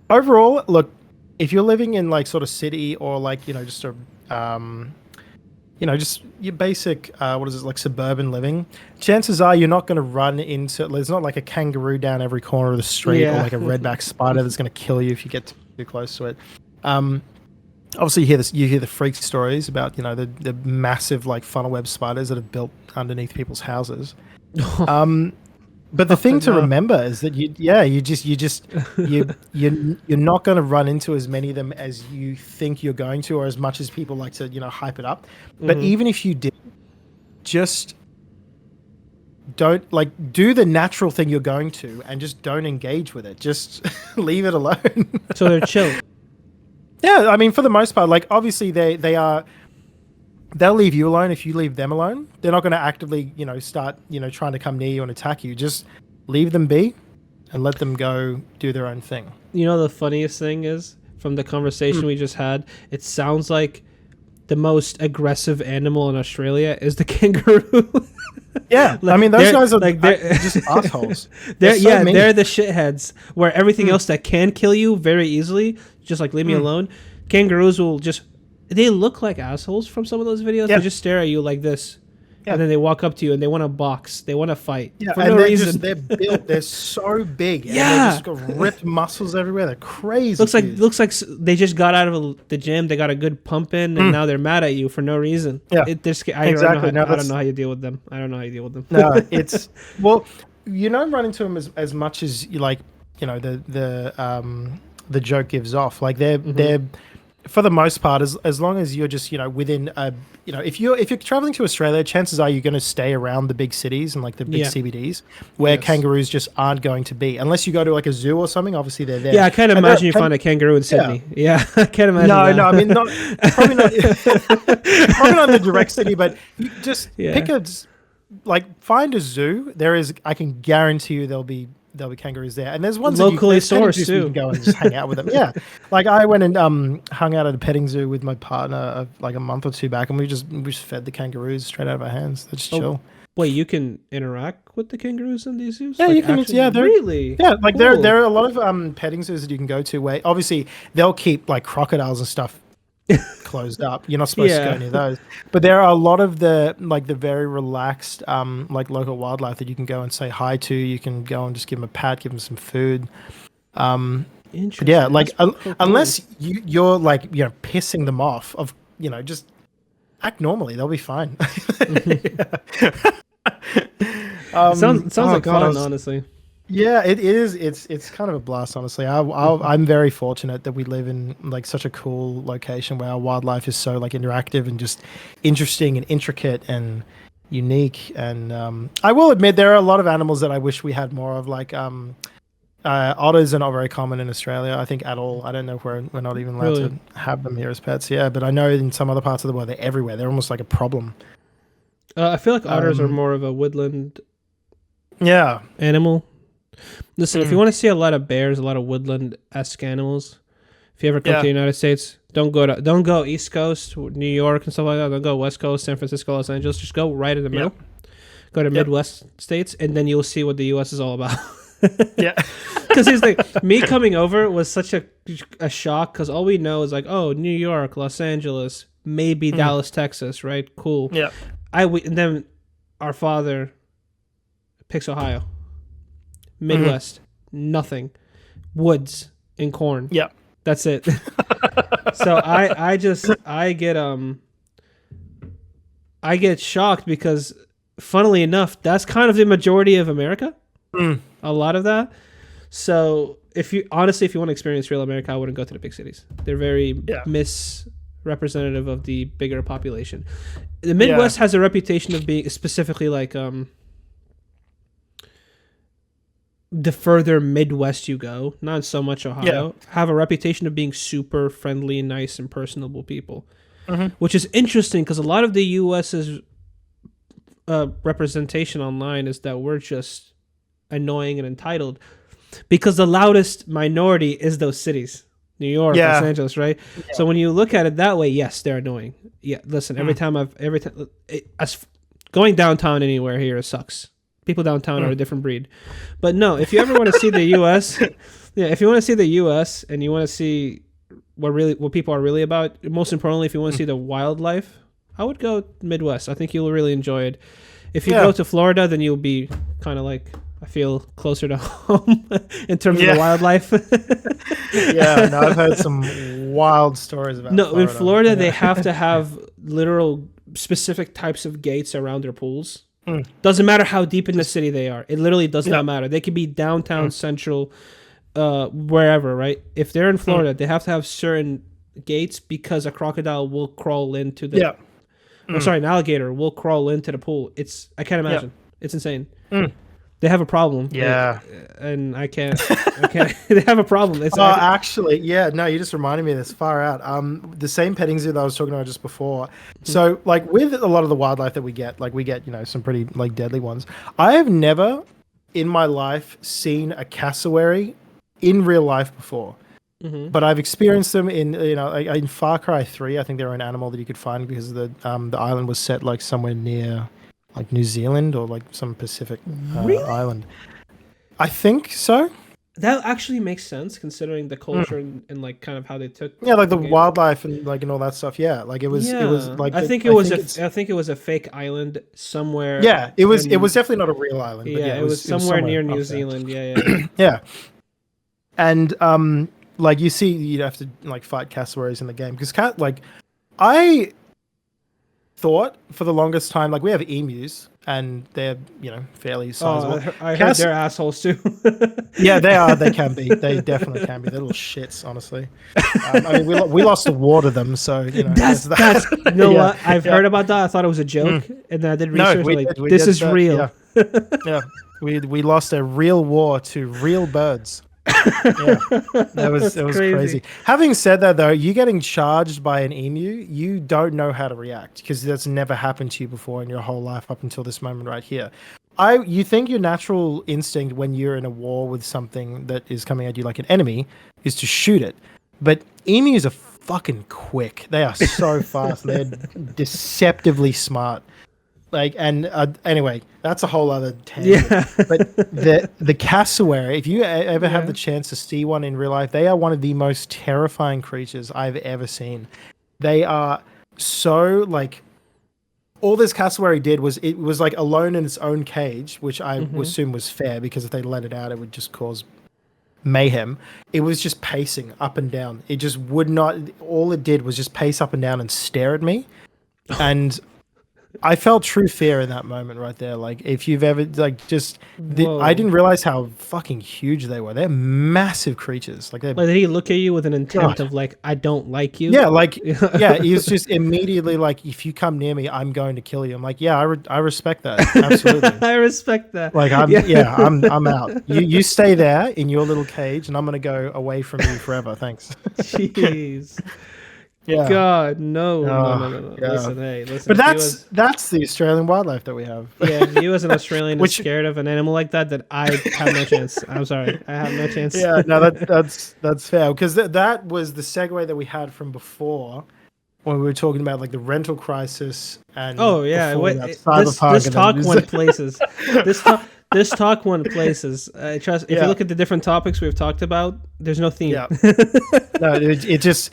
overall, look, if you're living in like sort of city, or like, just a, just your basic, like suburban living, chances are you're not going to run into, there's not like a kangaroo down every corner of the street, or like a redback spider that's going to kill you if you get too close to it. Obviously you hear the freak stories about, the massive like funnel web spiders that have built underneath people's houses. But the thing to remember is that you're not going to run into as many of them as you think you're going to, or as much as people like to, hype it up. But even if you did, just don't do the natural thing you're going to, and just don't engage with it. Just leave it alone. So they're chill. Yeah, I mean, for the most part, like obviously they'll leave you alone if you leave them alone. They're not going to actively, start, trying to come near you and attack you. Just leave them be and let them go do their own thing. The funniest thing is, from the conversation we just had, it sounds like the most aggressive animal in Australia is the kangaroo. Yeah, I mean, those guys are they're just assholes. They're the shitheads, where everything else that can kill you very easily, just like leave me alone. Kangaroos will just... They look like assholes from some of those videos. They just stare at you like this, Yeah. and then they walk up to you and they want to box, they want to fight Yeah, for and no they're reason. just they're built. They're so big. And Yeah. they just got ripped muscles everywhere. They're crazy. Looks like they just got out of the gym. They got a good pump in, and now they're mad at you for no reason. Yeah, Exactly. No, I don't know how you deal with them. I don't know how you deal with them. No, it's well, you don't run into them as much as you like. You know, the joke gives off. Like they're for the most part, as long as you're just within if you're traveling to Australia, chances are you're going to stay around the big cities and like the big CBDs where kangaroos just aren't going to be unless you go to like a zoo or something. Obviously they're there. Yeah, I can't imagine you find a kangaroo in Sydney. Yeah, I can't imagine. No, I mean probably not probably not in the direct city, but you just pick find a zoo. I can guarantee you there'll be kangaroos there, and there's ones locally sourced too. You can go and just hang out with them. Yeah, like I went and hung out at a petting zoo with my partner like a month or two back, and we just fed the kangaroos straight out of our hands. They're just chill. Wait, you can interact with the kangaroos in these zoos? Yeah, like you can. actually, Yeah, really. Yeah, like cool. there are a lot of petting zoos that you can go to where obviously they'll keep like crocodiles and stuff closed up. You're not supposed to go near those. But there are a lot of the very relaxed like local wildlife that you can go and say hi to. You can go and just give them a pat, give them some food. Interesting. Yeah, like cool. unless you're like pissing them off just act normally, they'll be fine. Sounds like fun, honestly. Yeah, it is. It's kind of a blast, honestly. I'm very fortunate that we live in like such a cool location where our wildlife is so like interactive and just interesting and intricate and unique. And I will admit there are a lot of animals that I wish we had more of. Like otters are not very common in Australia, I think, at all. I don't know if we're not even allowed to have them here as pets. Yeah, but I know in some other parts of the world they're everywhere. They're almost like a problem. I feel like otters are more of a woodland animal. Listen, if you want to see a lot of bears, a lot of woodland-esque animals, if you ever come to the United States, don't go East Coast, New York and stuff like that. Don't go West Coast, San Francisco, Los Angeles. Just go right in the middle. Go to Midwest states, and then you'll see what the U.S. is all about. Yeah. Because he's like, me coming over was such a shock because all we know is like, oh, New York, Los Angeles, maybe Dallas, Texas, right? Cool. Yeah. And then our father picks Ohio. Midwest, nothing, woods and corn. Yeah, that's it. So I get shocked because, funnily enough, that's kind of the majority of America. A lot of that. So if you want to experience real America, I wouldn't go to the big cities. They're very misrepresentative of the bigger population. The Midwest has a reputation of being specifically like the further Midwest you go, not so much Ohio, have a reputation of being super friendly, nice, and personable people, which is interesting because a lot of the U.S.'s representation online is that we're just annoying and entitled because the loudest minority is those cities, New York, Los Angeles, right? Yeah. So when you look at it that way, yes, they're annoying. Yeah, listen, every time going downtown anywhere here sucks. People downtown are a different breed. But no, if you ever want to see the U.S., if you want to see the U.S. and you want to see what people are really about, most importantly, if you want to see the wildlife, I would go Midwest. I think you'll really enjoy it. If you go to Florida, then you'll be kind of like, I feel closer to home in terms of the wildlife. No, I've heard some wild stories about Florida. In Florida, they have to have literal specific types of gates around their pools. Doesn't matter how deep in the city they are. It literally does not matter. They could be downtown, central, wherever, right? If they're in Florida, they have to have certain gates because a crocodile will crawl into the... an alligator will crawl into the pool. I can't imagine. It's insane. They have a problem. And I can't. They have a problem. Actually, no, you just reminded me of this. Far out. The same petting zoo that I was talking about just before. So, like, with a lot of the wildlife that we get, some pretty, like, deadly ones. I have never in my life seen a cassowary in real life before. But I've experienced them in Far Cry 3. I think they're an animal that you could find because the island was set like somewhere near like New Zealand or like some Pacific island. I think so. That actually makes sense considering the culture and like kind of how they took Yeah, like the the game. wildlife and like and all that stuff. Yeah, like it was Yeah, like I think it I was think it's I think it was a fake island somewhere yeah, it was in definitely not a real island, but yeah, yeah, it was it was somewhere somewhere near New up there. Zealand. Yeah, yeah, yeah. Yeah, and like you see, you'd have to like fight cassowaries in the game because cat like I thought for the longest time like we have emus and they're fairly Oh, sizable. I heard Cass, they're assholes too. yeah, they are. They can be. They definitely can be. They're little shits, honestly. I mean, we lost a war to them, so there's That's that. you know Yeah, what? I've yeah. heard about that. I thought it was a joke, Mm. and then I did No, research. I'm like, we this did is that. real. Yeah, yeah. We lost a real war to real birds. Yeah, That's it was crazy. crazy. Having said that, though, you getting charged by an emu, you don't know how to react because that's never happened to you before in your whole life up until this moment right here. You think your natural instinct when you're in a war with something that is coming at you like an enemy is to shoot it, but emus are fucking quick. They are so fast. They're deceptively smart. Like and anyway, that's a whole other tangent. Yeah. But the cassowary, if you ever have Yeah. the chance to see one in real life, they are one of the most terrifying creatures I've ever seen. They are so like all this cassowary did was it was like alone in its own cage, which I would Hmm. assume was fair because if they let it out, it would just cause mayhem. It was just pacing up and down. It just would not. All it did was just pace up and down and stare at me, and I felt true fear in that moment right there. Like if you've ever like I Whoa. didn't realize how fucking huge they were. They're massive creatures. Like they're Like, did he look at you with an intent God. of like, I don't like you? Yeah, like yeah, he's just immediately like, if you come near me, I'm going to kill you. I'm like, yeah, I respect that. Absolutely. I respect that. Like Yeah. I'm out. You stay there in your little cage, and I'm gonna go away from you forever. Thanks. Jeez. Yeah. God, no, no, no, Oh, no, no. yeah. Listen, hey, listen. But If he was, that's the Australian wildlife that we have. yeah, if he was an Australian and Which scared of an animal like that, then I have no chance. I'm sorry, I have no chance. yeah, no, that's fair because that was the segue that we had from before when we were talking about like the rental crisis and Oh yeah, before wait, that this cyberpunk and talk then went places. This talk this talk went places. Trust. If you yeah, look at the different topics we've talked about, there's no theme. yeah. No, it just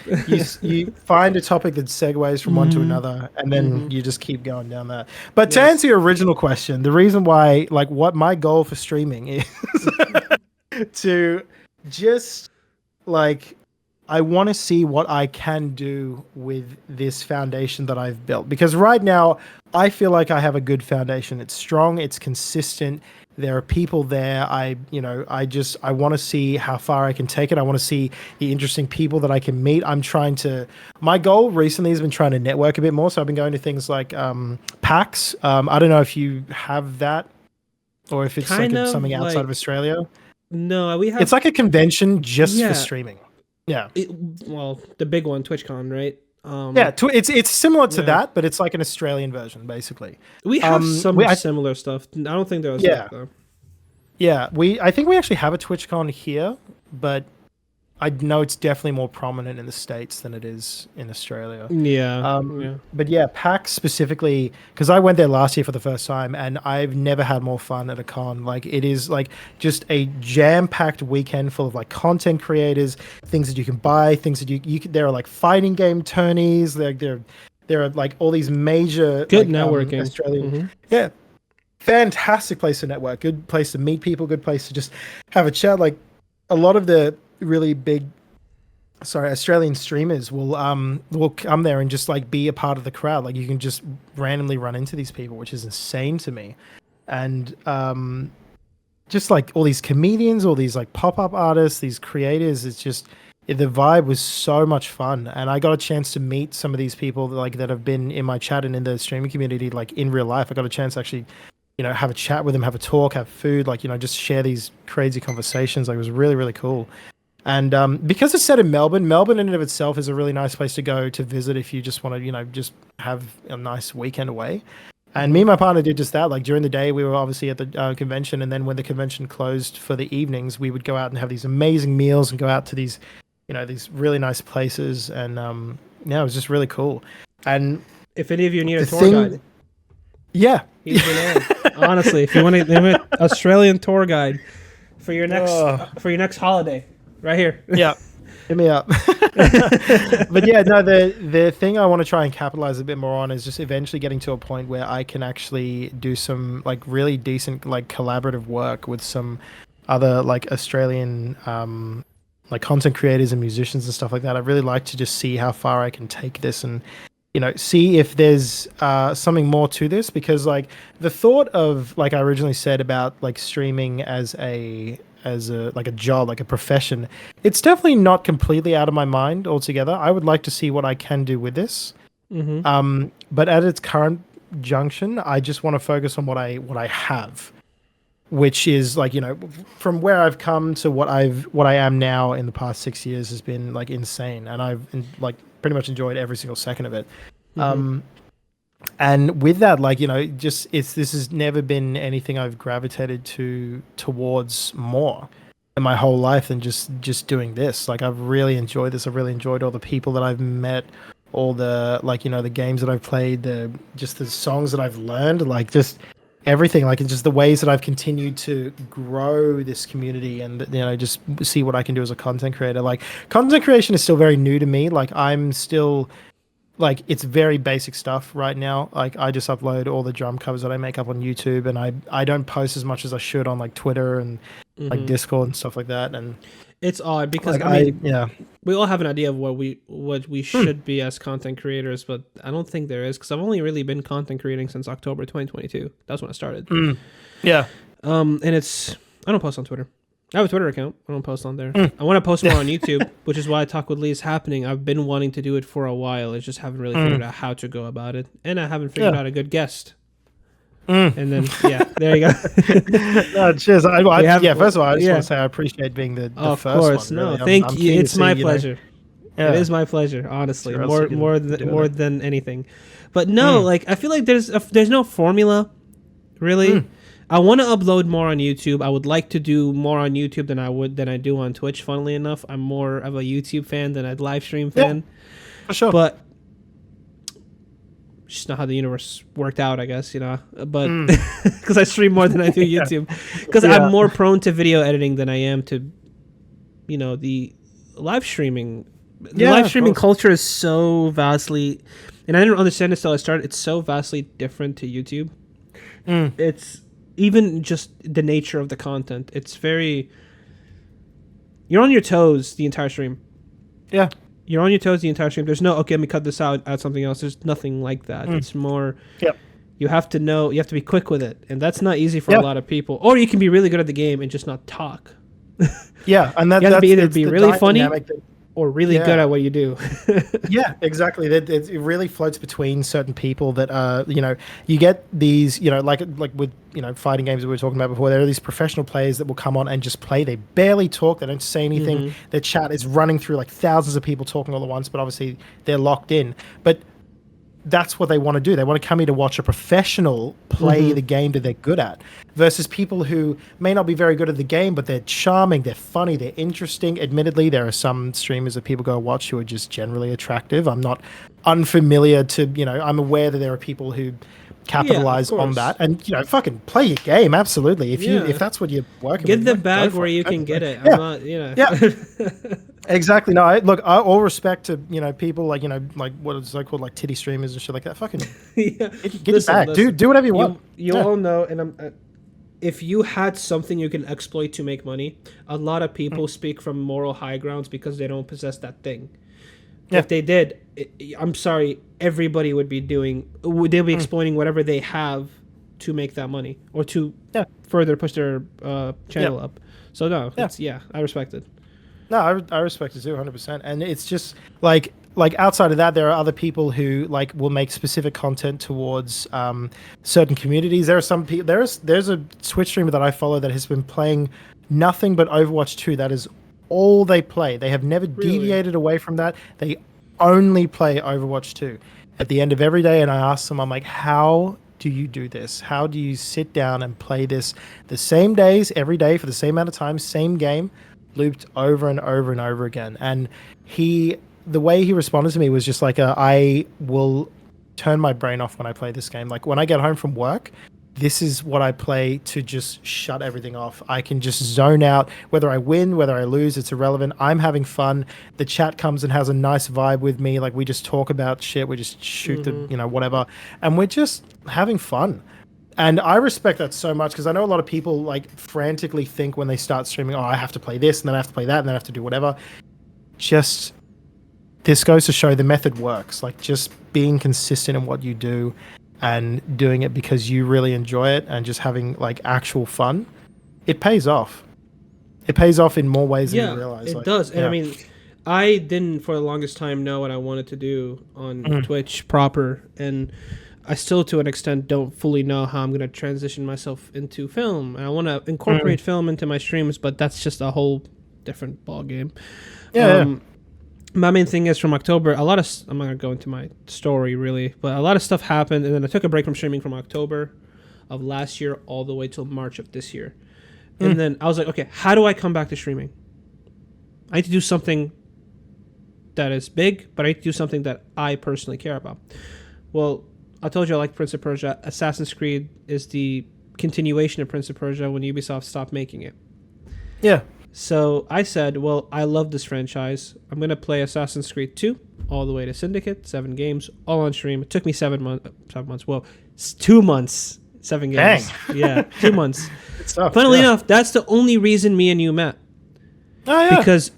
you find a topic that segues from one to Mhm. another, and then Mhm. you just keep going down that. But to Yes. answer your original question, the reason why, like, what my goal for streaming is to just like I want to see what I can do with this foundation that I've built because right now I feel like I have a good foundation. It's strong, it's consistent. There are people there. I want to see how far I can take it. I want to see the interesting people that I can meet. My goal recently has been trying to network a bit more. So I've been going to things like PAX. I don't know if you have that or if it's Kind of something outside of like Australia. no, we have It's like a convention just for yeah. streaming. Yeah. It, well, the big one, TwitchCon, right? Yeah, it's similar to Yeah. that, but it's like an Australian version, basically. We have some we, I, similar stuff. I don't think they're as yeah, big though. yeah. I think we actually have a TwitchCon here, but I know it's definitely more prominent in the States than it is in Australia. Yeah, yeah. But yeah, PAX specifically, because I went there last year for the first time, and I've never had more fun at a con. Like it is like just a jam-packed weekend full of like content creators, things that you can buy, things that you can. There are like fighting game tourneys. There are like all these major Good like, networking. Australian. Mhm. Yeah, fantastic place to network. Good place to meet people. Good place to just have a chat. Like a lot of the really big Australian streamers will come there and just like be a part of the crowd. Like you can just randomly run into these people, which is insane to me. And just like all these comedians, all these like pop-up artists, these creators, it's just the vibe was so much fun. And I got a chance to meet some of these people that have been in my chat and in the streaming community like in real life. I got a chance to actually have a chat with them, have a talk, have food, like just share these crazy conversations. Like it was really, really cool. And because it's set in Melbourne in and of itself is a really nice place to go to visit if you just want to, just have a nice weekend away. And me and my partner did just that. Like during the day, we were obviously at the convention, and then when the convention closed for the evenings, we would go out and have these amazing meals and go out to these, these really nice places. And yeah, it was just really cool. And If any of you need a the tour thing, guide, yeah, he's the man. Honestly, if you want an Australian tour guide, for your next Oh. holiday, right here. Yeah. Hit me up. But yeah, no, the thing I want to try and capitalize a bit more on is just eventually getting to a point where I can actually do some like really decent like collaborative work with some other like Australian like content creators and musicians and stuff like that. I'd really like to just see how far I can take this and see if there's something more to this, because like the thought of, like I originally said about like streaming as a like a job, like a profession, it's definitely not completely out of my mind altogether. I would like to see what I can do with this. But at its current junction, I just want to focus on what I have, which is like, from where I've come to what I am now in the past 6 years has been like insane, and I've like pretty much enjoyed every single second of it. And with that, like, this has never been anything I've gravitated towards more in my whole life than just doing this. Like, I've really enjoyed this. I've really enjoyed all the people that I've met, all the, like, the games that I've played, the songs that I've learned, like just everything, like just the ways that I've continued to grow this community and, just see what I can do as a content creator. Like, content creation is still very new to me. Like, I'm still, like, it's very basic stuff right now. Like, I just upload all the drum covers that I make up on YouTube, and I don't post as much as I should on like Twitter and like Discord and stuff like that. And it's odd because, like, we all have an idea of what we should be as content creators, but I don't think there is, because I've only really been content creating since October 2022. That's when I started. Yeah. And I don't post on Twitter. I have a Twitter account. I don't post on there. I want to post more on YouTube, which is why Talk with Lee is happening. I've been wanting to do it for a while. I just haven't really figured out how to go about it, and I haven't figured out a good guest. And then, there you go. No, cheers. First of all, I just want to say I appreciate being the of first course, one. Really. Thank I'm you. keen It's to my see, pleasure. It is my pleasure, honestly, Sure, more than anything. But no, like, I feel like there's no formula, really. I want to upload more on YouTube. I would like to do more on YouTube than I do on Twitch. Funnily enough, I'm more of a YouTube fan than a live stream fan. For sure. But it's just not how the universe worked out, I guess, But because I stream more than I do YouTube, because I'm more prone to video editing than I am to, the live streaming. The live streaming culture is so vastly, and I didn't understand this till I started. It's so vastly different to YouTube. It's even just the nature of the content. It's very, you're on your toes the entire stream. Yeah. You're on your toes the entire stream. There's no, okay, let me cut this out, add something else. There's nothing like that. It's more, you have to know, you have to be quick with it. And that's not easy for a lot of people. Or you can be really good at the game and just not talk. And you have to either be really funny or really good at what you do. Yeah, exactly. It really floats between certain people that, you get these, like with, fighting games that we were talking about before, there are these professional players that will come on and just play. They barely talk. They don't say anything. Their chat is running through like thousands of people talking all at once, but obviously they're locked in. But that's what they want to do. They want to come here to watch a professional play the game that they're good at, versus people who may not be very good at the game, but they're charming, they're funny, they're interesting. Admittedly, there are some streamers that people go watch who are just generally attractive. I'm not unfamiliar to, I'm aware that there are people who capitalize on that, and fucking play your game. Absolutely. If that's what you're working get with, the bag where you can get it. Exactly. No, all respect to people like like what is it called, like titty streamers and shit like that. Fucking get your bag. Do whatever you want. You all know, and if you had something you can exploit to make money, a lot of people speak from moral high grounds because they don't possess that thing. If they did, I'm sorry, everybody would be they'll be exploiting whatever they have to make that money or to further push their channel up. So no, I respect it. No, I respect it too, 100%. And it's just like outside of that, there are other people who like will make specific content towards certain communities. There are some people. There's a Twitch streamer that I follow that has been playing nothing but Overwatch 2. That is all they play. They have never deviated away from that. They only play Overwatch 2 at the end of every day. And I ask them, I'm like, how do you do this? How do you sit down and play this the same days every day for the same amount of time, same game, looped over and over and over again? And the way he responded to me was just like, I will turn my brain off when I play this game. Like when I get home from work, this is what I play to just shut everything off. I can just zone out. Whether I win, whether I lose, it's irrelevant. I'm having fun. The chat comes and has a nice vibe with me. Like, we just talk about shit. We just shoot the, whatever. And we're just having fun. And I respect that so much, because I know a lot of people like frantically think when they start streaming, oh, I have to play this and then I have to play that and then I have to do whatever. Just, this goes to show the method works. Like, just being consistent in what you do and doing it because you really enjoy it and just having like actual fun, it pays off. It pays off in more ways than you realize. It does. And I mean, I didn't for the longest time know what I wanted to do on Twitch proper, and I still to an extent don't fully know how I'm going to transition myself into film. And I want to incorporate film into my streams, but that's just a whole different ball game. My main thing is from October, I'm not going to go into my story really, but a lot of stuff happened, and then I took a break from streaming from October of last year all the way till March of this year. And then I was like, okay, how do I come back to streaming? I need to do something that is big, but I need to do something that I personally care about. Well, I told you I like Prince of Persia. Assassin's Creed is the continuation of Prince of Persia when Ubisoft stopped making it. Yeah. So I said, well, I love this franchise. I'm going to play Assassin's Creed 2 all the way to Syndicate, 7 games, all on stream. It took me 7 months. Well, it's 2 months, 7 games. Dang. Yeah, 2 months. Tough, Funnily enough, that's the only reason me and you met. Oh, yeah. Because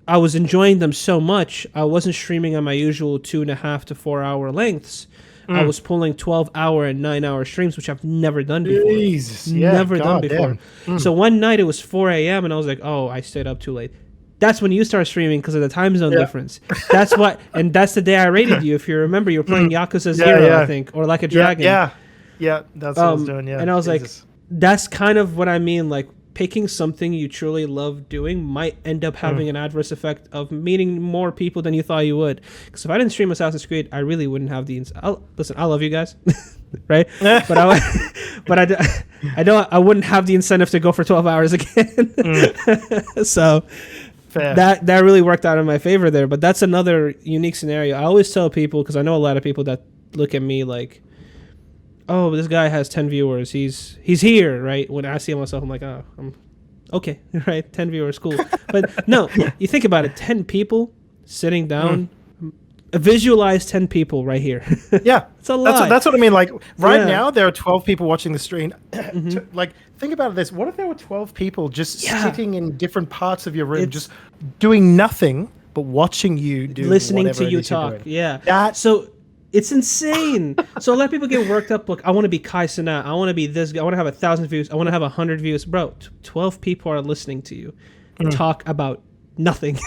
I was enjoying them so much, I wasn't streaming on my usual 2.5 to 4 hour lengths. I was pulling 12-hour and 9-hour streams, which I've never done before. Jesus. Never done before. So one night it was 4 a.m. and I was like, oh, I stayed up too late. That's when you start streaming because of the time zone difference. That's what, and that's the day I rated you. If you remember, you were playing Yakuza 0, I think, or Like a Dragon. Yeah, that's what I was doing, And I was like, that's kind of what I mean, like, picking something you truly love doing might end up having an adverse effect of meeting more people than you thought you would. Because if I didn't stream Assassin's Creed, I really wouldn't have the... Listen, I love you guys, right? But I wouldn't have the incentive to go for 12 hours again. So fair. That really worked out in my favor there. But that's another unique scenario. I always tell people, because I know a lot of people that look at me like, oh, this guy has 10 viewers. He's here, right? When I see myself, I'm like, oh, I'm okay, right? 10 viewers, cool. But no, you think about it, 10 people sitting down, visualize 10 people right here. Yeah. It's a lot. That's what I mean. Like, right now, there are 12 people watching the stream. Like, think about this. What if there were 12 people just sitting in different parts of your room, just doing nothing but watching you do listening to you talk? Yeah. So it's insane. So a lot of people get worked up. Look, I want to be Kai Cenat. I want to be this guy. I want to have 1,000 views. I want to have 100 views. Bro, 12 people are listening to you talk about nothing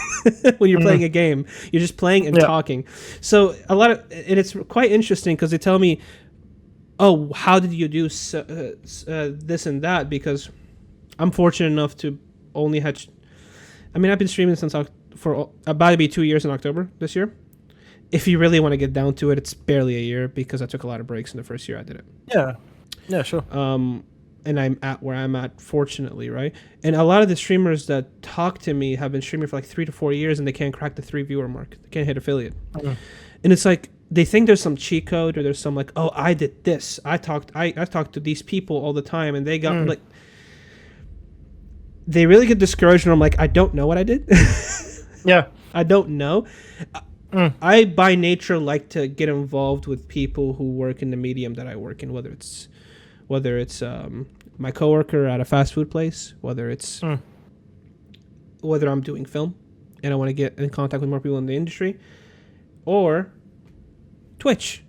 when you're playing a game. You're just playing and talking. So and it's quite interesting because they tell me, oh, how did you do this and that? Because I'm fortunate enough to only have... I've been streaming since for about to be 2 years in October this year. If you really want to get down to it, it's barely a year because I took a lot of breaks in the first year I did it. Yeah, sure. And I'm at where I'm at, fortunately, right? And a lot of the streamers that talk to me have been streaming for like 3 to 4 years and they can't crack the 3 viewer mark. They can't hit affiliate. And it's like, they think there's some cheat code or there's some like, oh, I did this. I talked to these people all the time and they got like, they really get discouraged and I'm like, I don't know what I did. I don't know. I by nature like to get involved with people who work in the medium that I work in, whether it's my coworker at a fast food place, whether I'm doing film and I want to get in contact with more people in the industry, or Twitch.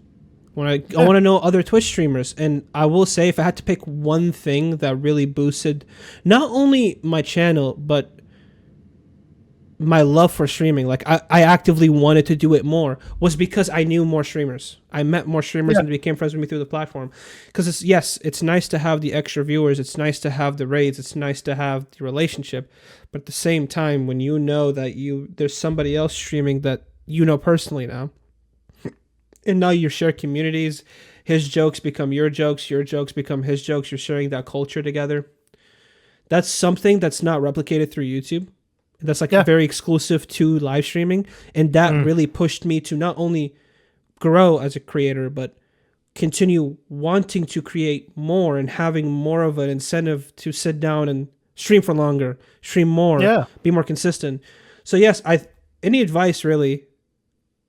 I want to know other Twitch streamers. And I will say, if I had to pick one thing that really boosted not only my channel but my love for streaming, like I actively wanted to do it more, was because I knew more streamers. I met more streamers and became friends with me through the platform. Because it's nice to have the extra viewers, it's nice to have the raids, it's nice to have the relationship, but at the same time, when you know that there's somebody else streaming that you know personally now, and now you share communities, his jokes become your jokes become his jokes, you're sharing that culture together. That's something that's not replicated through YouTube. That's like very exclusive to live streaming. And that really pushed me to not only grow as a creator, but continue wanting to create more and having more of an incentive to sit down and stream for longer, stream more, be more consistent. So yes, any advice really,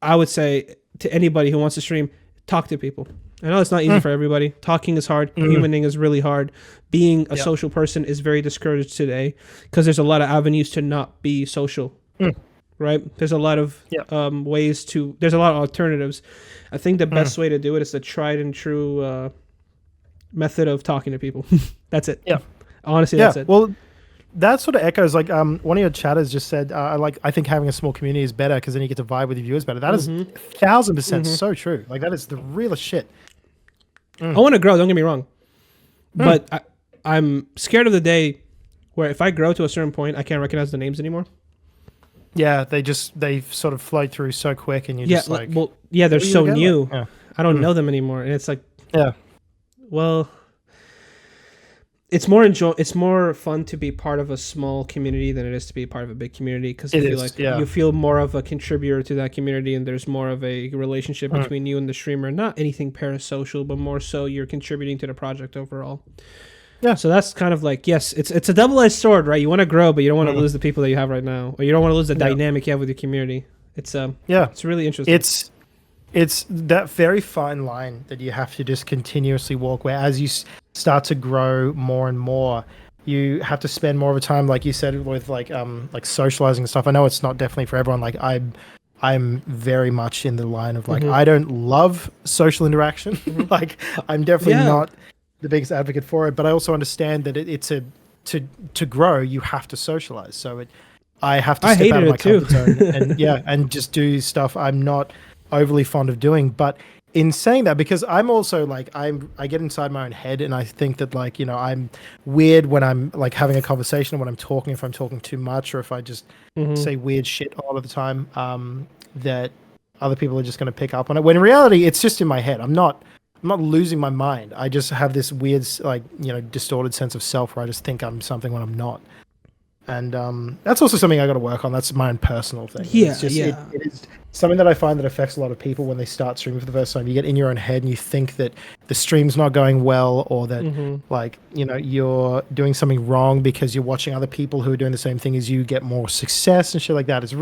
I would say to anybody who wants to stream, talk to people. I know it's not easy for everybody. Talking is hard. Humaning is really hard. Being a social person is very discouraged today because there's a lot of avenues to not be social. Right? There's a lot of ways to. There's a lot of alternatives. I think the best way to do it is the tried and true method of talking to people. That's it. Yeah. Honestly, that's it. Well, that sort of echoes like one of your chatters just said. I think having a small community is better because then you get to vibe with your viewers better. That is 1,000% so true. Like that is the realest shit. I want to grow. Don't get me wrong, but I'm scared of the day where if I grow to a certain point, I can't recognize the names anymore. Yeah, they sort of float through so quick, and you're just like, they're so new. Yeah. I don't know them anymore, and it's like, well, it's more fun to be part of a small community than it is to be part of a big community because you feel more of a contributor to that community, and there's more of a relationship between you and the streamer. Not anything parasocial, but more so you're contributing to the project overall. Yeah. So that's kind of like, yes, it's a double-edged sword, right? You want to grow, but you don't want to lose the people that you have right now, or you don't want to lose the dynamic you have with your community. It's it's really interesting. It's that very fine line that you have to just continuously walk, where as you start to grow more and more, you have to spend more of a time, like you said, with like socializing and stuff. I know it's not definitely for everyone. Like I'm very much in the line of like I don't love social interaction. Like I'm definitely not the biggest advocate for it, but I also understand that it's to grow, you have to socialize. So I have to step out of my comfort zone and just do stuff I'm not overly fond of doing. But in saying that, because I'm also like I get inside my own head, and I think that like, you know, I'm weird when I'm like having a conversation, or when I'm talking, if I'm talking too much, or if I just say weird shit all of the time, that other people are just going to pick up on it. When in reality, it's just in my head. I'm not losing my mind. I just have this weird, like, you know, distorted sense of self where I just think I'm something when I'm not. And that's also something I got to work on. That's my own personal thing. Yeah, it's just, it is something that I find that affects a lot of people when they start streaming for the first time. You get in your own head and you think that the stream's not going well, or that like, you know, you're doing something wrong because you're watching other people who are doing the same thing as you get more success and shit like that. It's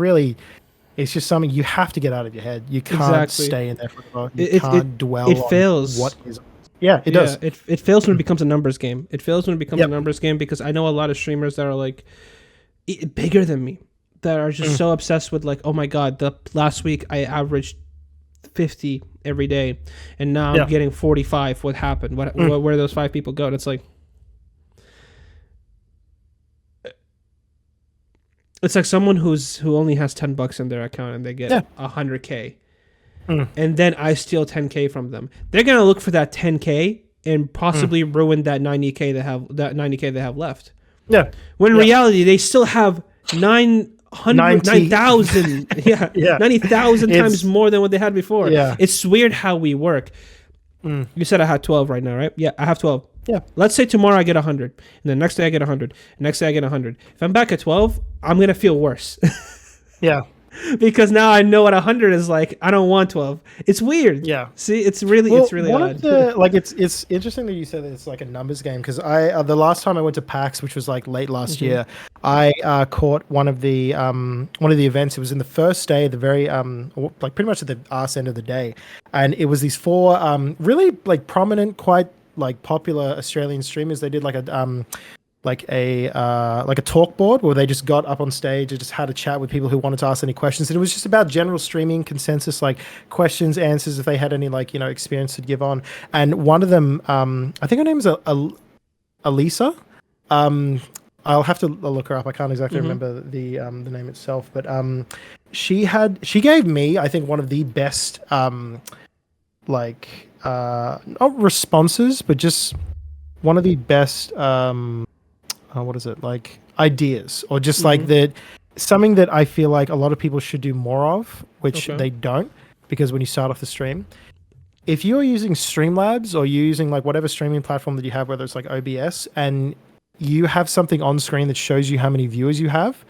just something you have to get out of your head. You can't stay in there forever. You can't dwell on what is. Yeah, it does. It fails when it becomes a numbers game. It fails when it becomes a numbers game, because I know a lot of streamers that are like bigger than me, that are just so obsessed with like, oh my God, the last week I averaged 50 every day, and now I'm getting 45. What happened? Where those 5 people go? And it's like, it's like someone who only has $10 in their account and they get 100K, and then I steal 10K from them. They're gonna look for that 10K and possibly ruin that 90K they have left. Yeah. When in reality, they still have 90,000 times more than what they had before. Yeah. It's weird how we work. You said I had 12 right now, right? Yeah, I have 12. Yeah. Let's say tomorrow I get 100, and the next day I get 100, next day I get 100. If I'm back at 12, I'm gonna feel worse. Yeah. Because now I know what 100 is like. I don't want 12. It's weird. Yeah. See, it's really odd. It's interesting that you said that it's like a numbers game, because I the last time I went to PAX, which was like late last year, I caught one of the events. It was in the first day, the very like pretty much at the arse end of the day, and it was these 4 really like prominent, quite like popular Australian streamers. They did like a talk board where they just got up on stage and just had a chat with people who wanted to ask any questions. And it was just about general streaming consensus, like questions, answers, if they had any like, you know, experience to give on. And one of them, I think her name is Alisa. I'll have to look her up. I can't exactly remember the name itself, but she gave me, I think, one of the best not responses, but just one of the best what is it, like ideas, or just like that, something that I feel like a lot of people should do more of, which they don't, because when you start off the stream, if you're using Streamlabs or you're using like whatever streaming platform that you have, whether it's like OBS, and you have something on screen that shows you how many viewers you have,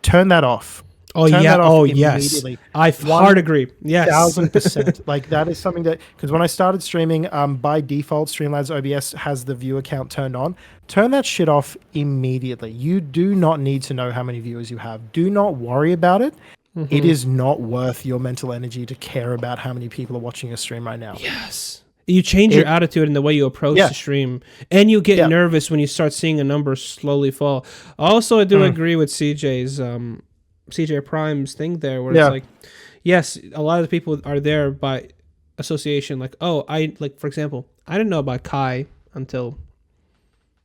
turn that off. Oh Turn yeah. that off Oh yes. immediately. I hard agree. Yes. 1000%. Like that is something that, because when I started streaming, by default, Streamlabs OBS has the viewer count turned on. Turn that shit off immediately. You do not need to know how many viewers you have. Do not worry about it. It is not worth your mental energy to care about how many people are watching your stream right now. Yes. You change your attitude and the way you approach the stream, and you get nervous when you start seeing a number slowly fall. Also, I do agree with CJ's CJ Prime's thing there, where it's like, yes, a lot of the people are there by association. Like, oh, like for example, I didn't know about Kai until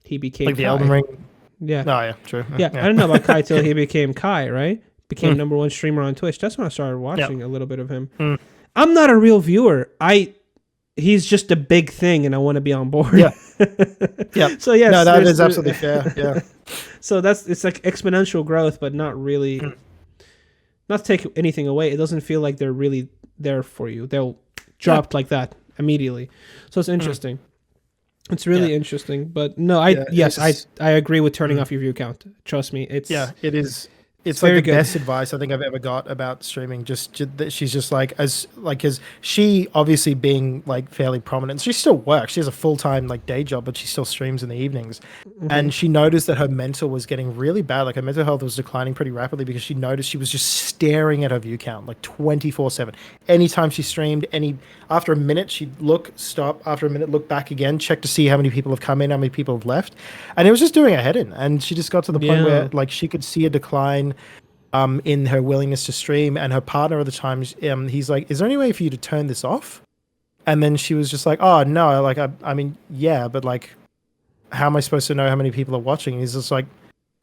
he became like the Kai. Elden Ring. Yeah. Oh yeah, true. Yeah, I didn't know about Kai till he became Kai, right? Became #1 streamer on Twitch. That's when I started watching a little bit of him. I'm not a real viewer. He's just a big thing, and I want to be on board. Yeah. So yes, no, that is absolutely fair. Yeah. So it's like exponential growth, but not really. Not to take anything away, it doesn't feel like they're really there for you. They'll drop like that immediately. So it's interesting. It's really interesting. But no, I agree with turning off your view count. Trust me, it's it is. It's very like the good. best advice I think I've ever got about streaming. Just that she's just like, as she obviously being like fairly prominent, she still works. She has a full-time like day job, but she still streams in the evenings. And she noticed that her mental was getting really bad. Like her mental health was declining pretty rapidly because she noticed she was just staring at her view count like 24/7. Anytime she streamed, after a minute she'd look, stop. After a minute, look back again, check to see how many people have come in, how many people have left, and it was just doing her head in. And she just got to the point where like she could see a decline in her willingness to stream. And her partner at the time, he's like, is there any way for you to turn this off? And then she was just like, oh no, like I mean yeah, but like how am I supposed to know how many people are watching? And he's just like,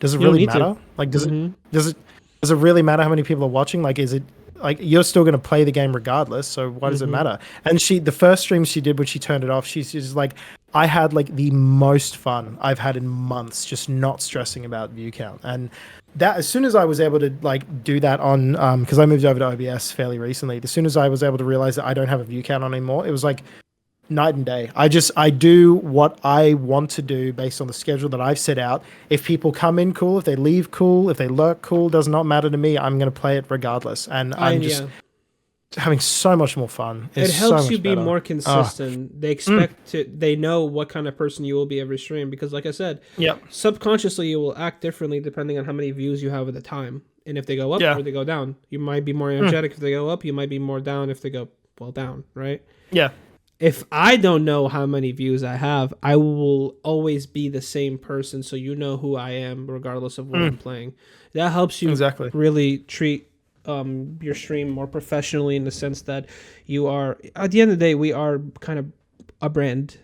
does it really matter? Like does it really matter how many people are watching? Like is it like you're still going to play the game regardless, so why does it matter? And the first stream she did when she turned it off, she's just like, I had like the most fun I've had in months just not stressing about view count. And that, as soon as I was able to like do that on because I moved over to OBS fairly recently, as soon as I was able to realize that I don't have a view count on anymore, it was like night and day. I do what I want to do based on the schedule that I've set out. If people come in, cool. If they leave, cool. If they lurk, cool. Does not matter to me. I'm going to play it regardless. And I'm just having so much more fun. It helps you be more consistent. They expect they know what kind of person you will be every stream, because like I said, subconsciously you will act differently depending on how many views you have at the time. And if they go up or they go down, you might be more energetic if they go up, you might be more down if they go down, right? Yeah. If I don't know how many views I have, I will always be the same person, so you know who I am regardless of what I'm playing. That helps you really treat your stream more professionally, in the sense that you are, at the end of the day, we are kind of a brand.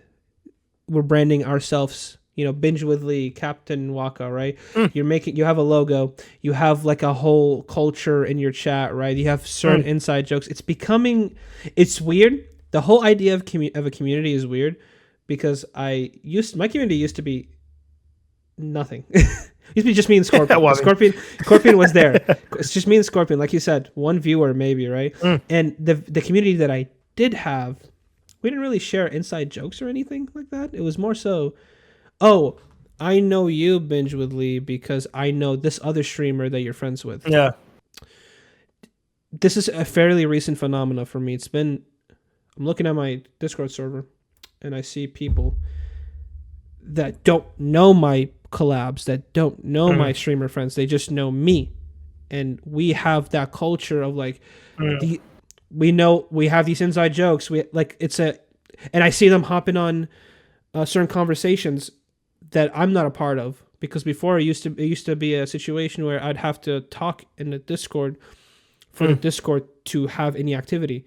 We're branding ourselves, you know, Binge with Lee, CaptnWakka, right? You have a logo, you have like a whole culture in your chat, right? You have certain inside jokes. It's weird. The whole idea of a community is weird, because my community used to be nothing. Used to be just me and Scorpion. Scorpion was there. It's just me and Scorpion, like you said, one viewer maybe, right? And the community that I did have, we didn't really share inside jokes or anything like that. It was more so, oh, I know you, Binge with Lee, because I know this other streamer that you're friends with. Yeah. This is a fairly recent phenomena for me. I'm looking at my Discord server, and I see people that don't know my collabs, that don't know my streamer friends. They just know me. And we have that culture of like, we know we have these inside jokes. And I see them hopping on certain conversations that I'm not a part of, because before it used to be a situation where I'd have to talk in the Discord for the Discord to have any activity.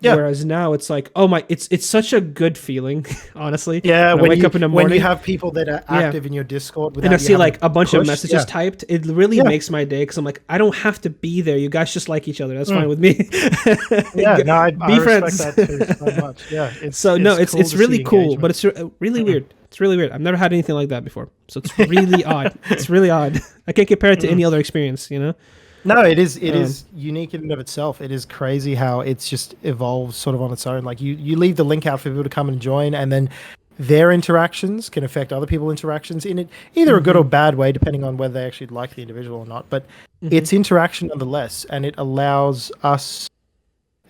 Yeah. Whereas now it's like, oh my, it's such a good feeling, honestly. Yeah, when I wake up in the morning, when you have people that are active in your Discord, and I see like a bunch of messages typed, it really makes my day, because I'm like, I don't have to be there. You guys just like each other. That's fine with me. I friends. Respect that too so much. Yeah, it's really cool, but it's really weird. It's really weird. I've never had anything like that before, so it's really odd. It's really odd. I can't compare it to any other experience, you know. No, it is unique in and of itself. It is crazy how it's just evolved sort of on its own. Like you leave the link out for people to come and join, and then their interactions can affect other people's interactions in it, either a good or bad way, depending on whether they actually like the individual or not. But it's interaction nonetheless, and it allows us,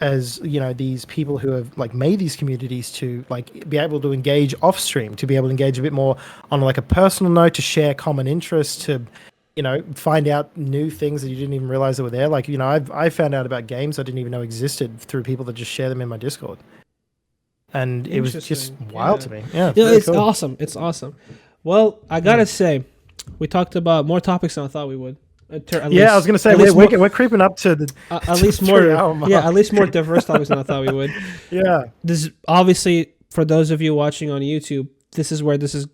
as these people who have like made these communities, to like be able to engage off stream, to be able to engage a bit more on like a personal note, to share common interests, to find out new things that you didn't even realize that were there. Like I found out about games I didn't even know existed through people that just share them in my Discord, and it was just wild to me. Yeah, it's cool. Awesome. It's awesome. Well, I gotta say, we talked about more topics than I thought we would. I was gonna say we're creeping up to the at least more. At least more diverse topics than I thought we would. Yeah. This is obviously, for those of you watching on YouTube, this is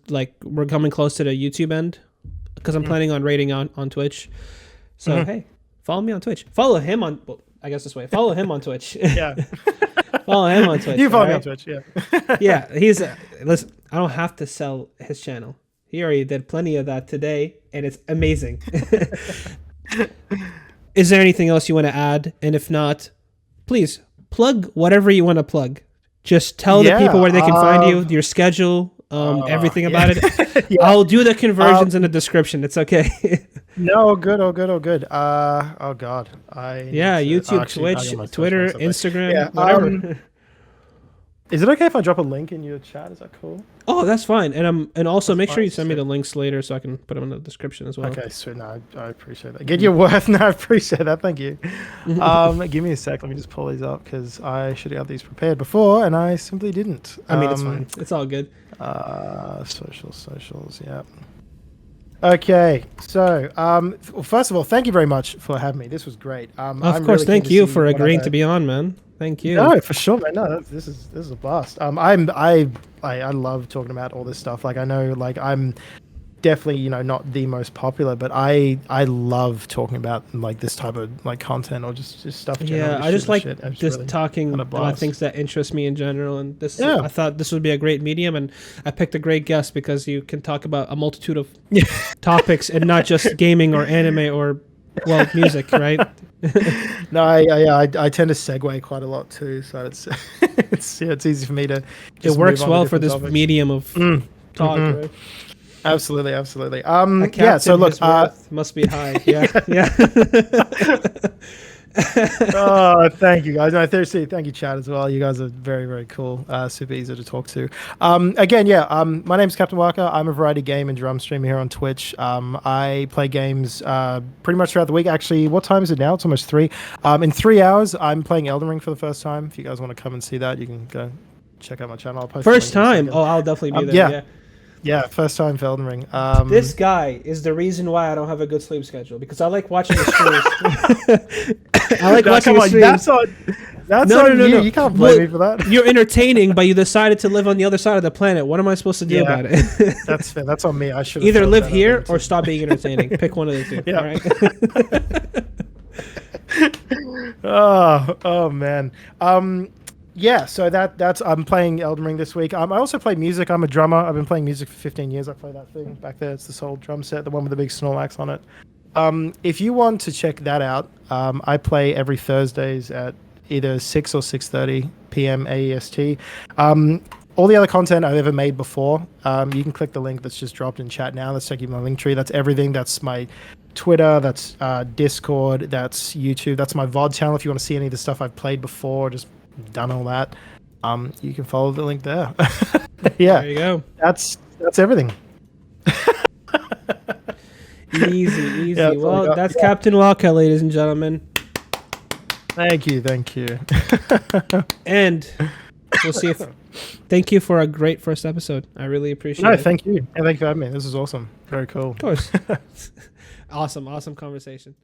like we're coming close to the YouTube end, because I'm planning on rating on Twitch. So hey, follow me on Twitch. Follow him on. Well, I guess this way. Follow him on Twitch. Yeah. Follow him on Twitch. You follow me on Twitch. Yeah. Yeah. Listen. I don't have to sell his channel. He already did plenty of that today, and it's amazing. Is there anything else you want to add? And if not, please plug whatever you want to plug. Just tell the people where they can find you, your schedule, everything about it. I'll do the conversions in the description. It's okay. No, good. Oh, good. Oh God. YouTube, Twitch, Twitter, Instagram, whatever. Is it okay if I drop a link in your chat? Is that cool? Oh, that's fine. And also make sure you send me the links later so I can put them in the description as well. Okay, sweet. No, I appreciate that. Get your worth. No, I appreciate that. Thank you. Give me a sec. Let me just pull these up because I should have these prepared before and I simply didn't. I mean, it's fine. It's all good. Socials. Yeah. Okay, so first of all, thank you very much for having me. This was great. Of course, really thank you for agreeing to be on, man. Thank you. No, for sure, man. No, this is a blast. I love talking about all this stuff. Like I know, like I'm definitely not the most popular, but I love talking about like this type of like content or just stuff. Yeah, I just like just really talking about things that interest me in general. And this, I thought this would be a great medium, and I picked a great guest because you can talk about a multitude of topics and not just gaming or anime or music, right? No, I tend to segue quite a lot too, so it's it's easy for me to. It works well for this medium of talk. Right? Absolutely. So look, must be high. Yeah. Oh, thank you guys. No, seriously, thank you, Chad, as well. You guys are very, very cool. Super easy to talk to. Again, my name's CaptnWakka. I'm a variety game and drum streamer here on Twitch. I play games pretty much throughout the week. Actually, what time is it now? It's almost 3. In 3 hours, I'm playing Elden Ring for the first time. If you guys want to come and see that, you can go check out my channel. I'll post first time? Oh, I'll definitely be there. Yeah, first time for Elden Ring. This guy is the reason why I don't have a good sleep schedule, because I like watching the streams. I like watching the streams. That's on you. You can't blame me for that. You're entertaining, but you decided to live on the other side of the planet. What am I supposed to do about it? That's fair. That's on me. I should either live here or stop being entertaining. Pick one of the two. Yeah. All right. Oh man. So that's I'm playing Elden Ring this week. I also play music. I'm a drummer. I've been playing music for 15 years. I play that thing back there. It's this old drum set, the one with the big Snorlax on it. If you want to check that out, I play every Thursdays at either 6 or 6:30 p.m. AEST. All the other content I've ever made before, you can click the link that's just dropped in chat now. Let's take you to my link tree. That's everything. That's my Twitter, that's Discord, that's YouTube, that's my VOD channel. If you want to see any of the stuff I've played before, just done all that, you can follow the link there. Yeah, there you go. That's everything. Easy. Yeah, well, that's CaptnWakka, ladies and gentlemen. Thank you. And we'll see if. Thank you for a great first episode. I really appreciate it. No, thank you. And thank you for having me. This is awesome. Very cool. Of course. Awesome conversation.